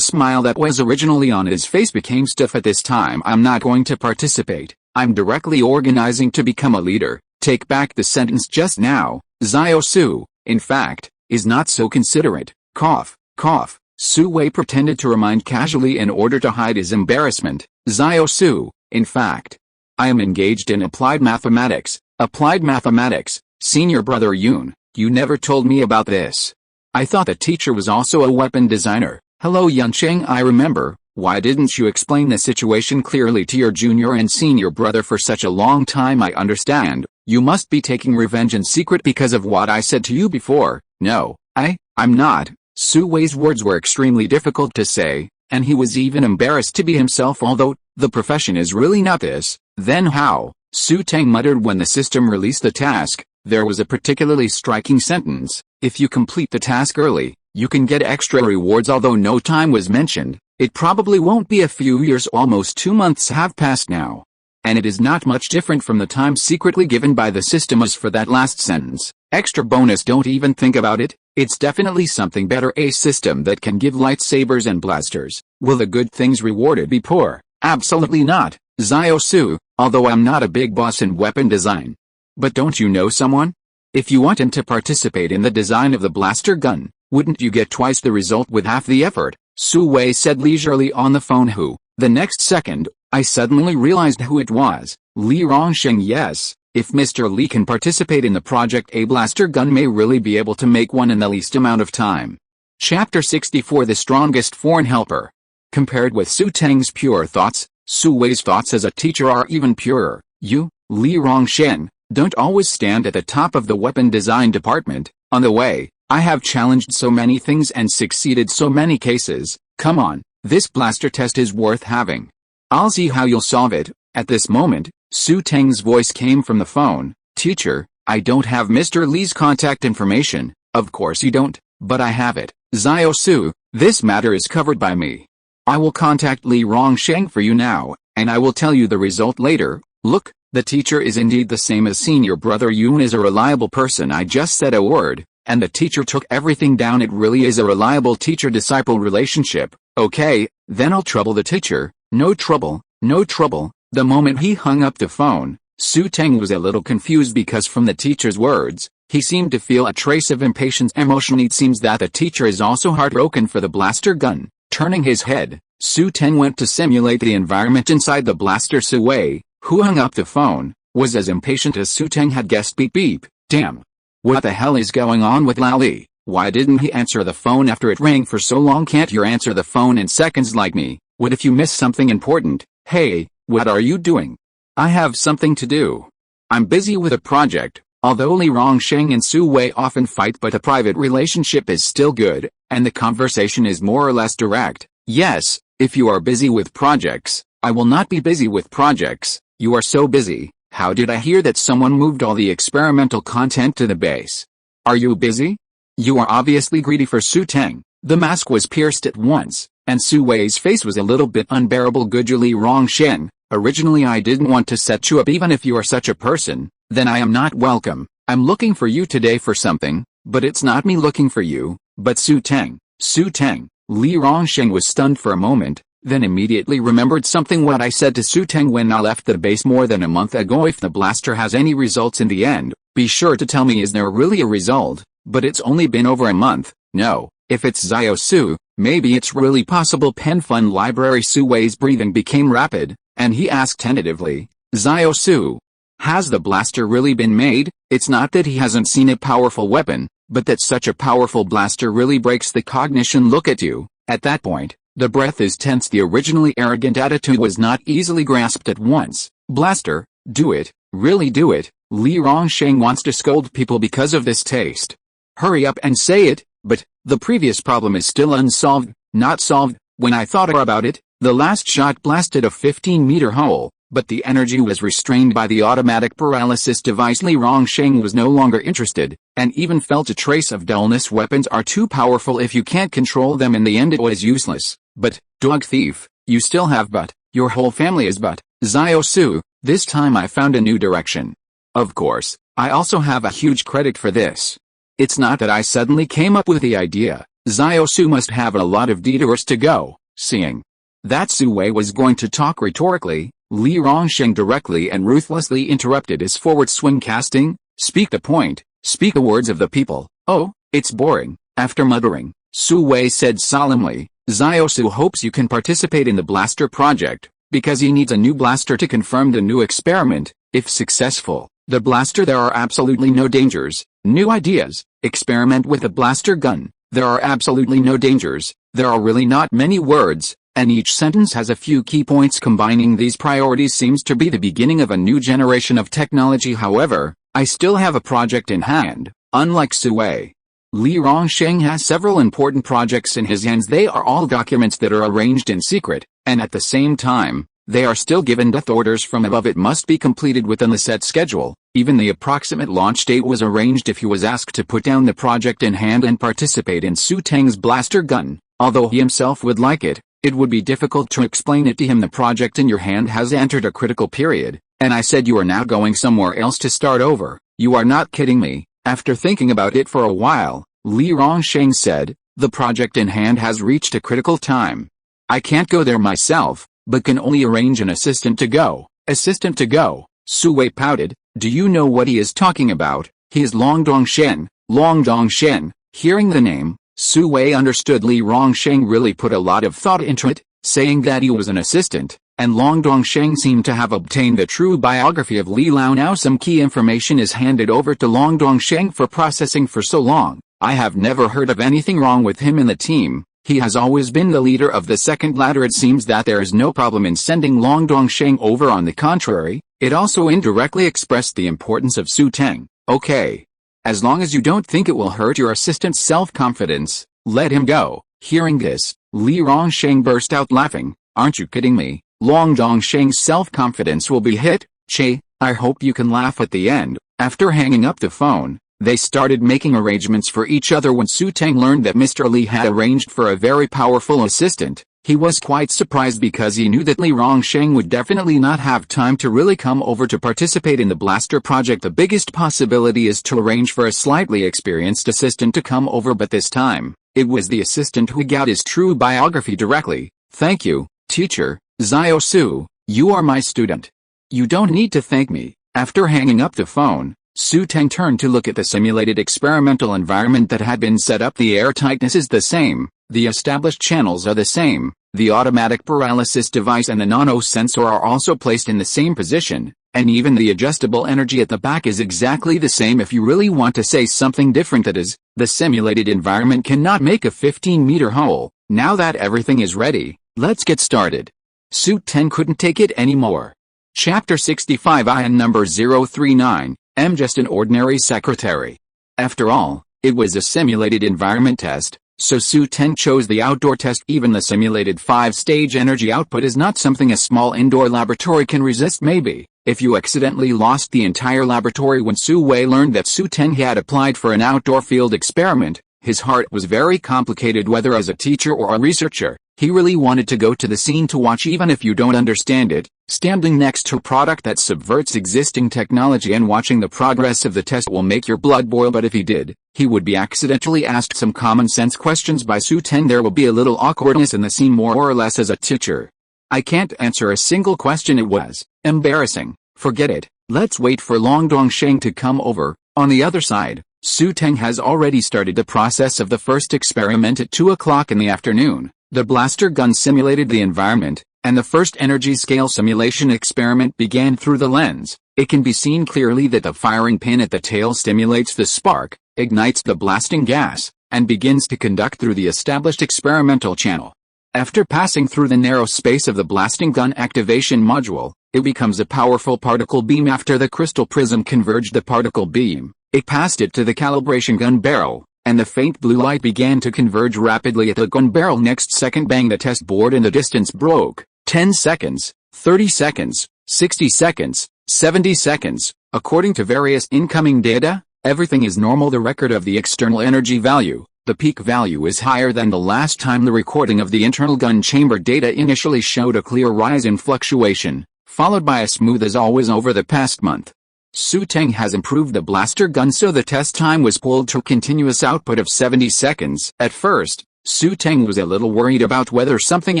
S1: smile that was originally on his face became stiff at this time. I'm not going to participate. I'm directly organizing to become a leader. Take back the sentence just now. Zio Su, in fact, is not so considerate. Cough, cough. Su Wei pretended to remind casually in order to hide his embarrassment. Zio Su, in fact, I am engaged in applied mathematics. Applied mathematics? Senior brother Yun, you never told me about this. I thought the teacher was also a weapon designer. Hello Yunqing, I remember. Why didn't you explain the situation clearly to your junior and senior brother for such a long time? I understand. You must be taking revenge in secret because of what I said to you before. No, I'm not. Su Wei's words were extremely difficult to say, and he was even embarrassed to be himself. Although, the profession is really not this. Then how? Xu Teng muttered when the system released the task. There was a particularly striking sentence. If you complete the task early, you can get extra rewards. Although no time was mentioned, it probably won't be a few years. Almost 2 months have passed now. and it is not much different from the time secretly given by the system as for that last sentence. Extra bonus, don't even think about it, it's definitely something better, a system that can give lightsabers and blasters. Will the good things rewarded be poor? Absolutely not, Xu, although I'm not a big boss in weapon design. But don't you know someone? If you want him to participate in the design of the blaster gun, wouldn't you get twice the result with half the effort? Su Wei said leisurely on the phone. Who? The next second, I suddenly realized who it was. Li Rongsheng. Yes, if Mr. Li can participate in the project, a blaster gun may really be able to make one in the least amount of time. Chapter 64. The strongest foreign helper. Compared with Xu Teng's pure thoughts, Su Wei's thoughts as a teacher are even purer. You, Li Rongsheng, don't always stand at the top of the weapon design department. On the way, I have challenged so many things and succeeded so many cases. Come on, this blaster test is worth having. I'll see how you'll solve it. At this moment, Xu Teng's voice came from the phone. Teacher, I don't have Mr. Li's contact information. Of course you don't, but I have it. Xu, this matter is covered by me. I will contact Li Rongsheng for you now, and I will tell you the result later. Look, the teacher is indeed the same as senior brother Yun is a reliable person. I just said a word, and the teacher took everything down. It really is a reliable teacher-disciple relationship. Okay, then I'll trouble the teacher. No trouble, no trouble. The moment he hung up the phone, Xu Teng was a little confused because from the teacher's words, he seemed to feel a trace of impatience emotionally. It seems that the teacher is also heartbroken for the blaster gun. Turning his head, Xu Teng went to simulate the environment inside the blaster. Su Wei, who hung up the phone, was as impatient as Xu Teng had guessed. Beep beep, damn. What the hell is going on with Lao Li? Why didn't he answer the phone after it rang for so long? Can't you answer the phone in seconds like me? What if you miss something important? Hey, what are you doing? I have something to do. I'm busy with a project. Although Li Rongsheng and Su Wei often fight, but the private relationship is still good, and the conversation is more or less direct. Yes, if you are busy with projects, I will not be busy with projects. You are so busy. How did I hear that someone moved all the experimental content to the base? Are you busy? You are obviously greedy for Xu Teng. The mask was pierced at once, and Su Wei's face was a little bit unbearable. Good, Li Rongsheng. Originally I didn't want to set you up. Even if you are such a person, then I am not welcome. I'm looking for you today for something, but it's not me looking for you, but Xu Teng. Xu Teng. Li Rongsheng was stunned for a moment, then immediately remembered something. What I said to Xu Teng when I left the base more than a month ago. If the blaster has any results in the end, be sure to tell me. Is there really a result? But it's only been over a month. No, if it's Xu, maybe it's really possible. Pen Fun Library. Su Wei's breathing became rapid, and he asked tentatively, Xu, has the blaster really been made? It's not that he hasn't seen a powerful weapon, but that such a powerful blaster really breaks the cognition. Look at you. At that point, the breath is tense. The originally arrogant attitude was not easily grasped at once. Blaster, do it, really do it. Li Rongsheng wants to scold people because of this taste. Hurry up and say it. But the previous problem is still unsolved. Not solved. When I thought about it, the last shot blasted a 15-meter hole, but the energy was restrained by the automatic paralysis device. Li Rongsheng was no longer interested, and even felt a trace of dullness. Weapons are too powerful if you can't control them. In the end it was useless. But, dog thief, you still have but. Your whole family is but. Xu, this time I found a new direction. Of course, I also have a huge credit for this. It's not that I suddenly came up with the idea. Xu must have a lot of detours to go. Seeing that Su Wei was going to talk rhetorically, Li Rongsheng directly and ruthlessly interrupted his forward swing. Casting, speak the point, speak the words of the people. Oh, it's boring. After muttering, Su Wei said solemnly, Xu hopes you can participate in the blaster project, because he needs a new blaster to confirm the new experiment. If successful, the blaster, there are absolutely no dangers. New ideas, experiment with a blaster gun. There are absolutely no dangers. There are really not many words, and each sentence has a few key points. Combining these priorities seems to be the beginning of a new generation of technology. However, I still have a project in hand. Unlike Su Wei, Li Rongsheng has several important projects in his hands. They are all documents that are arranged in secret, and at the same time, they are still given death orders from above. It must be completed within the set schedule. Even the approximate launch date was arranged if he was asked to put down the project in hand and participate in Xu Teng's blaster gun. Although he himself would like it, It would be difficult to explain it to him. The project in your hand has entered a critical period, and I said you are now going somewhere else to start over. You are not kidding me. After thinking about it for a while, Li Rongsheng said, the project in hand has reached a critical time. I can't go there myself, but can only arrange an assistant to go. Assistant to go? Su Wei pouted. Do you know what he is talking about? He is Long Dongshen. Long Dongshen. Hearing the name, Su Wei understood Li Rongsheng really put a lot of thought into it, saying that he was an assistant, and Long Dongshen seemed to have obtained the true biography of Li Lao. Now some key information is handed over to Long Dongshen for processing. For so long, I have never heard of anything wrong with him in the team. He has always been the leader of the second ladder. It seems that there is no problem in sending Long Dongshen over. On the contrary, it also indirectly expressed the importance of Xu Teng. Okay. As long as you don't think it will hurt your assistant's self-confidence, let him go. Hearing this, Li Rongsheng burst out laughing. Aren't you kidding me? Long Dongsheng's self-confidence will be hit? Che, I hope you can laugh at the end. After hanging up the phone, they started making arrangements for each other. When Xu Teng learned that Mr. Li had arranged for a very powerful assistant, he was quite surprised because he knew that Li Rongsheng would definitely not have time to really come over to participate in the blaster project. The biggest possibility is to arrange for a slightly experienced assistant to come over, but this time, it was the assistant who got his true biography directly. Thank you, teacher, Xiao Su, you are my student. You don't need to thank me. After hanging up the phone, Xu Teng turned to look at the simulated experimental environment that had been set up. The air tightness is the same, the established channels are the same, the automatic paralysis device and the nano-sensor are also placed in the same position, and even the adjustable energy at the back is exactly the same. If you really want to say something different, that is, the simulated environment cannot make a 15-meter hole. Now that everything is ready, let's get started. Xu Teng couldn't take it anymore. Chapter 65 IN number 039. I'm just an ordinary secretary. After all, it was a simulated environment test, so Xu Teng chose the outdoor test. Even the simulated 5-stage energy output is not something a small indoor laboratory can resist. Maybe, if you accidentally lost the entire laboratory. When Su Wei learned that Xu Teng had applied for an outdoor field experiment, his heart was very complicated. Whether as a teacher or a researcher, he really wanted to go to the scene to watch. Even if you don't understand it, standing next to a product that subverts existing technology and watching the progress of the test will make your blood boil. But if he did, he would be accidentally asked some common sense questions by Xu Teng. There will be a little awkwardness in the scene. More or less, as a teacher, I can't answer a single question. It was embarrassing. Forget it. Let's wait for Long Dongsheng to come over. On the other side, Xu Teng has already started the process of the first experiment at 2 o'clock in the afternoon. The blaster gun simulated the environment, and the first energy scale simulation experiment began. Through the lens, it can be seen clearly that the firing pin at the tail stimulates the spark, ignites the blasting gas, and begins to conduct through the established experimental channel. After passing through the narrow space of the blasting gun activation module, it becomes a powerful particle beam. After the crystal prism converged the particle beam, it passed it to the calibration gun barrel, and the faint blue light began to converge rapidly at the gun barrel. Next second, bang, the test board in the distance broke. 10 seconds, 30 seconds, 60 seconds, 70 seconds. According to various incoming data, everything is normal. The record of the external energy value, the peak value, is higher than the last time. The recording of the internal gun chamber data initially showed a clear rise in fluctuation, followed by a smooth as always over the past month. Xu Teng has improved the blaster gun, so the test time was pulled to a continuous output of 70 seconds. At first, Xu Teng was a little worried about whether something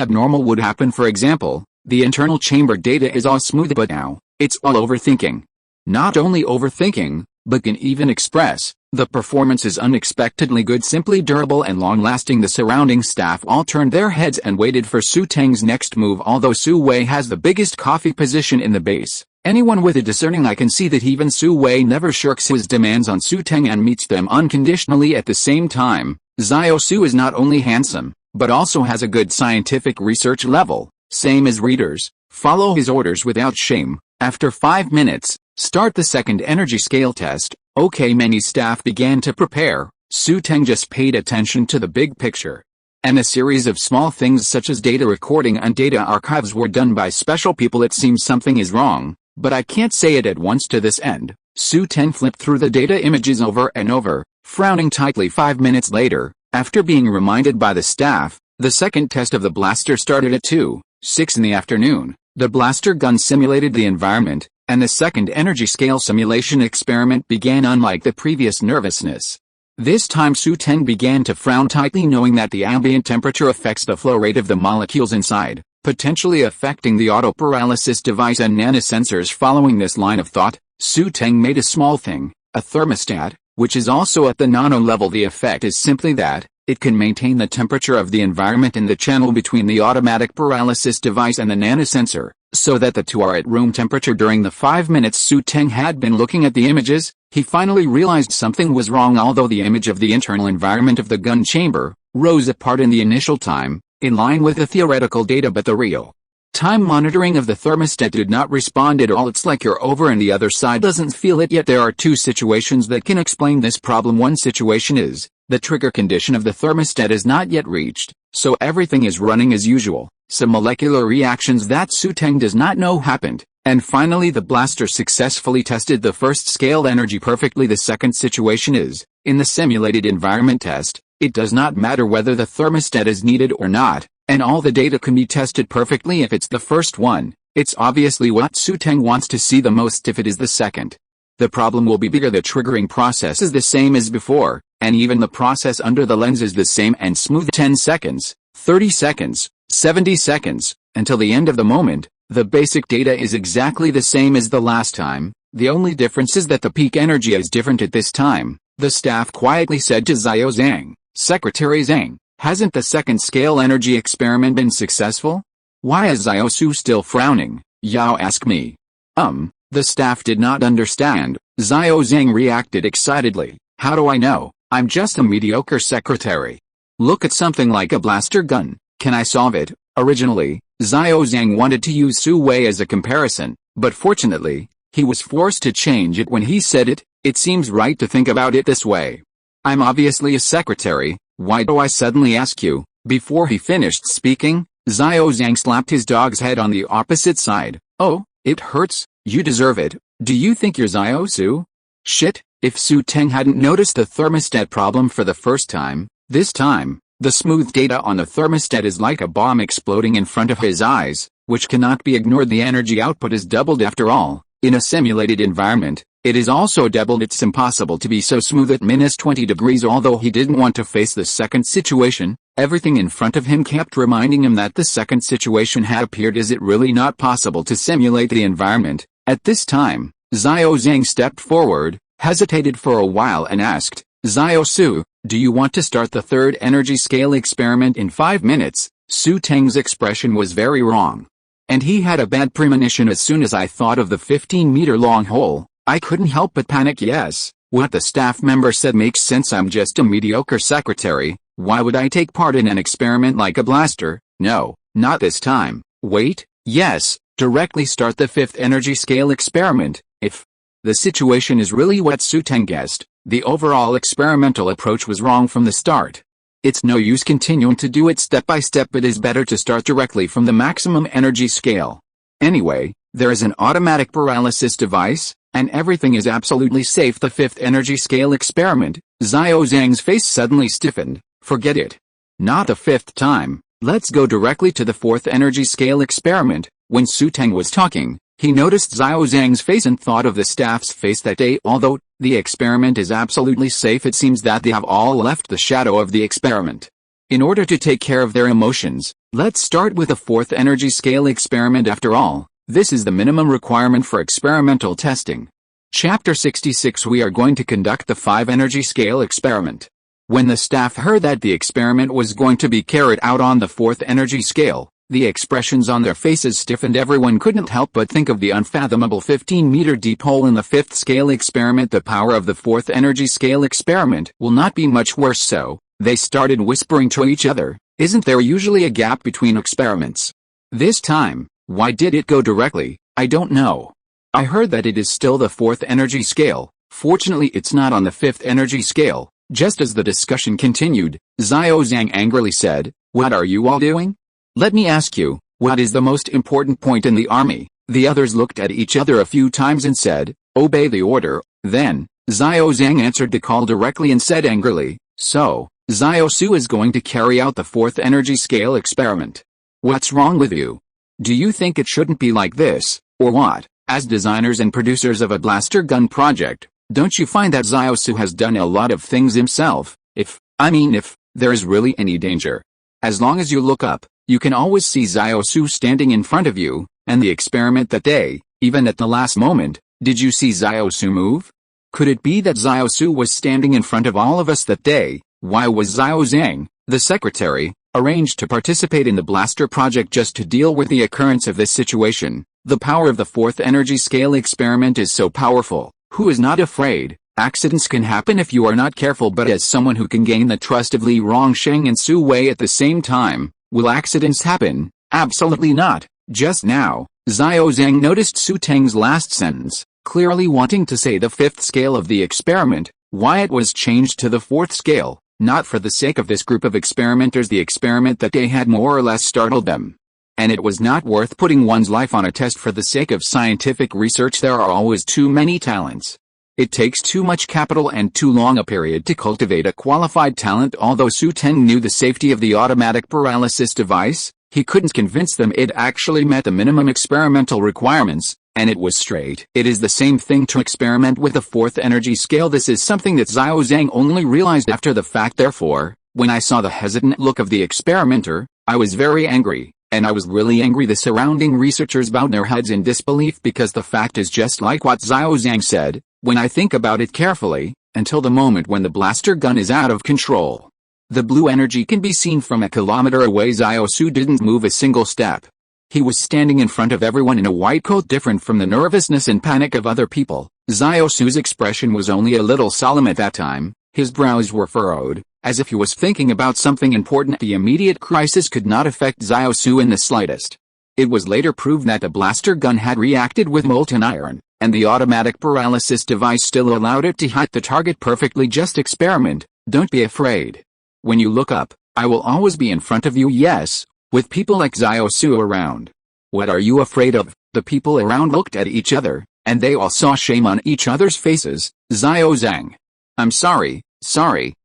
S1: abnormal would happen. For example, the internal chamber data is all smooth, but now, it's all overthinking. Not only overthinking, but can even express, the performance is unexpectedly good, simply durable and long-lasting. The surrounding staff all turned their heads and waited for Xu Teng's next move. Although Su Wei has the biggest coffee position in the base, anyone with a discerning eye can see that even Su Wei never shirks his demands on Xu Teng and meets them unconditionally. At the same time, Xiao Su is not only handsome, but also has a good scientific research level. Same as readers, follow his orders without shame. After 5 minutes, start the second energy scale test. Okay, many staff began to prepare. Xu Teng just paid attention to the big picture. And a series of small things such as data recording and data archives were done by special people. It seems something is wrong, but I can't say it at once. To this end, Xu Teng flipped through the data images over and over, frowning tightly. 5 minutes later, after being reminded by the staff, The second test of the blaster started at 2:06 in the afternoon. The blaster gun simulated the environment, and the second energy scale simulation experiment began. Unlike the previous nervousness, this time Xu Teng began to frown tightly, knowing that the ambient temperature affects the flow rate of the molecules inside, potentially affecting the auto-paralysis device and nanosensors. Following this line of thought, Xu Teng made a small thing, a thermostat, which is also at the nano level. The effect is simply that it can maintain the temperature of the environment in the channel between the automatic paralysis device and the nanosensor, so that the two are at room temperature. During the 5 minutes Xu Teng had been looking at the images, he finally realized something was wrong. Although the image of the internal environment of the gun chamber rose apart in the initial time, in line with the theoretical data, but the real time monitoring of the thermostat did not respond at all. It's like you're over and the other side doesn't feel it yet. There are two situations that can explain this problem. One situation is, the trigger condition of the thermostat is not yet reached, so everything is running as usual. Some molecular reactions that Xu Teng does not know happened. And finally, the blaster successfully tested the first scaled energy perfectly. The second situation is, in the simulated environment test, it does not matter whether the thermostat is needed or not, and all the data can be tested perfectly. If it's the first one, it's obviously what Xu Teng wants to see the most. If it is the second, the problem will be bigger. The triggering process is the same as before, and even the process under the lens is the same and smooth. 10 seconds, 30 seconds, 70 seconds, until the end of the moment. The basic data is exactly the same as the last time. The only difference is that the peak energy is different at this time. The staff quietly said to Xiao Zhang, "Secretary Zhang, hasn't the second scale energy experiment been successful? Why is Xiao Su still frowning?" Yao asked me. The staff did not understand. Xiao Zhang reacted excitedly. "How do I know? I'm just a mediocre secretary. Look at something like a blaster gun. Can I solve it?" Originally, Xiao Zhang wanted to use Su Wei as a comparison, but fortunately, he was forced to change it when he said it. "It seems right to think about it this way. I'm obviously a secretary, why do I suddenly ask you?" Before he finished speaking, Xiao Zhang slapped his dog's head on the opposite side. "Oh, it hurts, you deserve it. Do you think you're Xiao Su?" Shit, if Xu Teng hadn't noticed the thermostat problem for the first time, this time, the smooth data on the thermostat is like a bomb exploding in front of his eyes, which cannot be ignored. The energy output is doubled after all. In a simulated environment, it is also doubled. It's impossible to be so smooth at -20 degrees. Although he didn't want to face the second situation, everything in front of him kept reminding him that the second situation had appeared. Is it really not possible to simulate the environment? At this time, Xiao Zhang stepped forward, hesitated for a while and asked, "Xiao Su, do you want to start the third energy scale experiment in 5 minutes? Xu Teng's expression was very wrong. And he had a bad premonition. As soon as I thought of the 15-meter-long hole, I couldn't help but panic. Yes, what the staff member said makes sense. I'm just a mediocre secretary. Why would I take part in an experiment like a blaster? No, not this time. Wait, yes, directly start the fifth energy scale experiment. If the situation is really what Xu Teng guessed, the overall experimental approach was wrong from the start. It's no use continuing to do it step by step. It is better to start directly from the maximum energy scale. Anyway, there is an automatic paralysis device, and everything is absolutely safe. The fifth energy scale experiment. Xiao Zhang's face suddenly stiffened. Forget it. Not the fifth time. Let's go directly to the fourth energy scale experiment. When Xu Teng was talking, he noticed Xiao Zhang's face and thought of the staff's face that day. Although the experiment is absolutely safe, it seems that they have all left the shadow of the experiment. In order to take care of their emotions, let's start with the fourth energy scale experiment. After all, this is the minimum requirement for experimental testing. Chapter 66. We are going to conduct the 5 energy scale experiment. When the staff heard that the experiment was going to be carried out on the 4th energy scale, the expressions on their faces stiffened. Everyone couldn't help but think of the unfathomable 15-meter deep hole in the 5th scale experiment. The power of the 4th energy scale experiment will not be much worse. So, they started whispering to each other, "Isn't there usually a gap between experiments? This time, why did it go directly? I don't know. I heard that it is still the 4th energy scale. Fortunately it's not on the 5th energy scale." Just as the discussion continued, Xiao Zhang angrily said, "What are you all doing? Let me ask you, what is the most important point in the army?" The others looked at each other a few times and said, "Obey the order." Then, Xiao Zhang answered the call directly and said angrily, "So, Xiao Su is going to carry out the fourth energy scale experiment. What's wrong with you? Do you think it shouldn't be like this, or what? As designers and producers of a blaster gun project, don't you find that Xiao Su has done a lot of things himself? If there is really any danger. As long as you look up, you can always see Xiao Su standing in front of you, and the experiment that day, even at the last moment, did you see Xiao Su move? Could it be that Xiao Su was standing in front of all of us that day? Why was Xiao Zhang, the secretary, arranged to participate in the blaster project just to deal with the occurrence of this situation? The power of the fourth energy scale experiment is so powerful. Who is not afraid? Accidents can happen if you are not careful, but as someone who can gain the trust of Li Rongsheng and Su Wei at the same time, will accidents happen? Absolutely not. Just now, Xiao Zhang noticed Xu Teng's last sentence, clearly wanting to say the fifth scale of the experiment, why it was changed to the fourth scale. Not for the sake of this group of experimenters. The experiment that day had more or less startled them. And it was not worth putting one's life on a test for the sake of scientific research. There are always too many talents. It takes too much capital and too long a period to cultivate a qualified talent. Although Xu Teng knew the safety of the automatic paralysis device, he couldn't convince them it actually met the minimum experimental requirements, and it was straight. It is the same thing to experiment with the fourth energy scale. This is something that Xiao Zhang only realized after the fact. Therefore, when I saw the hesitant look of the experimenter, I was very angry, and I was really angry. The surrounding researchers bowed their heads in disbelief because the fact is just like what Xiao Zhang said, when I think about it carefully, until the moment when the blaster gun is out of control. The blue energy can be seen from a kilometer away. Xiao Su didn't move a single step. He was standing in front of everyone in a white coat, different from the nervousness and panic of other people. Xiao Su's expression was only a little solemn at that time. His brows were furrowed, as if he was thinking about something important. The immediate crisis could not affect Xiao Su in the slightest. It was later proved that the blaster gun had reacted with molten iron, and the automatic paralysis device still allowed it to hit the target perfectly. Just experiment, don't be afraid. When you look up, I will always be in front of you. Yes, with people like Xiao Su around. What are you afraid of? The people around looked at each other, and they all saw shame on each other's faces. Xiao Zhang. I'm sorry,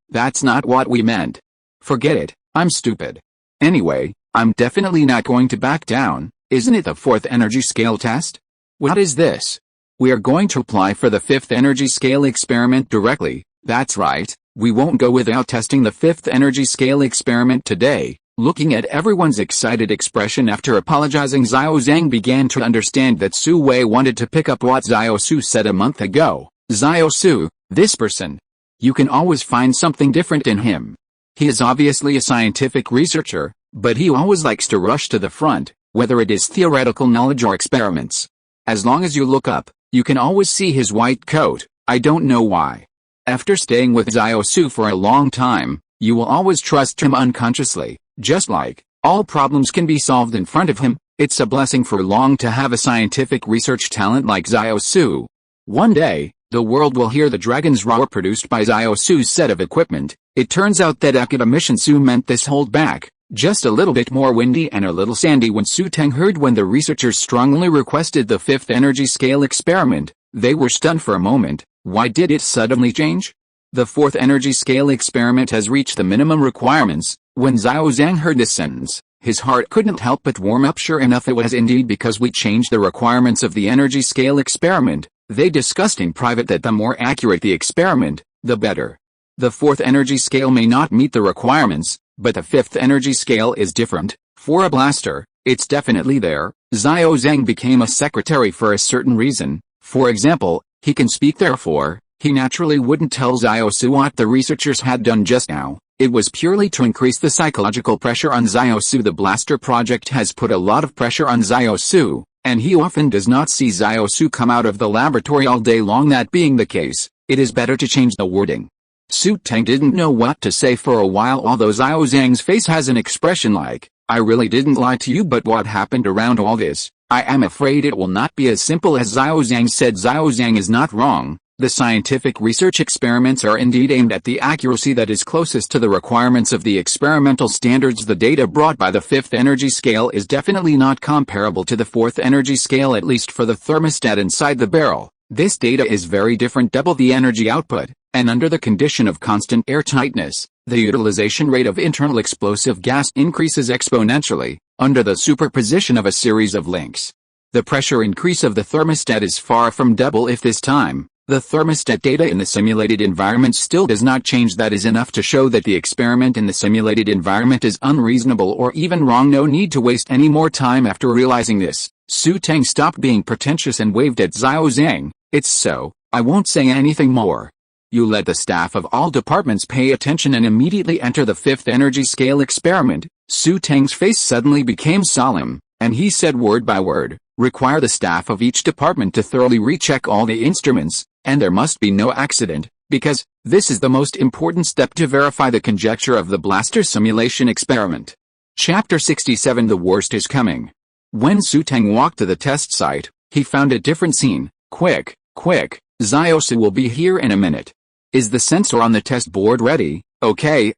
S1: that's not what we meant. Forget it, I'm stupid. Anyway, I'm definitely not going to back down. Isn't it the fourth energy scale test? What is this? We are going to apply for the fifth energy scale experiment directly. That's right, we won't go without testing the fifth energy scale experiment today. Looking at everyone's excited expression after apologizing, Xiao Zhang began to understand that Su Wei wanted to pick up what Xiao Su said a month ago. Xiao Su, this person. You can always find something different in him. He is obviously a scientific researcher, but he always likes to rush to the front, whether it is theoretical knowledge or experiments. As long as you look up, you can always see his white coat. I don't know why. After staying with Xiao Su for a long time, you will always trust him unconsciously. Just like all problems can be solved in front of him, it's a blessing for long to have a scientific research talent like Xiao Su. One day, the world will hear the dragon's roar produced by Xiao Su's set of equipment. It turns out that academician Su meant this hold back, just a little bit more windy and a little sandy. When Xu Teng heard when the researchers strongly requested the fifth energy scale experiment, they were stunned for a moment. Why did it suddenly change? The fourth energy scale experiment has reached the minimum requirements. When Xiao Zhang heard this sentence, his heart couldn't help but warm up. Sure enough, it was indeed because we changed the requirements of the energy scale experiment. They discussed in private that the more accurate the experiment, the better. The fourth energy scale may not meet the requirements, but the fifth energy scale is different. For a blaster, it's definitely there. Xiao Zhang became a secretary for a certain reason. For example, he can speak. Therefore, he naturally wouldn't tell Xiao Su what the researchers had done just now. It was purely to increase the psychological pressure on Xiao Su. The blaster project has put a lot of pressure on Xiao Su, and he often does not see Xiao Su come out of the laboratory all day long. That being the case, it is better to change the wording. Xu Teng didn't know what to say for a while, although Xiao Zhang's face has an expression like, I really didn't lie to you, but what happened around all this? I am afraid it will not be as simple as Xiao Zhang said. Xiao Zhang is not wrong. The scientific research experiments are indeed aimed at the accuracy that is closest to the requirements of the experimental standards. The data brought by the fifth energy scale is definitely not comparable to the fourth energy scale, at least for the thermostat inside the barrel. This data is very different, double the energy output, and under the condition of constant airtightness, the utilization rate of internal explosive gas increases exponentially, under the superposition of a series of links. The pressure increase of the thermostat is far from double if this time, the thermostat data in the simulated environment still does not change. That is enough to show that the experiment in the simulated environment is unreasonable or even wrong. No need to waste any more time. After realizing this, Xu Teng stopped being pretentious and waved at Xiao Zhang. It's so, I won't say anything more. You let the staff of all departments pay attention and immediately enter the fifth energy scale experiment. Xu Teng's face suddenly became solemn, and he said word by word, require the staff of each department to thoroughly recheck all the instruments, and there must be no accident, because this is the most important step to verify the conjecture of the blaster simulation experiment. Chapter 67. The worst is coming. When Xu Teng walked to the test site, he found a different scene. Quick, quick, Xiaosu will be here in a minute. Is the sensor on the test board ready? Okay.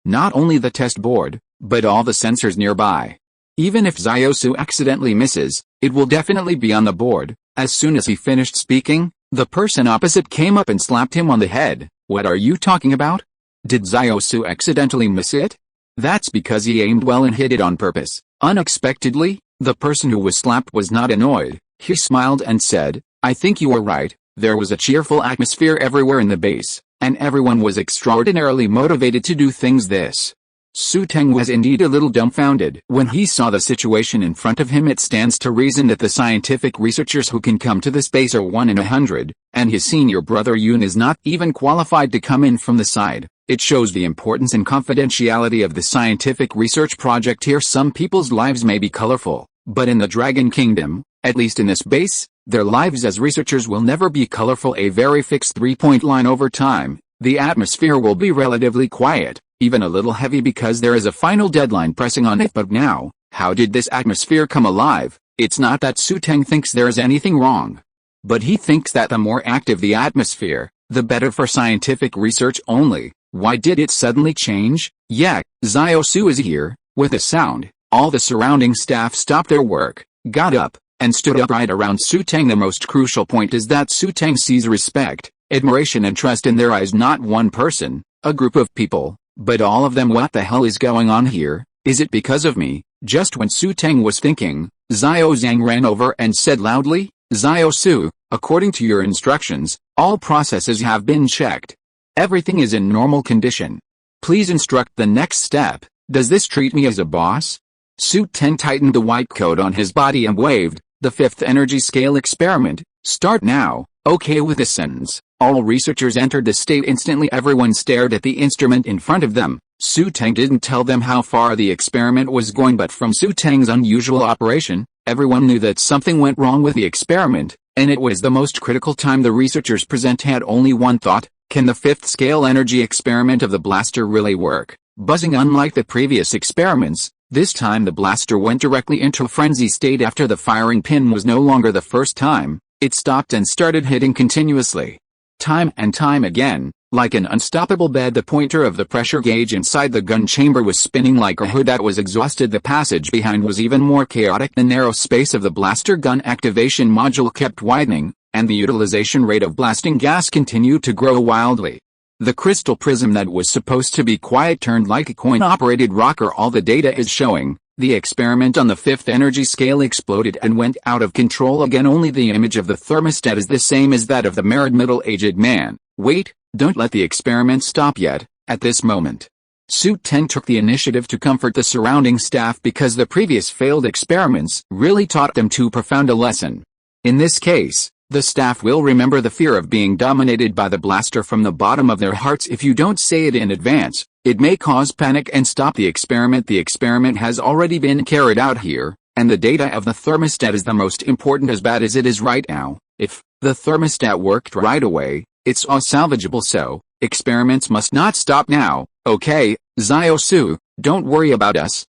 S1: Not only the test board, but all the sensors nearby. Even if Xiaosu accidentally misses, it will definitely be on the board. As soon as he finished speaking, the person opposite came up and slapped him on the head. What are you talking about? Did Xiaosu accidentally miss it? That's because he aimed well and hit it on purpose. Unexpectedly, the person who was slapped was not annoyed. He smiled and said, I think you are right. There was a cheerful atmosphere everywhere in the base, and everyone was extraordinarily motivated to do things. This. Xu Teng was indeed a little dumbfounded. When he saw the situation in front of him, it stands to reason that the scientific researchers who can come to this base are 1 in 100, and his senior brother Yun is not even qualified to come in from the side. It shows the importance and confidentiality of the scientific research project here. Some people's lives may be colorful, but in the Dragon Kingdom, at least in this base, their lives as researchers will never be colorful. A very fixed 3-point line. Over time, the atmosphere will be relatively quiet, even a little heavy because there is a final deadline pressing on it. But now, how did this atmosphere come alive? It's not that Xu Teng thinks there is anything wrong, but he thinks that the more active the atmosphere, the better for scientific research only. Why did it suddenly change? Yeah, Xiaosu is here. With a sound, all the surrounding staff stopped their work, got up, and stood upright around Xu Teng. The most crucial point is that Xu Teng sees respect, admiration and trust in their eyes. Not one person, a group of people, but all of them. What the hell is going on here? Is it because of me? Just when Xu Teng was thinking, Xiao Zhang ran over and said loudly, Xiaosu, according to your instructions, all processes have been checked. Everything is in normal condition. Please instruct the next step. Does this treat me as a boss? Xu Teng tightened the white coat on his body and waved, the fifth energy scale experiment, start now. Okay. With this sentence, all researchers entered the state instantly. Everyone stared at the instrument in front of them. Xu Teng didn't tell them how far the experiment was going, but from Xu Teng's unusual operation, everyone knew that something went wrong with the experiment, and it was the most critical time. The researchers present had only one thought: can the fifth scale energy experiment of the blaster really work? Buzzing. Unlike the previous experiments, this time the blaster went directly into a frenzy state. After the firing pin was no longer the first time, it stopped and started hitting continuously. Time and time again, like an unstoppable bed. The pointer of the pressure gauge inside the gun chamber was spinning like a hood that was exhausted. The passage behind was even more chaotic. The narrow space of the blaster gun activation module kept widening, and the utilization rate of blasting gas continued to grow wildly. The crystal prism that was supposed to be quiet turned like a coin-operated rocker. All the data is showing, the experiment on the fifth energy scale exploded and went out of control again. Only the image of the thermostat is the same as that of the married middle-aged man. Wait, don't let the experiment stop yet. At this moment, Xu Teng took the initiative to comfort the surrounding staff because the previous failed experiments really taught them too profound a lesson. In this case, the staff will remember the fear of being dominated by the blaster from the bottom of their hearts. If you don't say it in advance, it may cause panic and stop the experiment. The experiment has already been carried out here, and the data of the thermostat is the most important. As bad as it is right now, if the thermostat worked right away, it's all salvageable. So, experiments must not stop now. Okay, Xiaosu, don't worry about us.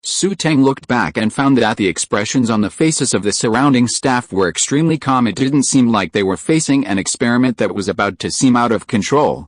S1: Xu Teng looked back and found that the expressions on the faces of the surrounding staff were extremely calm. It didn't seem like they were facing an experiment that was about to seem out of control.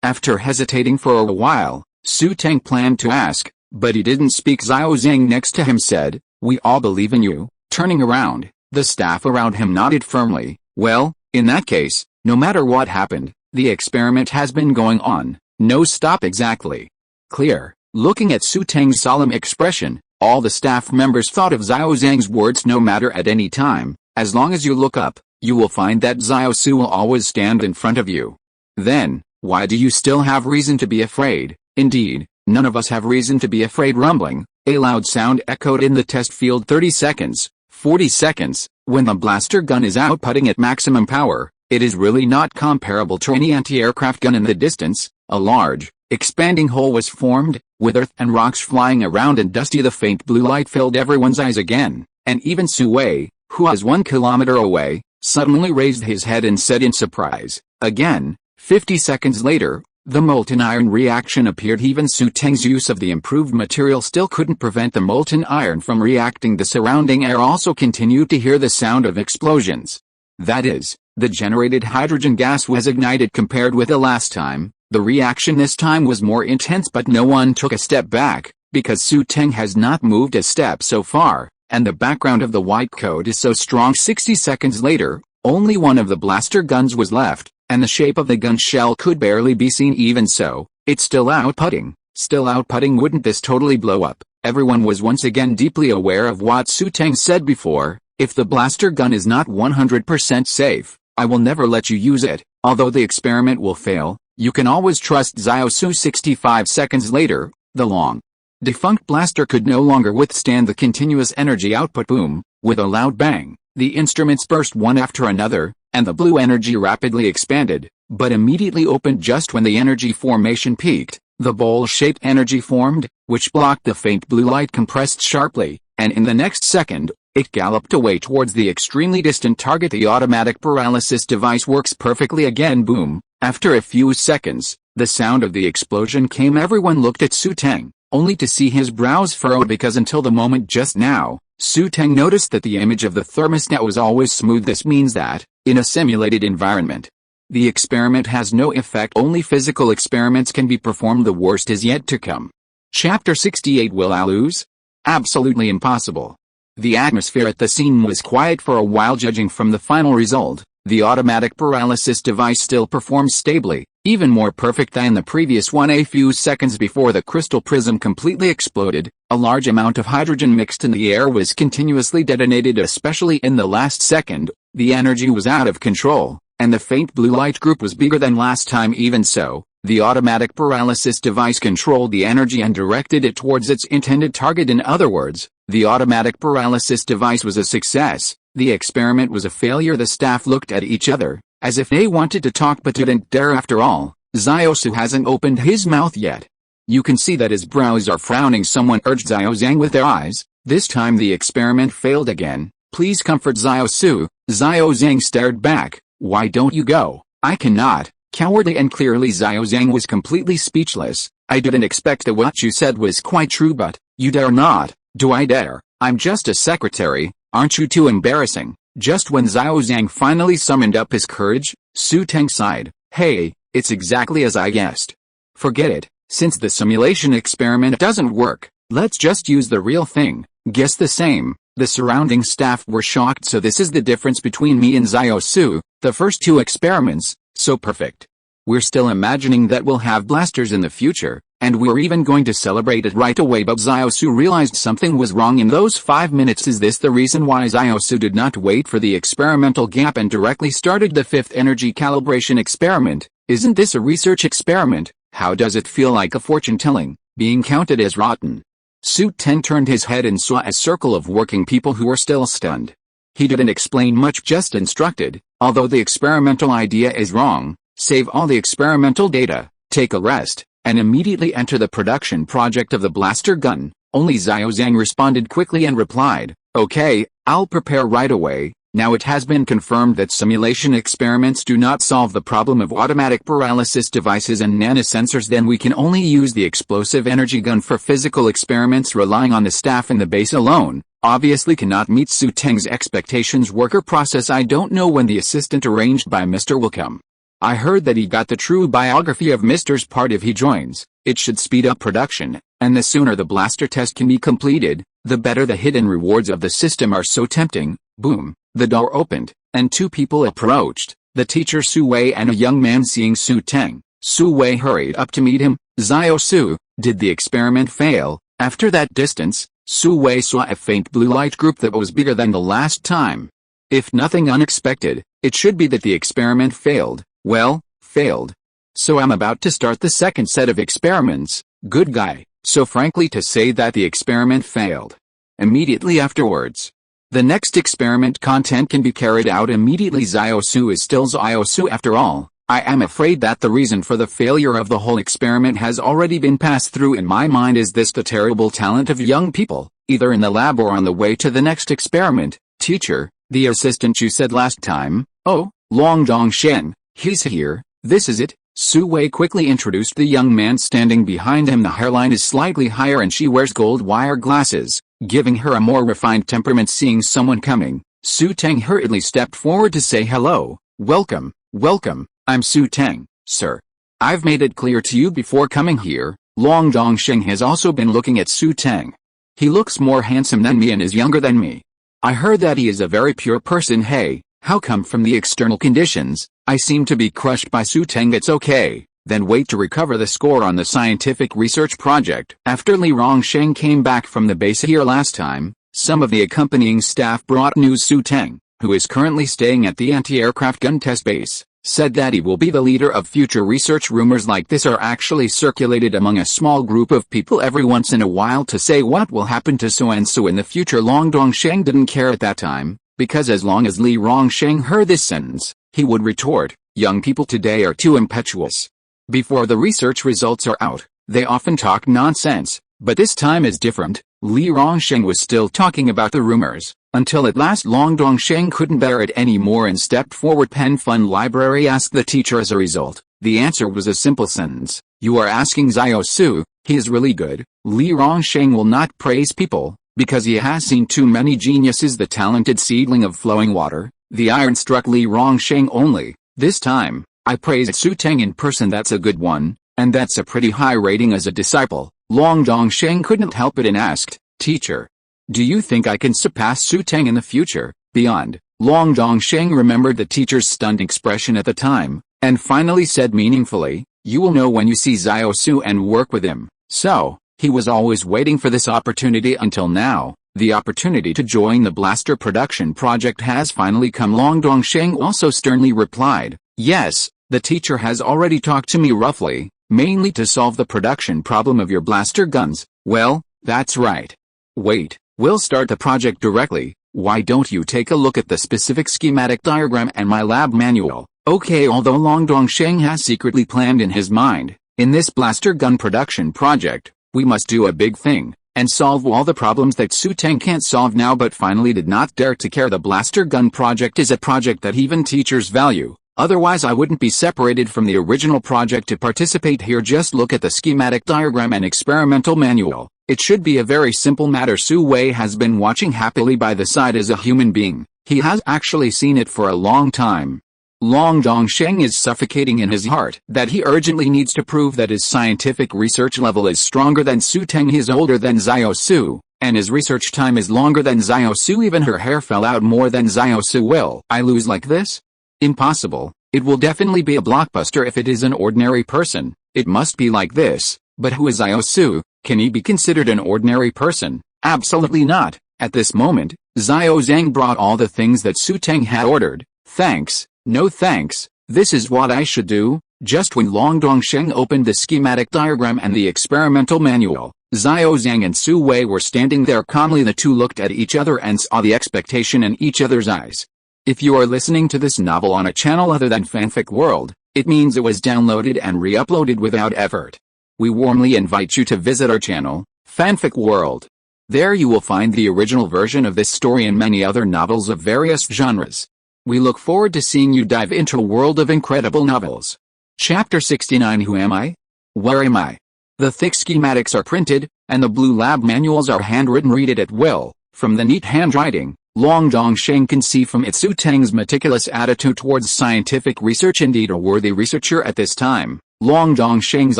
S1: After hesitating for a while, Xu Teng planned to ask, but he didn't speak. Xiao Zhang next to him said, we all believe in you. Turning around, the staff around him nodded firmly. Well, in that case, No matter what happened, the experiment has been going on, no stop exactly. Clear. Looking at Xu Teng's solemn expression, all the staff members thought of Xiao Zhang's words. No matter at any time, as long as you look up, you will find that Xiao Su will always stand in front of you. Then, why do you still have reason to be afraid? Indeed, none of us have reason to be afraid. Rumbling, a loud sound echoed in the test field. 30 seconds, 40 seconds, when the blaster gun is outputting at maximum power, it is really not comparable to any anti-aircraft gun in the distance. A large, expanding hole was formed, with earth and rocks flying around and dusty. The faint blue light filled everyone's eyes again, and even Su Wei, who was 1 kilometer away, suddenly raised his head and said in surprise, again. 50 seconds later, the molten iron reaction appeared. Even Xu Teng's use of the improved material still couldn't prevent the molten iron from reacting. The surrounding air also continued to hear the sound of explosions. That is, the generated hydrogen gas was ignited. Compared with the last time, the reaction this time was more intense, but no one took a step back, because Xu Teng has not moved a step so far, and the background of the white coat is so strong. 60 seconds later, only one of the blaster guns was left, and the shape of the gun shell could barely be seen. Even so, it's still outputting. Still outputting. Wouldn't this totally blow up? Everyone was once again deeply aware of what Xu Teng said before, if the blaster gun is not 100% safe, I will never let you use it. Although the experiment will fail, you can always trust Xiao Su. 65 seconds later, the long defunct blaster could no longer withstand the continuous energy output. Boom, with a loud bang, the instruments burst one after another, and the blue energy rapidly expanded, but immediately opened just when the energy formation peaked. The bowl-shaped energy formed, which blocked the faint blue light, compressed sharply, and in the next second, it galloped away towards the extremely distant target. The automatic paralysis device works perfectly again. Boom. After a few seconds, the sound of the explosion came. Everyone looked at Xu Teng, only to see his brows furrowed, because until the moment just now, Xu Teng noticed that the image of the thermostat was always smooth. This means that, in a simulated environment, the experiment has no effect. Only physical experiments can be performed. The worst is yet to come. Chapter 68. Will I lose? Absolutely impossible. The atmosphere at the scene was quiet for a while. Judging from the final result, the automatic paralysis device still performs stably, even more perfect than the previous one. A few seconds before the crystal prism completely exploded, a large amount of hydrogen mixed in the air was continuously detonated. Especially in the last second, the energy was out of control, and the faint blue light group was bigger than last time. Even so, the automatic paralysis device controlled the energy and directed it towards its intended target. In other words, the automatic paralysis device was a success. The experiment was a failure. The staff looked at each other, as if they wanted to talk but didn't dare. After all, Xiao Su hasn't opened his mouth yet. You can see that his brows are frowning. Someone urged Xiao Zhang with their eyes. This time the experiment failed again. Please comfort Xiao Su. Xiao Zhang stared back. Why don't you go? I cannot. Cowardly and clearly Xiao Zhang was completely speechless. I didn't expect that what you said was quite true, but you dare not. Do I dare? I'm just a secretary. Aren't you too embarrassing? Just when Xiao Zhang finally summoned up his courage, Xu Teng sighed. Hey, it's exactly as I guessed. Forget it. Since the simulation experiment doesn't work, let's just use the real thing. Guess the same. The surrounding staff were shocked. So this is the difference between me and Xiao Su. The first two experiments, so perfect. We're still imagining that we'll have blasters in the future, and we're even going to celebrate it right away. But Xiao Su realized something was wrong in those 5 minutes. Is this the reason why Xiao Su did not wait for the experimental gap and directly started the fifth energy calibration experiment? Isn't this a research experiment? How does it feel like a fortune-telling, being counted as rotten? Xu Teng turned his head and saw a circle of working people who were still stunned. He didn't explain much, just instructed, although the experimental idea is wrong, save all the experimental data, take a rest, and immediately enter the production project of the blaster gun. Only Xiao Zhang responded quickly and replied, okay, I'll prepare right away. Now it has been confirmed that simulation experiments do not solve the problem of automatic paralysis devices and nanosensors. Then we can only use the explosive energy gun for physical experiments. Relying on the staff in the base alone obviously cannot meet Xu Teng's expectations. Worker process. I don't know when the assistant arranged by Mr. will come. I heard that he got the true biography of Mr.'s part. If he joins, it should speed up production, and the sooner the blaster test can be completed, the better. The hidden rewards of the system are so tempting. Boom. The door opened, and two people approached. The teacher Xu Wei and a young man seeing Xu Teng. Xu Wei hurried up to meet him. Xiao Su, did the experiment fail? After that distance, Xu Wei saw a faint blue light group that was bigger than the last time. If nothing unexpected, it should be that the experiment failed. Well, failed. So I'm about to start the second set of experiments. Good guy. So frankly to say that the experiment failed. Immediately afterwards. The next experiment content can be carried out immediately. Xiao Su is still Xiao Su after all. I am afraid that the reason for the failure of the whole experiment has already been passed through in my mind. Is this the terrible talent of young people, either in the lab or on the way to the next experiment? Teacher, the assistant you said last time. Oh, Long Dongshen, he's here, this is it. Xu Wei quickly introduced the young man standing behind him. The hairline is slightly higher and she wears gold wire glasses, giving her a more refined temperament. Seeing someone coming, Xu Teng hurriedly stepped forward to say hello. Welcome, welcome. I'm Xu Teng, sir. I've made it clear to you before coming here. Long Dongsheng has also been looking at Xu Teng. He looks more handsome than me and is younger than me. I heard that he is a very pure person. Hey, how come from the external conditions, I seem to be crushed by Xu Teng? It's okay, then wait to recover the score on the scientific research project. After Li Rongsheng came back from the base here last time, some of the accompanying staff brought news. Xu Teng, who is currently staying at the anti-aircraft gun test base, said that he will be the leader of future research. Rumors like this are actually circulated among a small group of people every once in a while to say what will happen to so and so in the future. Long Dongsheng didn't care at that time, because as long as Li Rongsheng heard this sentence, he would retort, young people today are too impetuous. Before the research results are out, they often talk nonsense, but this time is different. Li Rongsheng was still talking about the rumors, until at last Long Dongsheng couldn't bear it anymore and stepped forward. Pen Fund Library asked the teacher. As a result, the answer was a simple sentence. You are asking Xiao Su, he is really good. Li Rongsheng will not praise people, because he has seen too many geniuses. The talented seedling of flowing water, the iron struck Li Rongsheng only. This time, I praise Xu Teng in person. That's a good one, and that's a pretty high rating as a disciple. Long Dongsheng couldn't help it and asked, teacher, do you think I can surpass Xu Teng in the future, beyond? Long Dongsheng remembered the teacher's stunned expression at the time, and finally said meaningfully, you will know when you see Xiao Su and work with him. So, he was always waiting for this opportunity until now. The opportunity to join the blaster production project has finally come. Long Dongsheng also sternly replied, yes, the teacher has already talked to me roughly, mainly to solve the production problem of your blaster guns. Well, that's right. Wait, we'll start the project directly. Why don't you take a look at the specific schematic diagram and my lab manual? Okay. Although Long Dongsheng has secretly planned in his mind, in this blaster gun production project, we must do a big thing, and solve all the problems that Xu Teng can't solve now, but finally did not dare to care. The blaster gun project is a project that even teachers value. Otherwise I wouldn't be separated from the original project to participate here. Just look at the schematic diagram and experimental manual. It should be a very simple matter. Xu Wei has been watching happily by the side as a human being. He has actually seen it for a long time. Long Dongsheng is suffocating in his heart that he urgently needs to prove that his scientific research level is stronger than Xu Teng. He is older than Xiao Su, and his research time is longer than Xiao Su. Even her hair fell out more than Xiao Su. Will I lose like this? Impossible. It will definitely be a blockbuster if it is an ordinary person. It must be like this. But who is Xiao Su? Can he be considered an ordinary person? Absolutely not. At this moment, Xiao Zhang brought all the things that Xu Teng had ordered. Thanks. No thanks. This is what I should do. Just when Long Dongsheng opened the schematic diagram and the experimental manual, Xiao Zhang and Xu Wei were standing there calmly. The two looked at each other and saw the expectation in each other's eyes. If you are listening to this novel on a channel other than Fanfic World, it means it was downloaded and re-uploaded without effort. We warmly invite you to visit our channel, Fanfic World. There you will find the original version of this story and many other novels of various genres. We look forward to seeing you dive into a world of incredible novels. Chapter 69. Who am I? Where am I? The thick schematics are printed, and the blue lab manuals are handwritten. Read it at will. From the neat handwriting, Long Dongsheng can see from it Xu Teng's meticulous attitude towards scientific research. Indeed a worthy researcher at this time. Long Dongsheng's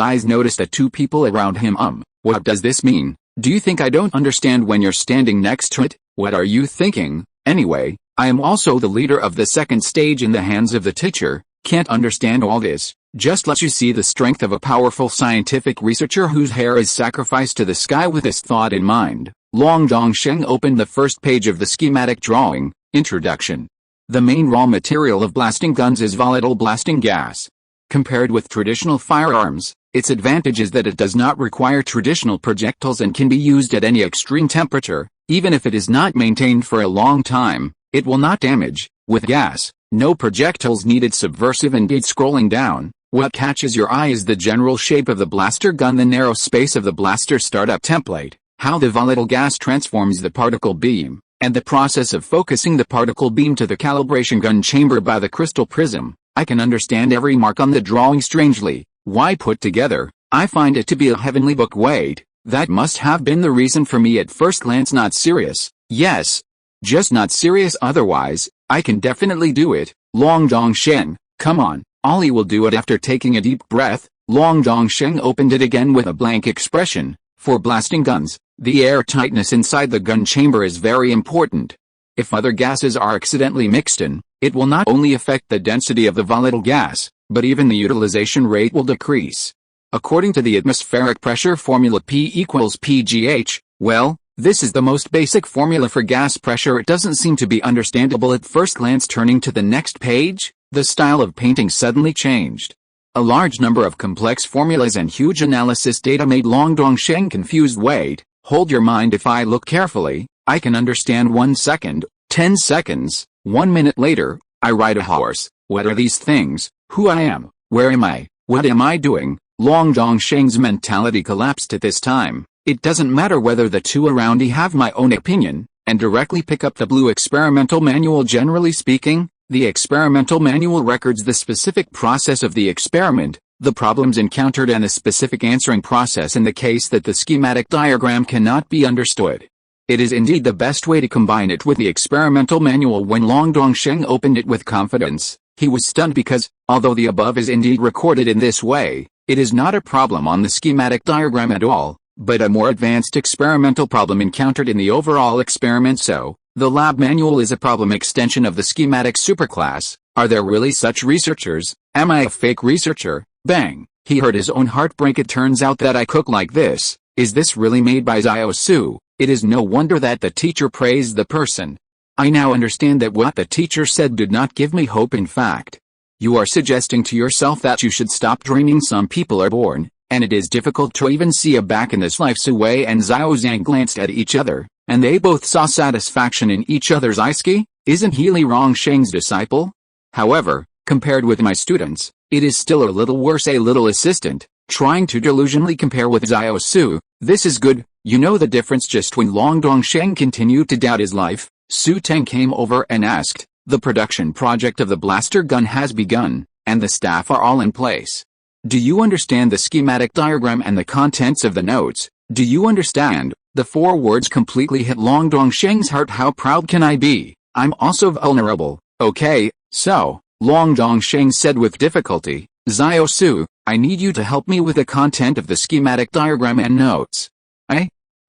S1: eyes noticed the two people around him. What does this mean? Do you think I don't understand when you're standing next to it? What are you thinking? Anyway, I am also the leader of the second stage in the hands of the teacher. Can't understand all this. Just let you see the strength of a powerful scientific researcher whose hair is sacrificed to the sky with this thought in mind. Long Dongsheng opened the first page of the schematic drawing. Introduction. The main raw material of blasting guns is volatile blasting gas. Compared with traditional firearms, its advantage is that it does not require traditional projectiles and can be used at any extreme temperature. Even if it is not maintained for a long time, it will not damage. With gas, no projectiles needed. Subversive indeed. Scrolling down, what catches your eye is the general shape of the blaster gun, the narrow space of the blaster startup template, how the volatile gas transforms the particle beam, and the process of focusing the particle beam to the calibration gun chamber by the crystal prism. I can understand every mark on the drawing. Strangely, why put together, I find it to be a heavenly book. Wait, that must have been the reason for me at first glance. Not serious. Yes. Just not serious, otherwise, I can definitely do it. Long Dongsheng, come on, Ollie will do it. After taking a deep breath, Long Dongsheng opened it again with a blank expression. For blasting guns, the air tightness inside the gun chamber is very important. If other gases are accidentally mixed in, it will not only affect the density of the volatile gas, but even the utilization rate will decrease. According to the atmospheric pressure formula, P equals pGh, well, this is the most basic formula for gas pressure. It doesn't seem to be understandable at first glance. Turning to the next page, the style of painting suddenly changed. A large number of complex formulas and huge analysis data made Long Dongsheng confused. Wait, hold your mind. If I look carefully, I can understand. 1 second, 10 seconds, 1 minute later, I ride a horse. What are these things? Who I am? Where am I? What am I doing? Long Dongsheng's mentality collapsed at this time. It doesn't matter whether the two around me have my own opinion, and directly pick up the blue experimental manual. Generally speaking, the experimental manual records the specific process of the experiment, the problems encountered, and the specific answering process in the case that the schematic diagram cannot be understood. It is indeed the best way to combine it with the experimental manual. When Long Dongsheng opened it with confidence, he was stunned because, although the above is indeed recorded in this way, it is not a problem on the schematic diagram at all, but a more advanced experimental problem encountered in the overall experiment. So, the lab manual is a problem extension of the schematic superclass. Are there really such researchers? Am I a fake researcher? Bang! He heard his own heart break. It turns out that I cook like this. Is this really made by Su? It is no wonder that the teacher praised the person. I now understand that what the teacher said did not give me hope. In fact, you are suggesting to yourself that you should stop dreaming. Some people are born, and it is difficult to even see a back in this life. Su Wei and Xiao Zhang glanced at each other, and they both saw satisfaction in each other's eyes. Isn't he Li Rongsheng's disciple? However, compared with my students, it is still a little worse. A little assistant, trying to delusionally compare with Xiao Su. This is good. You know the difference. Just when Long Dongsheng continued to doubt his life, Xu Teng came over and asked, the production project of the blaster gun has begun, and the staff are all in place. Do you understand the schematic diagram and the contents of the notes? Do you understand? The 4 words completely hit Long Dongsheng's heart. How proud can I be? I'm also vulnerable. Okay, so, Long Dongsheng said with difficulty, Xiao Su, I need you to help me with the content of the schematic diagram and notes.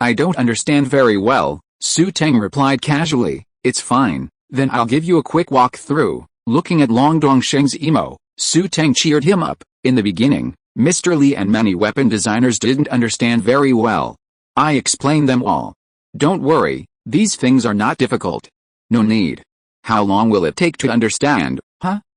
S1: I don't understand very well, Xu Teng replied casually. It's fine, then I'll give you a quick walkthrough. Looking at Long Dongsheng's emo, Xu Teng cheered him up. In the beginning, Mr. Li and many weapon designers didn't understand very well. I explained them all. Don't worry, these things are not difficult. No need. How long will it take to understand?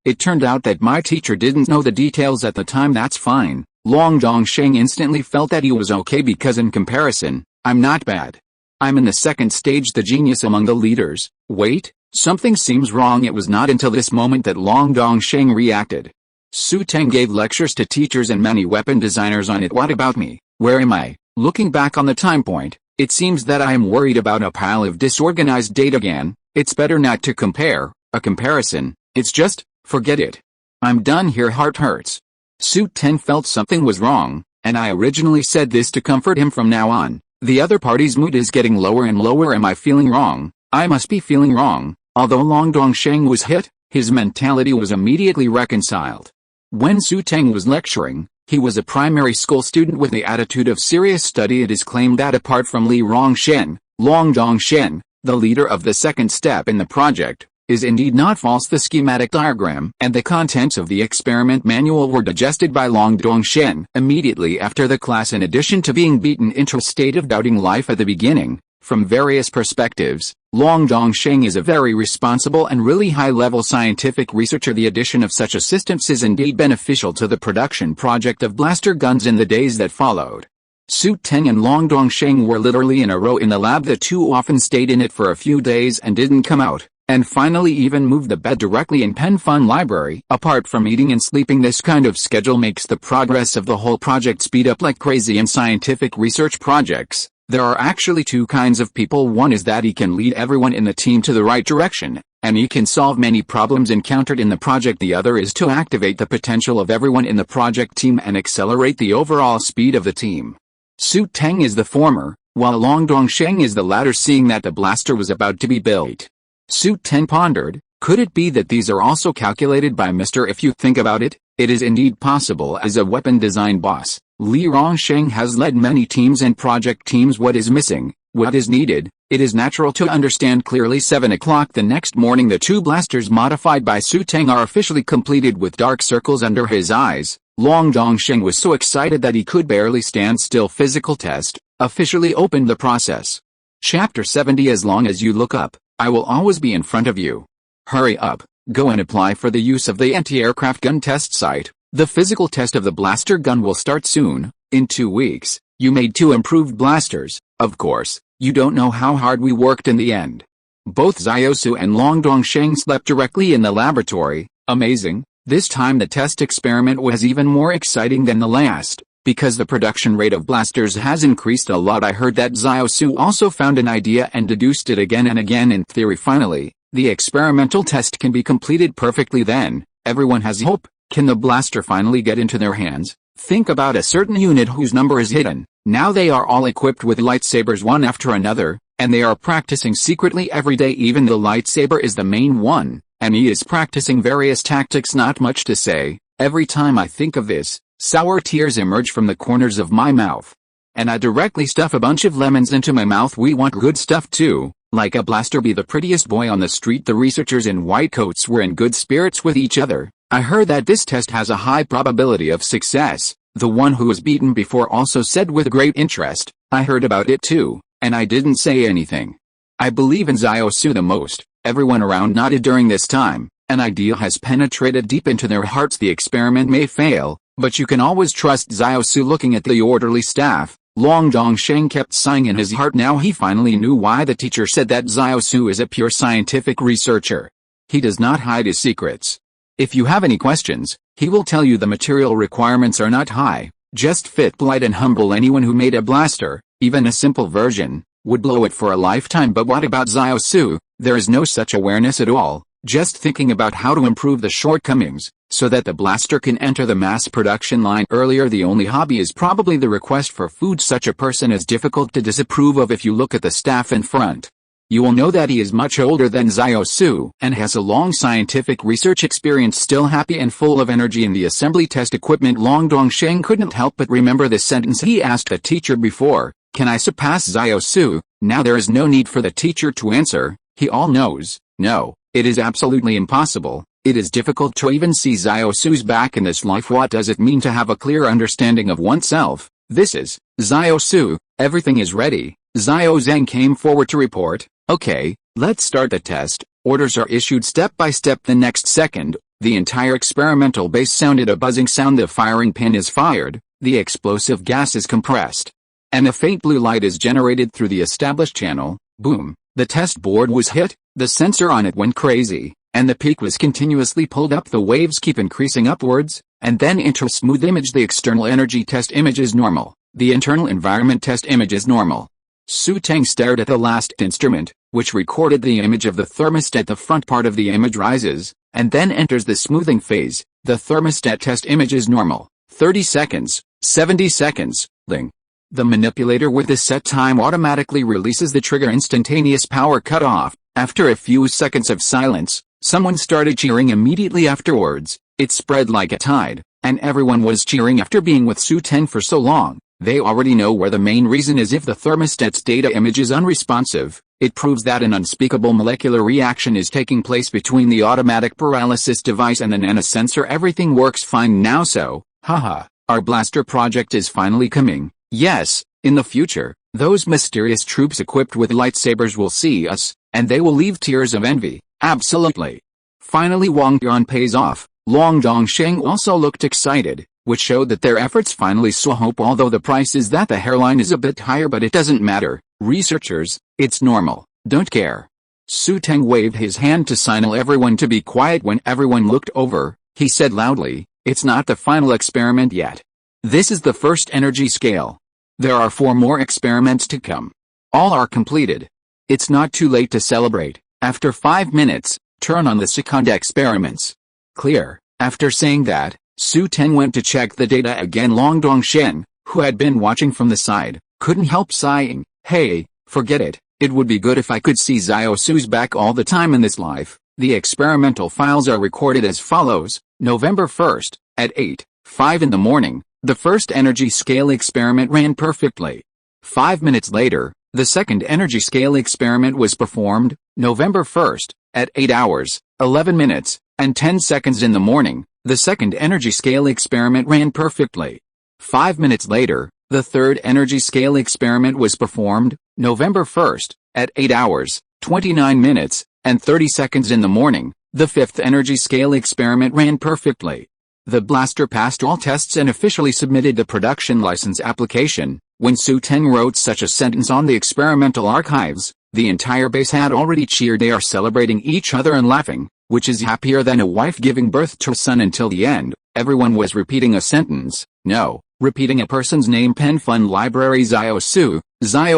S1: It turned out that my teacher didn't know the details at the time. That's fine. Long Dongsheng instantly felt that he was okay because in comparison, I'm not bad. I'm in the second stage, the genius among the leaders. Wait, something seems wrong. It was not until this moment that Long Dongsheng reacted. Xu Teng gave lectures to teachers and many weapon designers on it. What about me? Where am I? Looking back on the time point, it seems that I am worried about a pile of disorganized data again. It's better not to compare. A comparison, it's just, forget it. I'm done here. Heart hurts. Xu Teng felt something was wrong, and I originally said this to comfort him. From now on, the other party's mood is getting lower and lower. Am I feeling wrong? I must be feeling wrong. Although Long Dongsheng was hit, his mentality was immediately reconciled. When Xu Teng was lecturing, he was a primary school student with the attitude of serious study. It is claimed that apart from Li Rongsheng, Long Dongsheng, the leader of the second step in the project, is indeed not false. The schematic diagram and the contents of the experiment manual were digested by Long Dongshen immediately after the class. In addition to being beaten into a state of doubting life at the beginning, from various perspectives, Long Dongshen is a very responsible and really high-level scientific researcher. The addition of such assistants is indeed beneficial to the production project of blaster guns in the days that followed. Xu Teng and Long Dongshen were literally in a row in the lab. The two often stayed in it for a few days and didn't come out, and finally even moved the bed directly in Pen Fun Library. Apart from eating and sleeping, this kind of schedule makes the progress of the whole project speed up like crazy. In scientific research projects, there are actually two kinds of people. One is that he can lead everyone in the team to the right direction, and he can solve many problems encountered in the project. The other is to activate the potential of everyone in the project team and accelerate the overall speed of the team. Xu Teng is the former, while Long Dongshen is the latter. Seeing that the blaster was about to be built, Xu Teng pondered, could it be that these are also calculated by Mr. If you think about it, it is indeed possible. As a weapon design boss, Li Rongsheng has led many teams and project teams. What is missing, what is needed, it is natural to understand clearly. 7 o'clock the next morning, the two blasters modified by Xu Teng are officially completed. With dark circles under his eyes, Long Dongshen was so excited that he could barely stand still. Physical test officially opened the process. Chapter 70. As long as you look up, I will always be in front of you. Hurry up, go and apply for the use of the anti-aircraft gun test site. The physical test of the blaster gun will start soon. In 2 weeks, you made 2 improved blasters. Of course, you don't know how hard we worked in the end. Both Xiaosu and Long Dongshen slept directly in the laboratory. Amazing. This time the test experiment was even more exciting than the last, because the production rate of blasters has increased a lot. I heard that Xiaosu also found an idea and deduced it again and again in theory. Finally, the experimental test can be completed perfectly. Then, everyone has hope. Can the blaster finally get into their hands? Think about a certain unit whose number is hidden. Now they are all equipped with lightsabers one after another, and they are practicing secretly every day. Even the lightsaber is the main one, and he is practicing various tactics. Not much to say. Every time I think of this, sour tears emerge from the corners of my mouth, and I directly stuff a bunch of lemons into my mouth. We want good stuff too, like a blaster. Be the prettiest boy on the street. The researchers in white coats were in good spirits with each other. I heard that this test has a high probability of success. The one who was beaten before also said with great interest, I heard about it too, and I didn't say anything. I believe in Xiaosu the most. Everyone around nodded during this time. An idea has penetrated deep into their hearts. The experiment may fail, but you can always trust Xiaosu. Looking at the orderly staff, Long Dongshen kept sighing in his heart. Now he finally knew why the teacher said that Xiaosu is a pure scientific researcher. He does not hide his secrets. If you have any questions, he will tell you the material requirements are not high, just fit, polite and humble. Anyone who made a blaster, even a simple version, would blow it for a lifetime. But what about Xiaosu? There is no such awareness at all, just thinking about how to improve the shortcomings, so that the blaster can enter the mass production line earlier. The only hobby is probably the request for food. Such a person is difficult to disapprove of. If you look at the staff in front, you will know that he is much older than Xiaosu and has a long scientific research experience. Still happy and full of energy in the assembly test equipment, Long Dongshen couldn't help but remember the sentence he asked the teacher before, can I surpass Xiaosu? Now there is no need for the teacher to answer. He all knows, no, it is absolutely impossible. It is difficult to even see Xiaosu's back in this life. What does it mean to have a clear understanding of oneself? This is Xiaosu. Everything is ready. Xiao Zheng came forward to report. Okay, let's start the test. Orders are issued step by step. The next second, the entire experimental base sounded a buzzing sound. The firing pin is fired, the explosive gas is compressed, and a faint blue light is generated through the established channel. Boom, the test board was hit, the sensor on it went crazy, and the peak was continuously pulled up. The waves keep increasing upwards, and then enter a smooth image. The external energy test image is normal, the internal environment test image is normal. Xu Teng stared at the last instrument, which recorded the image of the thermostat. The front part of the image rises, and then enters the smoothing phase. The thermostat test image is normal. 30 seconds, 70 seconds, ling. The manipulator with the set time automatically releases the trigger. Instantaneous power cut off. After a few seconds of silence, someone started cheering immediately afterwards. It spread like a tide, and everyone was cheering. After being with Xu Teng for so long, they already know where the main reason is. If the thermostat's data image is unresponsive, It proves that an unspeakable molecular reaction is taking place between the automatic paralysis device and the nanosensor. Everything works fine now, so, haha, our blaster project is finally coming. Yes, in the future, those mysterious troops equipped with lightsabers will see us, and they will leave tears of envy. Absolutely. Finally, Wang Yuan pays off. Long Dongsheng also looked excited, which showed that their efforts finally saw hope, although the price is that the hairline is a bit higher, but it doesn't matter. Researchers, it's normal, don't care. Xu Teng waved his hand to signal everyone to be quiet. When everyone looked over, he said loudly, "It's not the final experiment yet. This is the first energy scale. There are 4 more experiments to come. All are completed. It's not too late to celebrate. After 5 minutes, turn on the second experiments." Clear. After saying that, Xu Teng went to check the data again. Long Dongshen, who had been watching from the side, couldn't help sighing. Hey, forget it. It would be good if I could see Xiao Su's back all the time in this life. The experimental files are recorded as follows. November 1st, at 8:05 in the morning, the first energy scale experiment ran perfectly. 5 minutes later, the second energy scale experiment was performed. November 1st, at 8 hours, 11 minutes, and 10 seconds in the morning, the second energy scale experiment ran perfectly. 5 minutes later, the third energy scale experiment was performed. November 1st, at 8 hours, 29 minutes, and 30 seconds in the morning, the fifth energy scale experiment ran perfectly. The blaster passed all tests and officially submitted the production license application. When Xu Teng wrote such a sentence on the experimental archives, the entire base had already cheered. They are celebrating each other and laughing, which is happier than a wife giving birth to a son. Until the end, everyone was repeating a sentence. No, repeating a person's name. Pen Fun Library. Xiao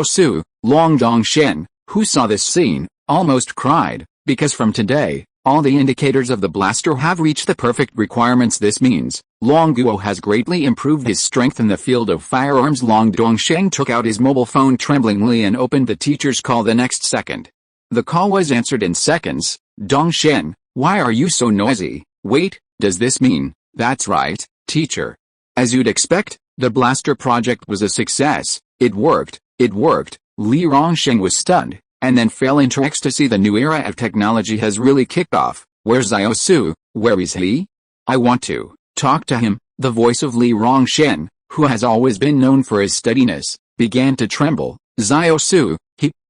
S1: Su, Long Dongshen, who saw this scene, almost cried, because from today, all the indicators of the blaster have reached the perfect requirements. This means, Long Guo has greatly improved his strength in the field of firearms. Long Dongsheng took out his mobile phone tremblingly and opened the teacher's call the next second. The call was answered in seconds. Dongshen, why are you so noisy? Wait, does this mean? That's right, teacher. As you'd expect, the blaster project was a success. It worked. Li Rongsheng was stunned, and then fell into ecstasy. The new era of technology has really kicked off. Where's Xiao Su? Where is he? I want to talk to him. The voice of Li Rongsheng, who has always been known for his steadiness, began to tremble. Xiao Su,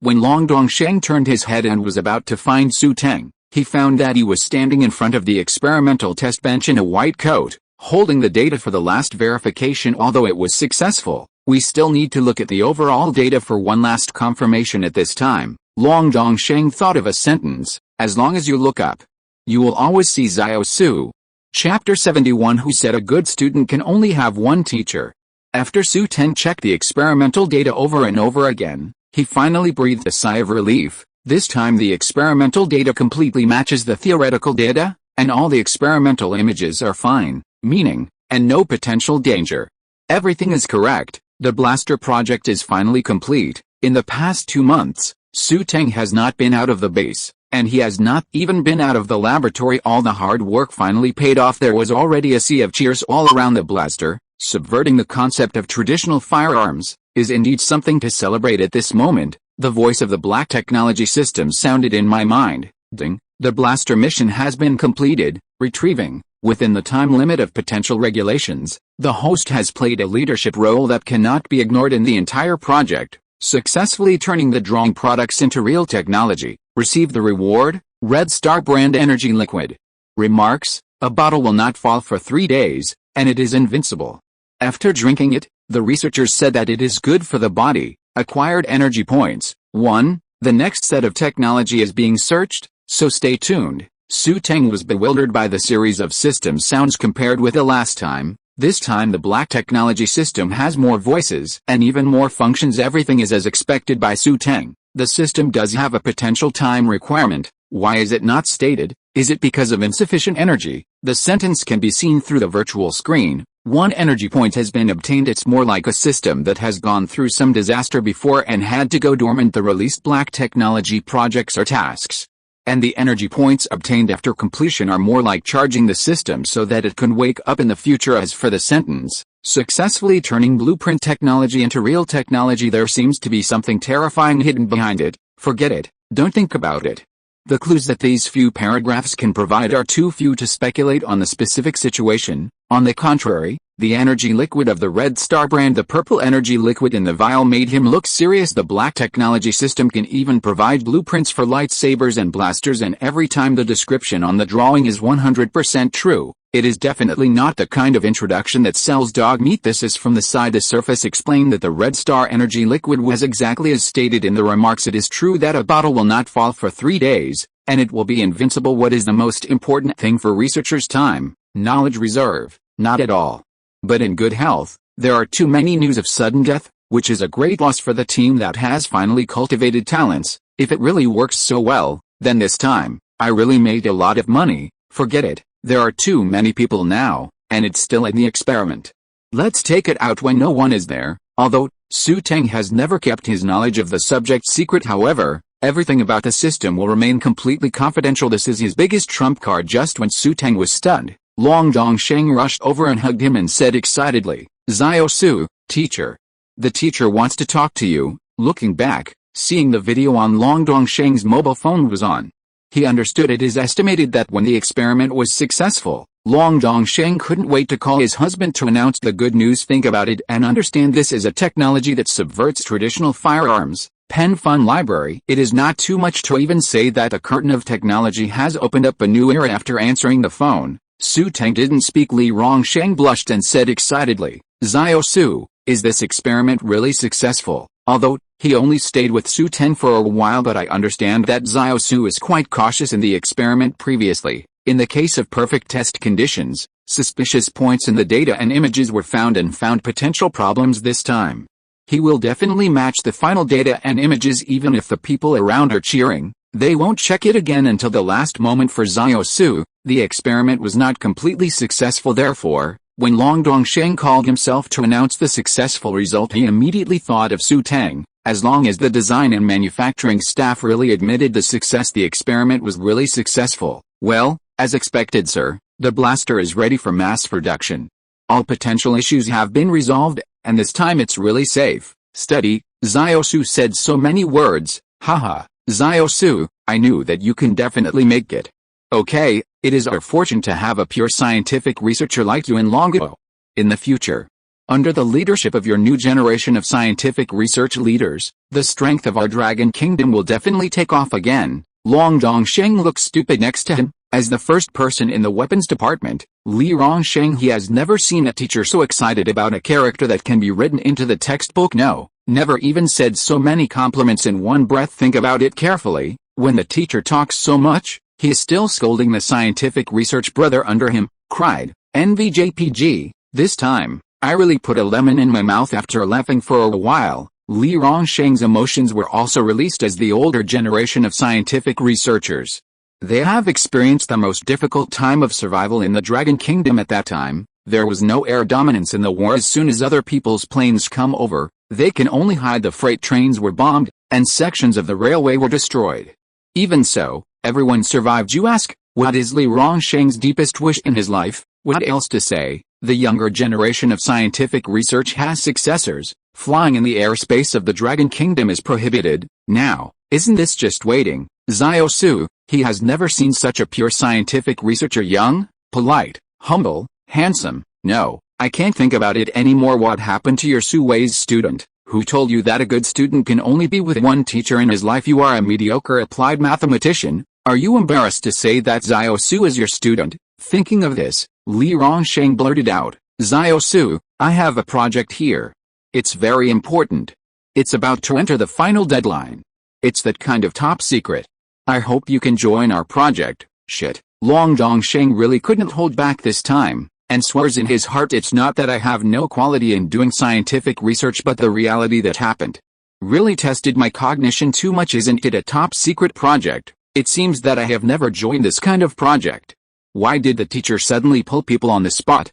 S1: when Long Dongsheng turned his head and was about to find Xu Teng, he found that he was standing in front of the experimental test bench in a white coat, holding the data for the last verification. Although it was successful, we still need to look at the overall data for one last confirmation. At this time, Long Dongsheng thought of a sentence: as long as you look up, you will always see Xiao Su. Chapter 71. Who said a good student can only have one teacher? After Xu Teng checked the experimental data over and over again, he finally breathed a sigh of relief. This time the experimental data completely matches the theoretical data, and all the experimental images are fine, meaning, and no potential danger. Everything is correct. The blaster project is finally complete. In the past 2 months, Xu Teng has not been out of the base, and he has not even been out of the laboratory. All the hard work finally paid off. There was already a sea of cheers all around the blaster. Subverting the concept of traditional firearms is indeed something to celebrate at this moment. The voice of the black technology system sounded in my mind. Ding, the blaster mission has been completed. Retrieving, within the time limit of potential regulations, the host has played a leadership role that cannot be ignored in the entire project, successfully turning the drawing products into real technology. Receive the reward, Red Star brand energy liquid. Remarks: a bottle will not fall for 3 days, and it is invincible. After drinking it, the researchers said that it is good for the body. Acquired energy points. 1. The next set of technology is being searched, so stay tuned. Xu Teng was bewildered by the series of system sounds compared with the last time. This time the black technology system has more voices and even more functions. Everything is as expected by Xu Teng. The system does have a potential time requirement. Why is it not stated? Is it because of insufficient energy? The sentence can be seen through the virtual screen. 1 energy point has been obtained. It's more like a system that has gone through some disaster before and had to go dormant. The released black technology projects are tasks, and the energy points obtained after completion are more like charging the system so that it can wake up in the future. As for the sentence, successfully turning blueprint technology into real technology, there seems to be something terrifying hidden behind it. Forget it, don't think about it. The clues that these few paragraphs can provide are too few to speculate on the specific situation. On the contrary, the energy liquid of the Red Star brand, the purple energy liquid in the vial, made him look serious. The black technology system can even provide blueprints for lightsabers and blasters, and every time the description on the drawing is 100% true, it is definitely not the kind of introduction that sells dog meat. This is from the side. The surface explained that the Red Star energy liquid was exactly as stated in the remarks. It is true that a bottle will not fall for 3 days, and it will be invincible. What is the most important thing for researchers? Time, knowledge reserve, not at all. But in good health. There are too many news of sudden death, which is a great loss for the team that has finally cultivated talents. If it really works so well, then this time, I really made a lot of money. Forget it, there are too many people now, and it's still in the experiment. Let's take it out when no one is there. Although Xu Teng has never kept his knowledge of the subject secret, however, everything about the system will remain completely confidential. This is his biggest trump card. Just when Xu Teng was stunned, Long Dongsheng rushed over and hugged him and said excitedly, "Xiao Su, teacher. The teacher wants to talk to you." Looking back, seeing the video on Long Dongsheng's mobile phone was on, he understood. It is estimated that when the experiment was successful, Long Dongsheng couldn't wait to call his husband to announce the good news. Think about it and understand, this is a technology that subverts traditional firearms. Pen Fun Library. It is not too much to even say that the curtain of technology has opened up a new era. After answering the phone, Xu Teng didn't speak. Li Rongsheng blushed and said excitedly, "Xiao Su, is this experiment really successful?" Although he only stayed with Xu Teng for a while, but I understand that Xiao Su is quite cautious in the experiment. Previously, in the case of perfect test conditions, suspicious points in the data and images were found potential problems. This time, he will definitely match the final data and images. Even if the people around are cheering, they won't check it again until the last moment. For Xiao Su, the experiment was not completely successful. Therefore, when Long Dongsheng called himself to announce the successful result, he immediately thought of Xu Teng. As long as the design and manufacturing staff really admitted the success, the experiment was really successful. Well, as expected, sir, the blaster is ready for mass production. All potential issues have been resolved, and this time it's really safe. Steady, Xiao Su said. So many words. Haha, Xiao Su, I knew that you can definitely make it. Okay, it is our fortune to have a pure scientific researcher like you in Longo. In the future, under the leadership of your new generation of scientific research leaders, the strength of our Dragon Kingdom will definitely take off again. Long Dongsheng looked stupid next to him. As the first person in the weapons department, Li Rongsheng, he has never seen a teacher so excited about a character that can be written into the textbook. No, never even said so many compliments in one breath. Think about it carefully. When the teacher talks so much, he is still scolding the scientific research brother under him. Cried, NVJPG, this time, I really put a lemon in my mouth. After laughing for a while, Li Rongsheng's emotions were also released. As the older generation of scientific researchers, they have experienced the most difficult time of survival in the Dragon Kingdom. At that time, there was no air dominance in the war. As soon as other people's planes come over, they can only hide. The freight trains were bombed, and sections of the railway were destroyed. Even so, everyone survived. You ask, what is Li Rongsheng's deepest wish in his life? What else to say? The younger generation of scientific research has successors. Flying in the airspace of the Dragon Kingdom is prohibited. Now, isn't this just waiting? Xiao Su, he has never seen such a pure scientific researcher. Young, polite, humble, handsome. No, I can't think about it anymore. What happened to your Su Wei's student? Who told you that a good student can only be with one teacher in his life? You are a mediocre applied mathematician. Are you embarrassed to say that Xiao Su is your student? Thinking of this, Li Rongsheng blurted out, Xiao Su, I have a project here. It's very important. It's about to enter the final deadline. It's that kind of top secret. I hope you can join our project. Shit. Long Dongsheng really couldn't hold back this time, and swears in his heart, it's not that I have no quality in doing scientific research, but the reality that happened really tested my cognition too much. Isn't it a top secret project? It seems that I have never joined this kind of project. Why did the teacher suddenly pull people on the spot?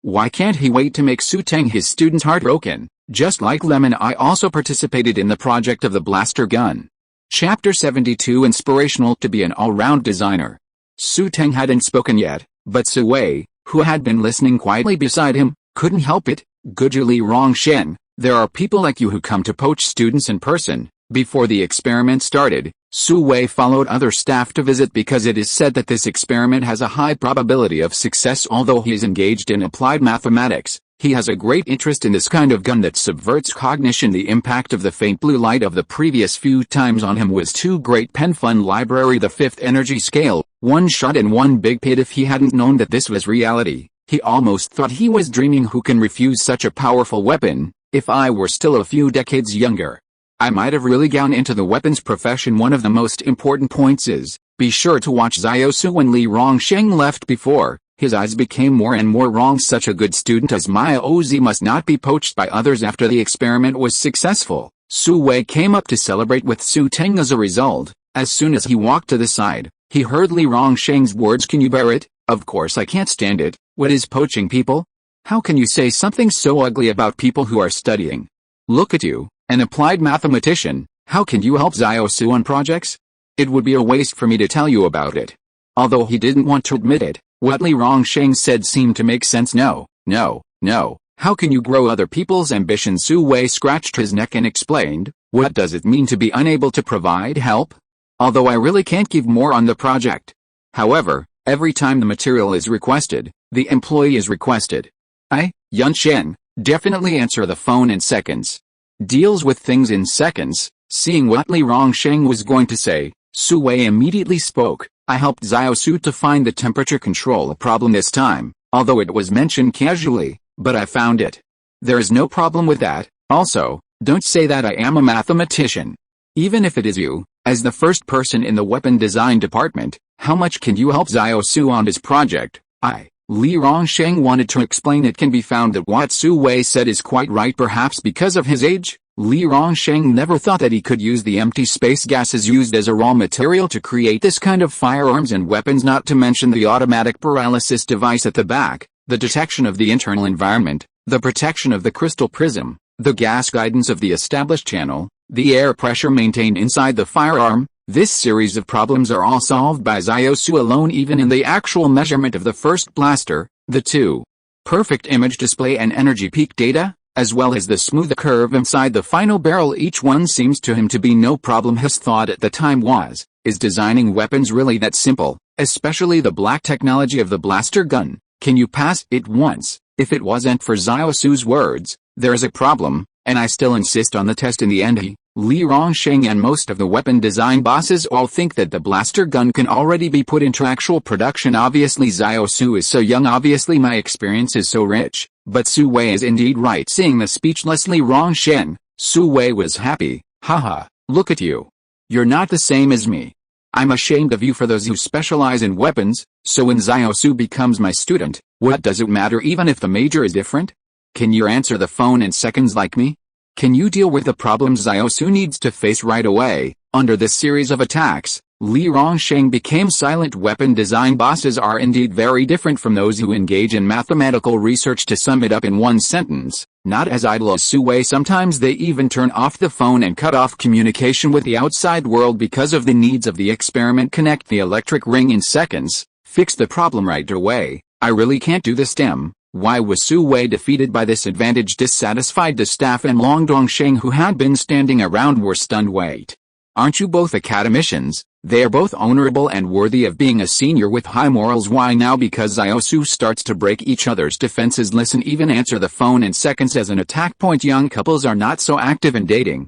S1: Why can't he wait to make Xu Teng his student's heartbroken? Just like Lemon, I also participated in the project of the blaster gun. Chapter 72. Inspirational to be an all-round designer. Xu Teng hadn't spoken yet, but Su Wei, who had been listening quietly beside him, couldn't help it. Good Li Rongsheng, there are people like you who come to poach students in person. Before the experiment started, Xu Wei followed other staff to visit because it is said that this experiment has a high probability of success. Although he is engaged in applied mathematics, he has a great interest in this kind of gun that subverts cognition. The impact of the faint blue light of the previous few times on him was too great. Penfun Library, the fifth energy scale, one shot in one big pit. If he hadn't known that this was reality, he almost thought he was dreaming. Who can refuse such a powerful weapon? If I were still a few decades younger, I might have really gone into the weapons profession. One of the most important points is, be sure to watch Xiao Su. When Li Rongsheng left before, his eyes became more and more wrong. Such a good student as Maya Ozi must not be poached by others. After the experiment was successful, Xu Wei came up to celebrate with Xu Teng. As a result, as soon as he walked to the side, he heard Li Rongsheng's words, "Can you bear it?" "Of course I can't stand it. What is poaching people? How can you say something so ugly about people who are studying? Look at you, an applied mathematician. How can you help Xiao Su on projects? It would be a waste for me to tell you about it." Although he didn't want to admit it, what Li Rongsheng said seemed to make sense. No. How can you grow other people's ambitions? Xu Wei scratched his neck and explained, "What does it mean to be unable to provide help? Although I really can't give more on the project. However, every time the material is requested, the employee is requested. Yun Shen, definitely answer the phone in seconds. Deals with things in seconds." Seeing what Li Rongsheng was going to say, Xu Wei immediately spoke. "I helped Xiao Su to find the temperature control problem this time, although it was mentioned casually, but I found it. There is no problem with that. Also, don't say that I am a mathematician. Even if it is you, as the first person in the weapon design department, how much can you help Xiao Su on his project?" Li Rongsheng wanted to explain. It can be found that what Xu Wei said is quite right. Perhaps because of his age, Li Rongsheng never thought that he could use the empty space gases used as a raw material to create this kind of firearms and weapons, not to mention the automatic paralysis device at the back, the detection of the internal environment, the protection of the crystal prism, the gas guidance of the established channel, the air pressure maintained inside the firearm. This series of problems are all solved by Xiao Su alone. Even in the actual measurement of the first blaster, the two perfect image display and energy peak data, as well as the smooth curve inside the final barrel, each one seems to him to be no problem. His thought at the time was, is designing weapons really that simple, especially the black technology of the blaster gun? Can you pass it once? If it wasn't for Xiao Su's words, there's a problem, and I still insist on the test. In the end, Li Rongsheng and most of the weapon design bosses all think that the blaster gun can already be put into actual production. Obviously Xiao Su is so young, obviously my experience is so rich, but Xu Wei is indeed right. Seeing the speechless Li Rongsheng, Xu Wei was happy. Haha, look at you. You're not the same as me. I'm ashamed of you. For those who specialize in weapons, so when Xiao Su becomes my student, what does it matter even if the major is different? Can you answer the phone in seconds like me? Can you deal with the problems Xiao Su needs to face right away? Under this series of attacks, Li Rongsheng became silent. Weapon design bosses are indeed very different from those who engage in mathematical research. To sum it up in one sentence, not as idle as Xu Wei. Sometimes they even turn off the phone and cut off communication with the outside world because of the needs of the experiment. Connect the electric ring in seconds, fix the problem right away. I really can't do this. Why was Xu Wei defeated by this advantage? Dissatisfied, the staff and Long Dongsheng who had been standing around were stunned. Wait. Aren't you both academicians? They are both honorable and worthy of being a senior with high morals. Why now? Because Xiao Su starts to break each other's defenses. Listen, even answer the phone in seconds as an attack point. Young couples are not so active in dating.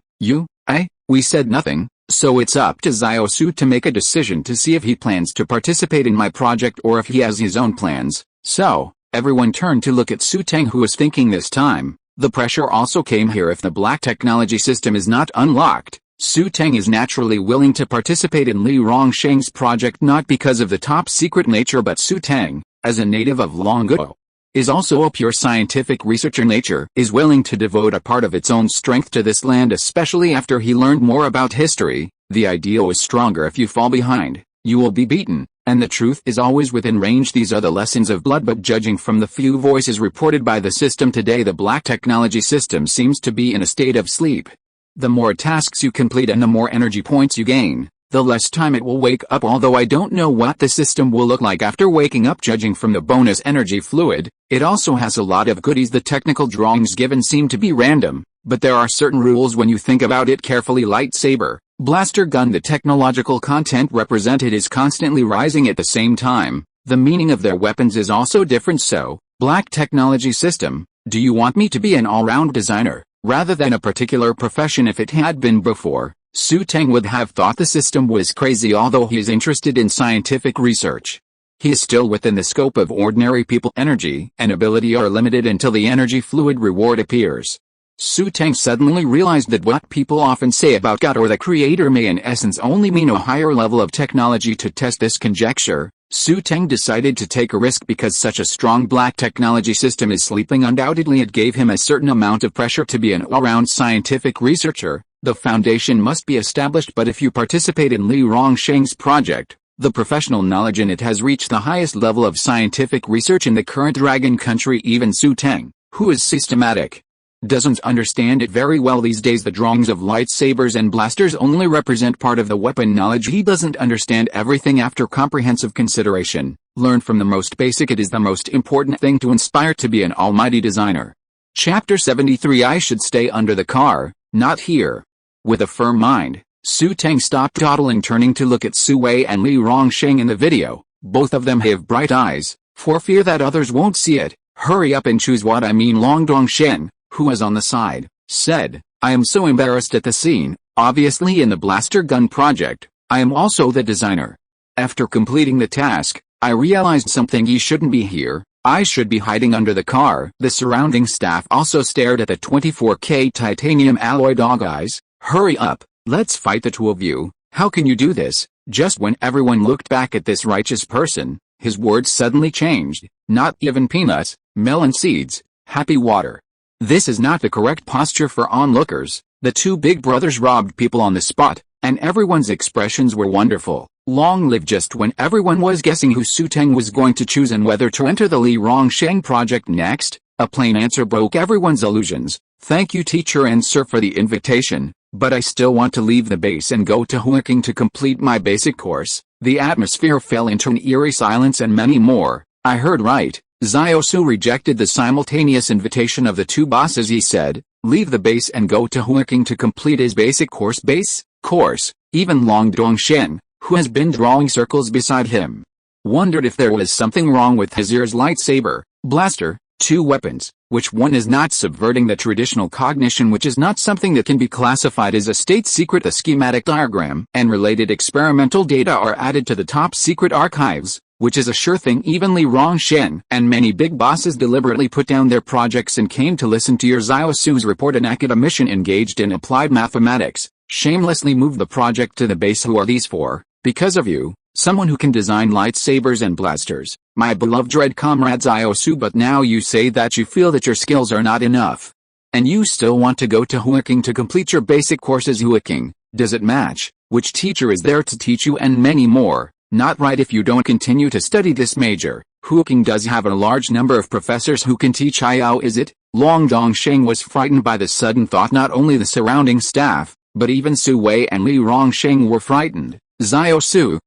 S1: We said nothing, so it's up to Xiao Su to make a decision to see if he plans to participate in my project or if he has his own plans. So, everyone turned to look at Xu Teng, who was thinking this time. The pressure also came here. If the black technology system is not unlocked, Xu Teng is naturally willing to participate in Li Rongsheng's project, not because of the top secret nature, but Xu Teng, as a native of Longo, is also a pure scientific researcher. Nature is willing to devote a part of its own strength to this land, especially after he learned more about history. The ideal is stronger. If you fall behind, you will be beaten, and the truth is always within range. These are the lessons of blood. But judging from the few voices reported by the system today, the black technology system seems to be in a state of sleep. The more tasks you complete and the more energy points you gain, the less time it will wake up. Although I don't know what the system will look like after waking up. Judging from the bonus energy fluid, it also has a lot of goodies. The technical drawings given seem to be random, but there are certain rules when you think about it carefully. Lightsaber, blaster gun. The technological content represented is constantly rising at the same time. The meaning of their weapons is also different. So, black technology system, do you want me to be an all-round designer, rather than a particular profession? If it had been before, Xu Teng would have thought the system was crazy. Although he is interested in scientific research, he is still within the scope of ordinary people. Energy and ability are limited until the energy fluid reward appears. Xu Teng suddenly realized that what people often say about God or the Creator may in essence only mean a higher level of technology. To test this conjecture, Xu Teng decided to take a risk. Because such a strong black technology system is sleeping, undoubtedly it gave him a certain amount of pressure to be an all-round scientific researcher. The foundation must be established, but if you participate in Li Rongsheng's project, the professional knowledge in it has reached the highest level of scientific research in the current Dragon Country. Even Xu Teng, who is systematic, doesn't understand it very well these days. The drawings of lightsabers and blasters only represent part of the weapon knowledge. He doesn't understand everything. After comprehensive consideration, learn from the most basic. It is the most important thing to inspire to be an almighty designer. Chapter 73. I should stay under the car, not here. With a firm mind, Xu Teng stopped dawdling, turning to look at Su Wei and Li Rongsheng in the video. Both of them have bright eyes, for fear that others won't see it. Hurry up and choose what I mean. Long Dongshen, who was on the side, said, I am so embarrassed at the scene. Obviously in the blaster gun project, I am also the designer. After completing the task, I realized something. He shouldn't be here. I should be hiding under the car. The surrounding staff also stared at the 24K titanium alloy dog eyes. Hurry up, let's fight the two of you. How can you do this? Just when everyone looked back at this righteous person, his words suddenly changed. Not even peanuts, melon seeds, happy water. This is not the correct posture for onlookers. The two big brothers robbed people on the spot, and everyone's expressions were wonderful. Long live. Just when everyone was guessing who Xu Teng was going to choose and whether to enter the Li Rongsheng project next, a plain answer broke everyone's illusions. Thank you teacher and sir for the invitation, but I still want to leave the base and go to Huaking to complete my basic course. The atmosphere fell into an eerie silence and many more. I heard right. Ziosu rejected the simultaneous invitation of the two bosses. He said, leave the base and go to Huaking to complete his basic course. Base course. Even Long Dongshen, who has been drawing circles beside him, wondered if there was something wrong with his ears. Lightsaber, blaster, two weapons. Which one is not subverting the traditional cognition, which is not something that can be classified as a state secret? The schematic diagram and related experimental data are added to the top secret archives, which is a sure thing. Even Li Rongsheng and many big bosses deliberately put down their projects and came to listen to your Ziosu's report. An academician engaged in applied mathematics shamelessly moved the project to the base. Who are these for? Because of you, someone who can design lightsabers and blasters, my beloved dread comrade Ziosu. But now you say that you feel that your skills are not enough, and you still want to go to Huaking to complete your basic courses. Huaking, does it match? Which teacher is there to teach you? And many more. Not right if you don't continue to study this major. Huaking does have a large number of professors who can teach. How is it? Long Dongshen was frightened by the sudden thought. Not only the surrounding staff, but even Su Wei and Li Rongsheng were frightened. Ziosu,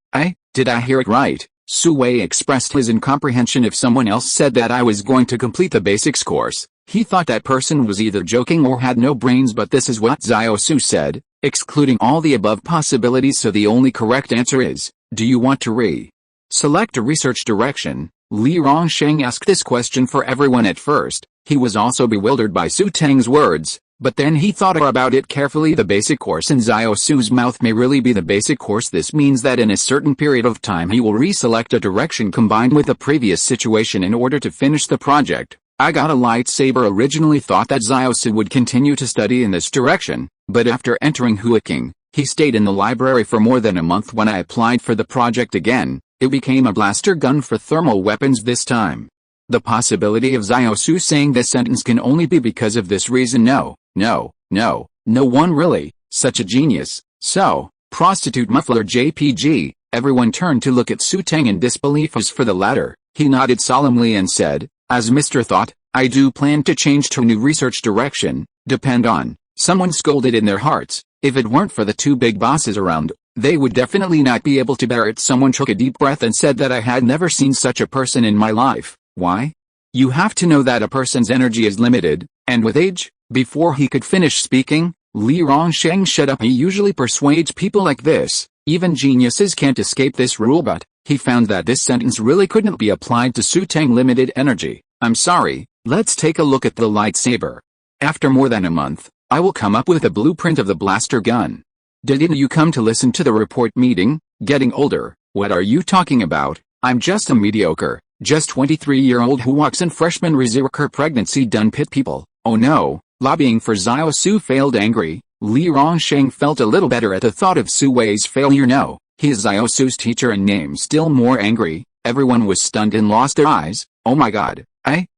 S1: did I hear it right? Su Wei expressed his incomprehension. If someone else said that I was going to complete the basics course, he thought that person was either joking or had no brains. But this is what Ziosu said, excluding all the above possibilities. So the only correct answer is, do you want to select a research direction? Li Rongsheng asked this question for everyone at first. He was also bewildered by Xu Teng's words, but then he thought about it carefully. The basic course in Ziosu's mouth may really be the basic course. This means that in a certain period of time he will reselect a direction combined with the previous situation in order to finish the project. I got a lightsaber. Originally thought that Ziosu would continue to study in this direction, but after entering Huaking, he stayed in the library for more than a month. When I applied for the project again, it became a blaster gun for thermal weapons this time. The possibility of Ziosu saying this sentence can only be because of this reason. No one really, such a genius. So, prostitute muffler JPG, everyone turned to look at Xu Teng in disbelief. As for the latter, he nodded solemnly and said, as Mr. Thought, I do plan to change to a new research direction. Depend on. Someone scolded in their hearts. If it weren't for the two big bosses around, they would definitely not be able to bear it. Someone took a deep breath and said that I had never seen such a person in my life. Why? You have to know that a person's energy is limited, and with age, Before he could finish speaking, Li Rongsheng shut up. He usually persuades people like this. Even geniuses can't escape this rule, but he found that this sentence really couldn't be applied to Xu Teng limited energy. I'm sorry, let's take a look at the lightsaber. After more than a month, I will come up with a blueprint of the blaster gun. Didn't you come to listen to the report meeting? Getting older? What are you talking about? I'm just a mediocre, just 23-year-old who walks in freshman reserve pregnancy done pit people. Oh no, lobbying for Xiao Su failed. Angry, Li Rongsheng felt a little better at the thought of Su Wei's failure. No, he is Xiao Su's teacher and name. Still more angry, everyone was stunned and lost their eyes. Oh my god,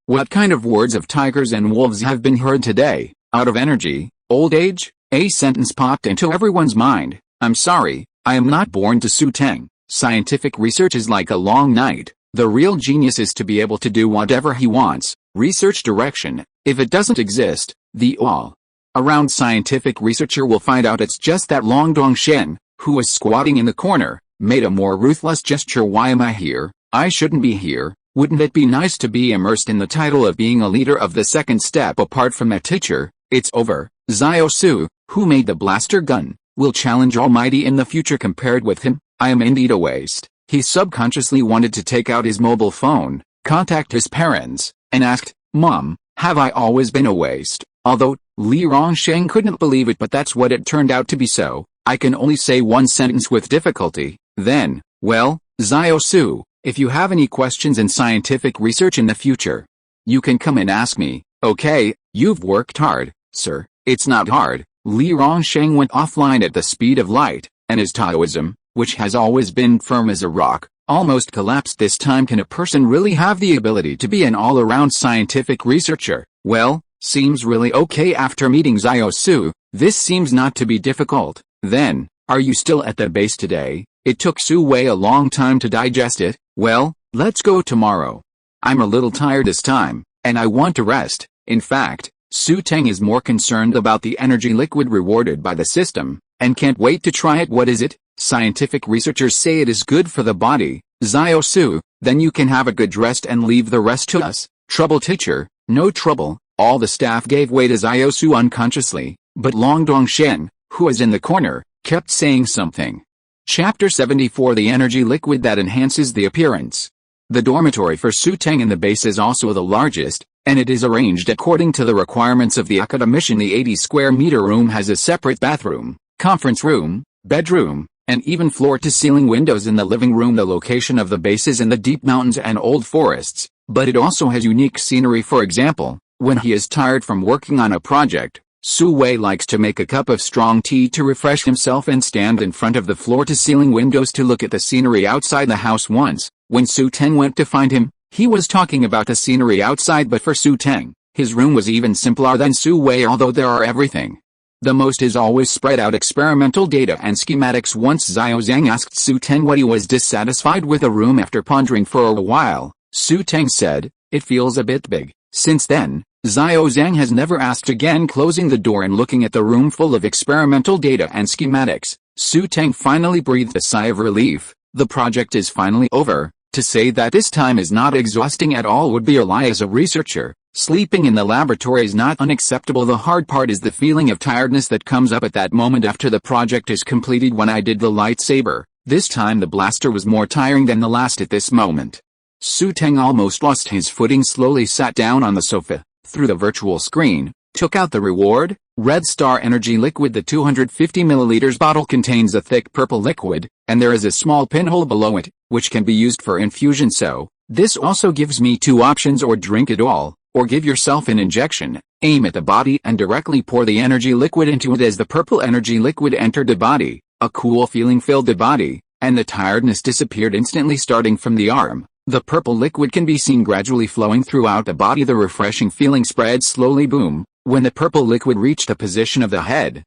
S1: what kind of words of tigers and wolves have been heard today? Out of energy, old age? A sentence popped into everyone's mind. I'm sorry, I am not born to Xu Teng. Scientific research is like a long night. The real genius is to be able to do whatever he wants. Research direction, if it doesn't exist, the all-around scientific researcher will find out it's just that Long Dongshen, who was squatting in the corner, made a more ruthless gesture. Why am I here? I shouldn't be here. Wouldn't it be nice to be immersed in the title of being a leader of the second step apart from a teacher? It's over. Xiao Su, who made the blaster gun, will challenge Almighty in the future. Compared with him, I am indeed a waste. He subconsciously wanted to take out his mobile phone, contact his parents, and asked, Mom, have I always been a waste? Although, Li Rongsheng couldn't believe it, but that's what it turned out to be. So, I can only say one sentence with difficulty. Then, well, Xiao Su, if you have any questions in scientific research in the future, you can come and ask me. Okay, you've worked hard, sir. It's not hard. Li Rongsheng went offline at the speed of light, and his Taoism, which has always been firm as a rock, almost collapsed this time. Can a person really have the ability to be an all-around scientific researcher? Well, seems really okay after meeting Xiao Su. This seems not to be difficult. Then, are you still at the base today? It took Su Wei a long time to digest it. Well, let's go tomorrow. I'm a little tired this time, and I want to rest. In fact, Xu Teng is more concerned about the energy liquid rewarded by the system, and can't wait to try it. What is it? Scientific researchers say it is good for the body. Xiao Su, then you can have a good rest and leave the rest to us. Trouble, teacher? No trouble. All the staff gave way to Xiao Su unconsciously, but Long Dongshen, who was in the corner, kept saying something. Chapter 74: The energy liquid that enhances the appearance. The dormitory for Xu Teng in the base is also the largest, and it is arranged according to the requirements of the academician. The 80-square-meter room has a separate bathroom, conference room, bedroom, and even floor-to-ceiling windows in the living room. The location of the base is in the deep mountains and old forests, but it also has unique scenery. For example, when he is tired from working on a project, Su Wei likes to make a cup of strong tea to refresh himself and stand in front of the floor-to-ceiling windows to look at the scenery outside the house. Once, when Xu Teng went to find him, he was talking about the scenery outside, but for Xu Teng, his room was even simpler than Su Wei. Although there are everything, the most is always spread out experimental data and schematics. Once Xiao Zhang asked Xu Teng what he was dissatisfied with the room. After pondering for a while, Xu Teng said, "It feels a bit big." Since then, Xiao Zhang has never asked again. Closing the door and looking at the room full of experimental data and schematics, Xu Teng finally breathed a sigh of relief. The project is finally over. To say that this time is not exhausting at all would be a lie. As a researcher, sleeping in the laboratory is not unacceptable. The hard part is the feeling of tiredness that comes up at that moment after the project is completed. When I did the lightsaber, this time the blaster was more tiring than the last. At this moment, Xu Teng almost lost his footing. Slowly sat down on the sofa, through the virtual screen, took out the reward, Red Star energy liquid. The 250 milliliters bottle contains a thick purple liquid, and there is a small pinhole below it, which can be used for infusion. So, this also gives me two options: or drink it all, or give yourself an injection. Aim at the body and directly pour the energy liquid into it. As the purple energy liquid entered the body, a cool feeling filled the body, and the tiredness disappeared instantly. Starting from the arm, the purple liquid can be seen gradually flowing throughout the body. The refreshing feeling spread slowly. Boom! When the purple liquid reached the position of the head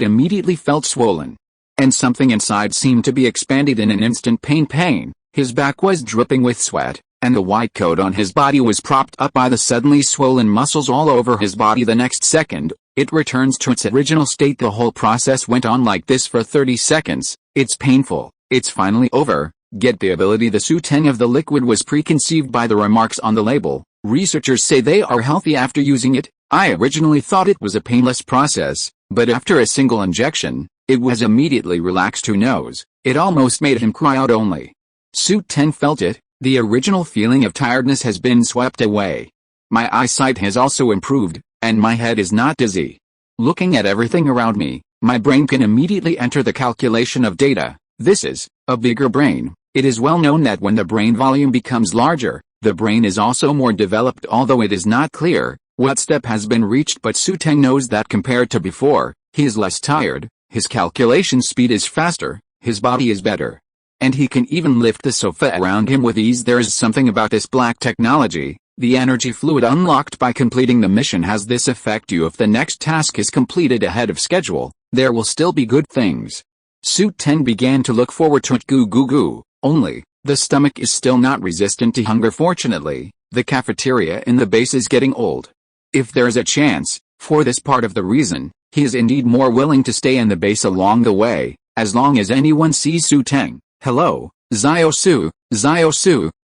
S1: immediately felt swollen, and something inside seemed to be expanded in an instant. Pain. His back was dripping with sweat, and the white coat on his body was propped up by the suddenly swollen muscles all over his body. The next second, it returns to its original state. The whole process went on like this for 30 seconds. It's painful. It's finally over. Get the ability. The Xu Teng of the liquid was preconceived by the remarks on the label. Researchers say they are healthy after using it. I originally thought it was a painless process, but after a single injection, it was immediately relaxed. Who knows, it almost made him cry out only. Xu Teng felt it, the original feeling of tiredness has been swept away. My eyesight has also improved, and my head is not dizzy. Looking at everything around me, my brain can immediately enter the calculation of data. This is a bigger brain. It is well known that when the brain volume becomes larger, the brain is also more developed, although it is not clear what step has been reached, but Xu Teng knows that compared to before, he is less tired, his calculation speed is faster, his body is better. And he can even lift the sofa around him with ease. There is something about this black technology. The energy fluid unlocked by completing the mission has this effect. If the next task is completed ahead of schedule, there will still be good things. Xu Teng began to look forward to it. Goo. Only, the stomach is still not resistant to hunger. Fortunately, the cafeteria in the base is getting old. If there is a chance, for this part of the reason, he is indeed more willing to stay in the base along the way, as long as anyone sees Xu Teng. Hello, Xiao,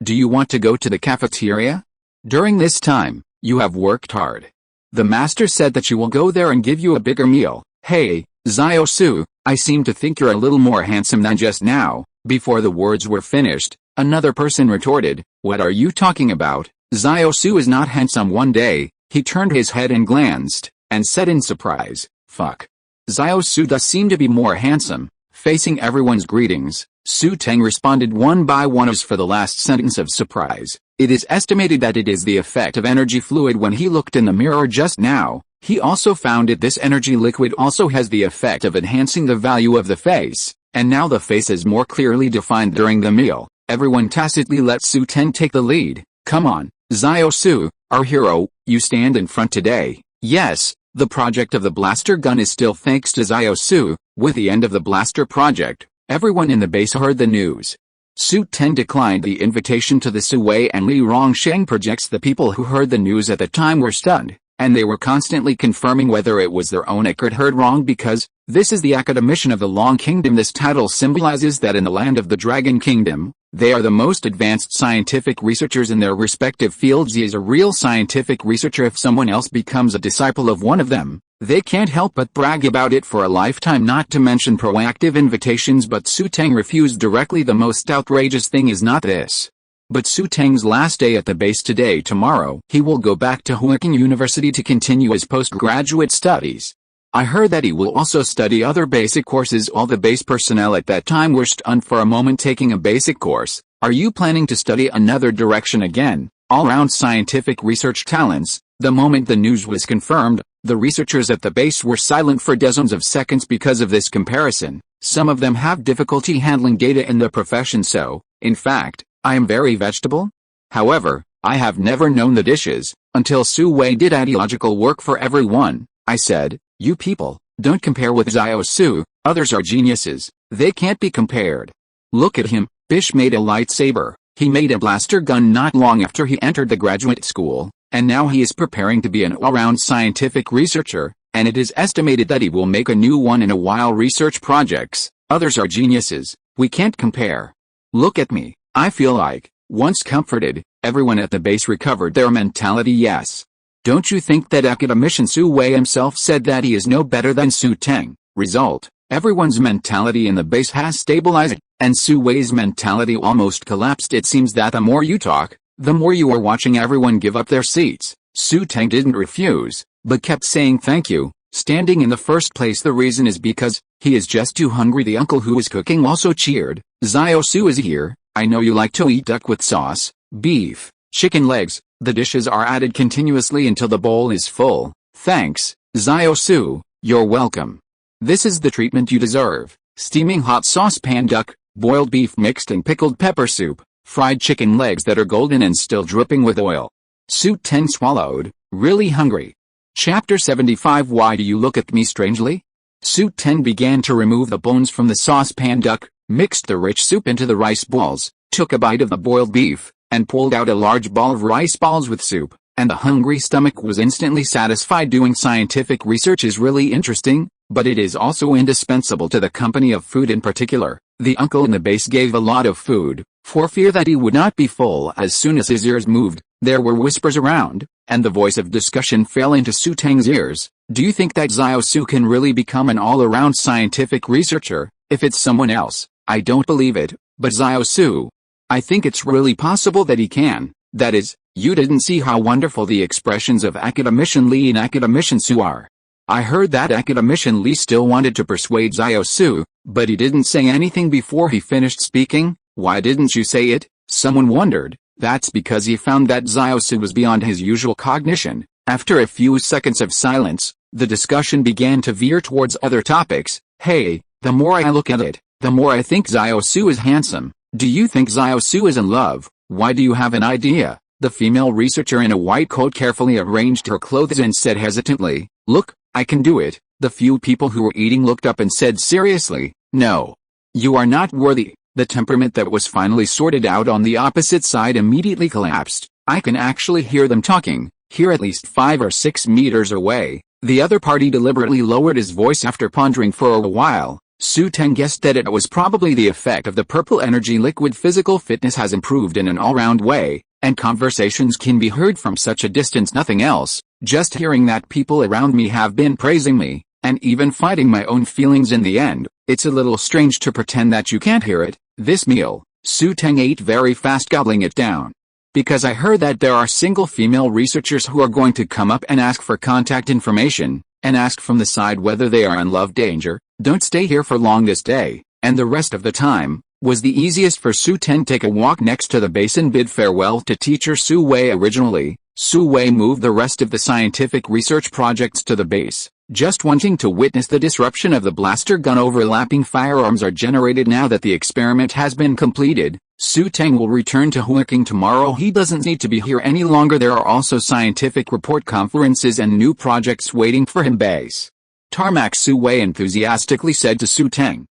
S1: do you want to go to the cafeteria? During this time, you have worked hard. The master said that you will go there and give you a bigger meal. Hey, Xiao, I seem to think you're a little more handsome than just now. Before the words were finished, another person retorted, what are you talking about? Xiao is not handsome. One day, he turned his head and glanced, and said in surprise, fuck. Xiao does seem to be more handsome. Facing everyone's greetings, Xu Teng responded one by one as for the last sentence of surprise. It is estimated that it is the effect of energy fluid. When he looked in the mirror just now, he also found it. This energy liquid also has the effect of enhancing the value of the face, and now the face is more clearly defined. During the meal, everyone tacitly let Xu Teng take the lead. Come on, Xiao, our hero, you stand in front today. Yes, the project of the blaster gun is still thanks to Xiao. With the end of the blaster project, everyone in the base heard the news. Xu Teng declined the invitation to the Suwei and Li Rongsheng projects. The people who heard the news at the time were stunned, and they were constantly confirming whether it was their own record heard wrong, because this is the academician of the Long Kingdom. This title symbolizes that in the land of the Dragon Kingdom, they are the most advanced scientific researchers in their respective fields. He is a real scientific researcher. If someone else becomes a disciple of one of them, they can't help but brag about it for a lifetime, not to mention proactive invitations. But Xu Teng refused directly. The most outrageous thing is not this, but Xu Teng's last day at the base today. Tomorrow, he will go back to Huaking University to continue his postgraduate studies. I heard that he will also study other basic courses. All the base personnel at that time were stunned for a moment. Taking a basic course? Are you planning to study another direction again? All-round scientific research talents. The moment the news was confirmed, the researchers at the base were silent for dozens of seconds because of this comparison. Some of them have difficulty handling data in the profession, so, in fact, I am very vegetable. However, I have never known the dishes, until Su Wei did ideological work for everyone. I said, you people, don't compare with Xiao. Others are geniuses, they can't be compared. Look at him. Bishe made a lightsaber, he made a blaster gun not long after he entered the graduate school, and now he is preparing to be an all-round scientific researcher, and it is estimated that he will make a new one in a while. Research projects, others are geniuses, we can't compare. Look at me, I feel like, once comforted, everyone at the base recovered their mentality. Yes. Don't you think that academician Su Wei himself said that he is no better than Xu Teng? Result, everyone's mentality in the base has stabilized, and Su Wei's mentality almost collapsed. It seems that the more you talk, the more you are watching everyone give up their seats. Xu Teng didn't refuse, but kept saying thank you, standing in the first place. The reason is because he is just too hungry. The uncle who was cooking also cheered. Xiao is here. I know you like to eat duck with sauce, beef, chicken legs. The dishes are added continuously until the bowl is full. Thanks, Xiao. You're welcome. This is the treatment you deserve. Steaming hot saucepan duck, boiled beef mixed in pickled pepper soup, fried chicken legs that are golden and still dripping with oil. Xu Teng swallowed, really hungry. Chapter 75. Why do you look at me strangely? Xu Teng began to remove the bones from the saucepan duck, mixed the rich soup into the rice balls, took a bite of the boiled beef, and pulled out a large ball of rice balls with soup, and the hungry stomach was instantly satisfied. Doing scientific research is really interesting, but it is also indispensable to the company of food. In particular, the uncle in the base gave a lot of food, for fear that he would not be full as soon as his ears moved. There were whispers around, and the voice of discussion fell into Xu Teng's ears. Do you think that Su can really become an all-around scientific researcher? If it's someone else, I don't believe it, but Su, I think it's really possible that he can. That is, you didn't see how wonderful the expressions of Academician Li and Academician Su are. I heard that Academician Li still wanted to persuade Su, but he didn't say anything before he finished speaking. Why didn't you say it? Someone wondered. That's because he found that Su was beyond his usual cognition. After a few seconds of silence, the discussion began to veer towards other topics. Hey, the more I look at it, the more I think Su is handsome. Do you think Su is in love? Why do you have an idea? The female researcher in a white coat carefully arranged her clothes and said hesitantly, look, I can do it. The few people who were eating looked up and said seriously, no. You are not worthy. The temperament that was finally sorted out on the opposite side immediately collapsed. I can actually hear them talking, here at least 5 or 6 meters away. The other party deliberately lowered his voice after pondering for a while. Xu Teng guessed that it was probably the effect of the purple energy liquid. Physical fitness has improved in an all-round way, and conversations can be heard from such a distance. Nothing else, just hearing that people around me have been praising me, and even fighting my own feelings in the end. It's a little strange to pretend that you can't hear it. This meal, Xu Teng ate very fast, gobbling it down. Because I heard that there are single female researchers who are going to come up and ask for contact information, and ask from the side whether they are in love danger. Don't stay here for long this day, and the rest of the time was the easiest for Xu Teng. Take a walk next to the basin, bid farewell to teacher Su Wei. Originally, Su Wei moved the rest of the scientific research projects to the base, just wanting to witness the disruption of the blaster gun. Overlapping firearms are generated now that the experiment has been completed. Xu Teng will return to Huaking tomorrow. He doesn't need to be here any longer. There are also scientific report conferences and new projects waiting for him. Base tarmac. Su Wei enthusiastically said to Xu Teng,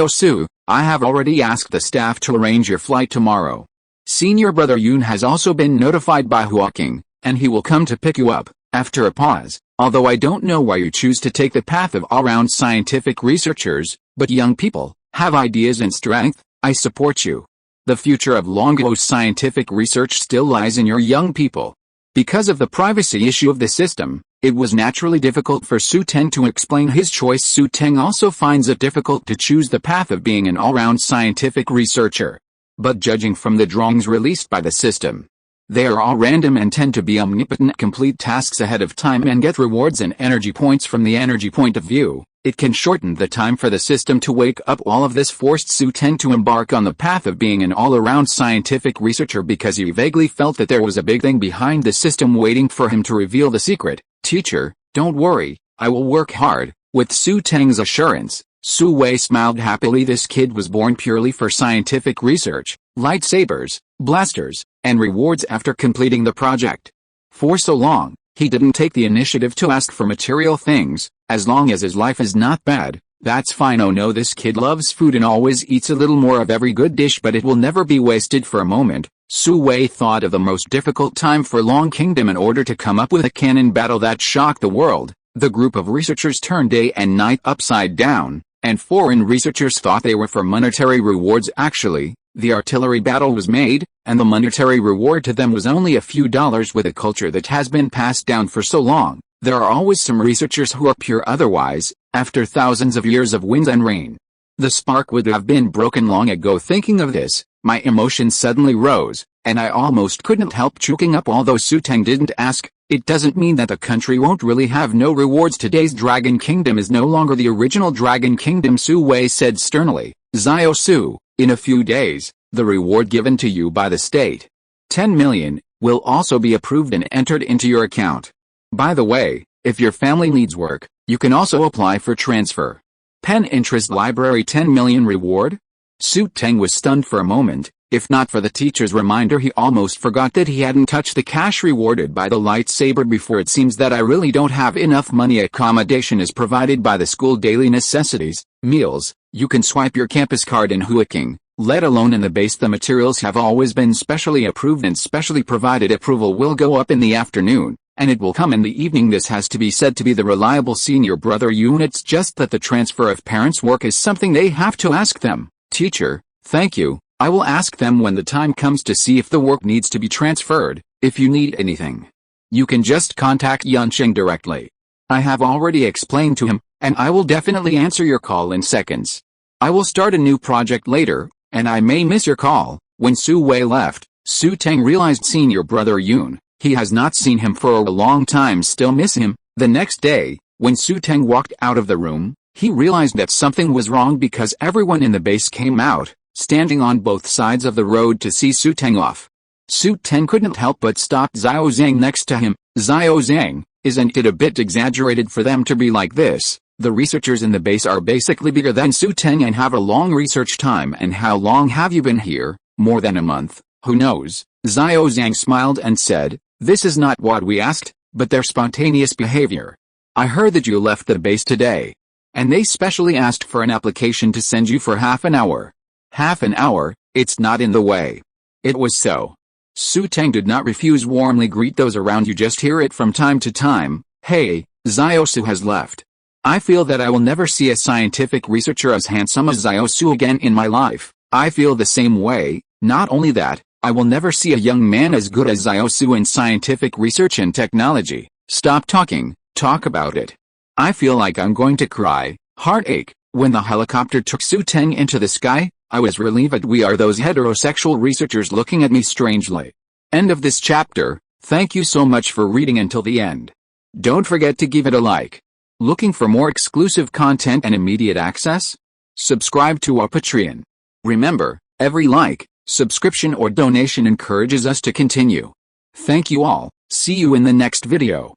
S1: Su, I have already asked the staff to arrange your flight tomorrow. Senior brother Yun has also been notified by Huaking, and he will come to pick you up. After a pause, although I don't know why you choose to take the path of all-round scientific researchers, but young people have ideas and strength, I support you. The future of Longo's scientific research still lies in your young people. Because of the privacy issue of the system, it was naturally difficult for Xu Teng to explain his choice. Xu Teng also finds it difficult to choose the path of being an all-round scientific researcher. But judging from the drawings released by the system, they are all random and tend to be omnipotent. Complete tasks ahead of time and get rewards and energy points. From the energy point of view, it can shorten the time for the system to wake up. All of this forced Xu Teng to embark on the path of being an all-around scientific researcher because he vaguely felt that there was a big thing behind the system waiting for him to reveal the secret. Teacher, don't worry, I will work hard. With Xu Teng's assurance, Su Wei smiled happily. This kid was born purely for scientific research, lightsabers, blasters, and rewards after completing the project. For so long, he didn't take the initiative to ask for material things. As long as his life is not bad, that's fine. Oh no, this kid loves food and always eats a little more of every good dish, but it will never be wasted. For a moment, Su Wei thought of the most difficult time for Long Kingdom in order to come up with a cannon battle that shocked the world. The group of researchers turned day and night upside down, and foreign researchers thought they were for monetary rewards. Actually, the artillery battle was made, and the monetary reward to them was only a few dollars. With a culture that has been passed down for so long, there are always some researchers who are pure otherwise. After thousands of years of wind and rain, the spark would have been broken long ago. Thinking of this, my emotions suddenly rose, and I almost couldn't help choking up. Although Xu Teng didn't ask, it doesn't mean that the country won't really have no rewards. Today's Dragon Kingdom is no longer the original Dragon Kingdom, Su Wei said sternly. Su, in a few days, the reward given to you by the state, 10 million, will also be approved and entered into your account. By the way, if your family needs work, you can also apply for transfer. Pen interest library 10 million reward? Xu Teng was stunned for a moment. If not for the teacher's reminder, he almost forgot that he hadn't touched the cash rewarded by the lightsaber before. It seems that I really don't have enough money. Accommodation is provided by the school. Daily necessities, meals, you can swipe your campus card in Huaking, let alone in the base. The materials have always been specially approved and specially provided. Approval will go up in the afternoon, and it will come in the evening. This has to be said to be the reliable senior brother Yun. It's just that the transfer of parents' work is something they have to ask them. Teacher, thank you. I will ask them when the time comes to see if the work needs to be transferred. If you need anything, You can just contact Yunqing directly. I have already explained to him, and I will definitely answer your call in seconds. I will start a new project later, and I may miss your call." When Su Wei left, Xu Teng realized senior brother Yun, he has not seen him for a long time, still miss him. The next day, when Xu Teng walked out of the room, he realized that something was wrong because everyone in the base came out, standing on both sides of the road to see Xu Teng off. Xu Teng couldn't help but stop Xiao Zhang next to him. "Xiao Zhang, isn't it a bit exaggerated for them to be like this? The researchers in the base are basically bigger than Xu Teng and have a long research time. And how long have you been here? More than a month, who knows?" Xiao Zhang smiled and said, "This is not what we asked, but their spontaneous behavior. I heard that you left the base today, and they specially asked for an application to send you for half an hour." "Half an hour, it's not in the way." It was so. Xu Teng did not refuse, warmly greet those around. "You just hear it from time to time. Hey, Xiao Su has left. I feel that I will never see a scientific researcher as handsome as Xiao Su again in my life." "I feel the same way. Not only that, I will never see a young man as good as Xiao Su in scientific research and technology." "Stop talking, talk about it. I feel like I'm going to cry." Heartache. When the helicopter took Xu Teng into the sky, I was relieved. We are those heterosexual researchers looking at me strangely. End of this chapter. Thank you so much for reading until the end. Don't forget to give it a like. Looking for more exclusive content and immediate access? Subscribe to our Patreon. Remember, every like, subscription or donation encourages us to continue. Thank you all. See you in the next video.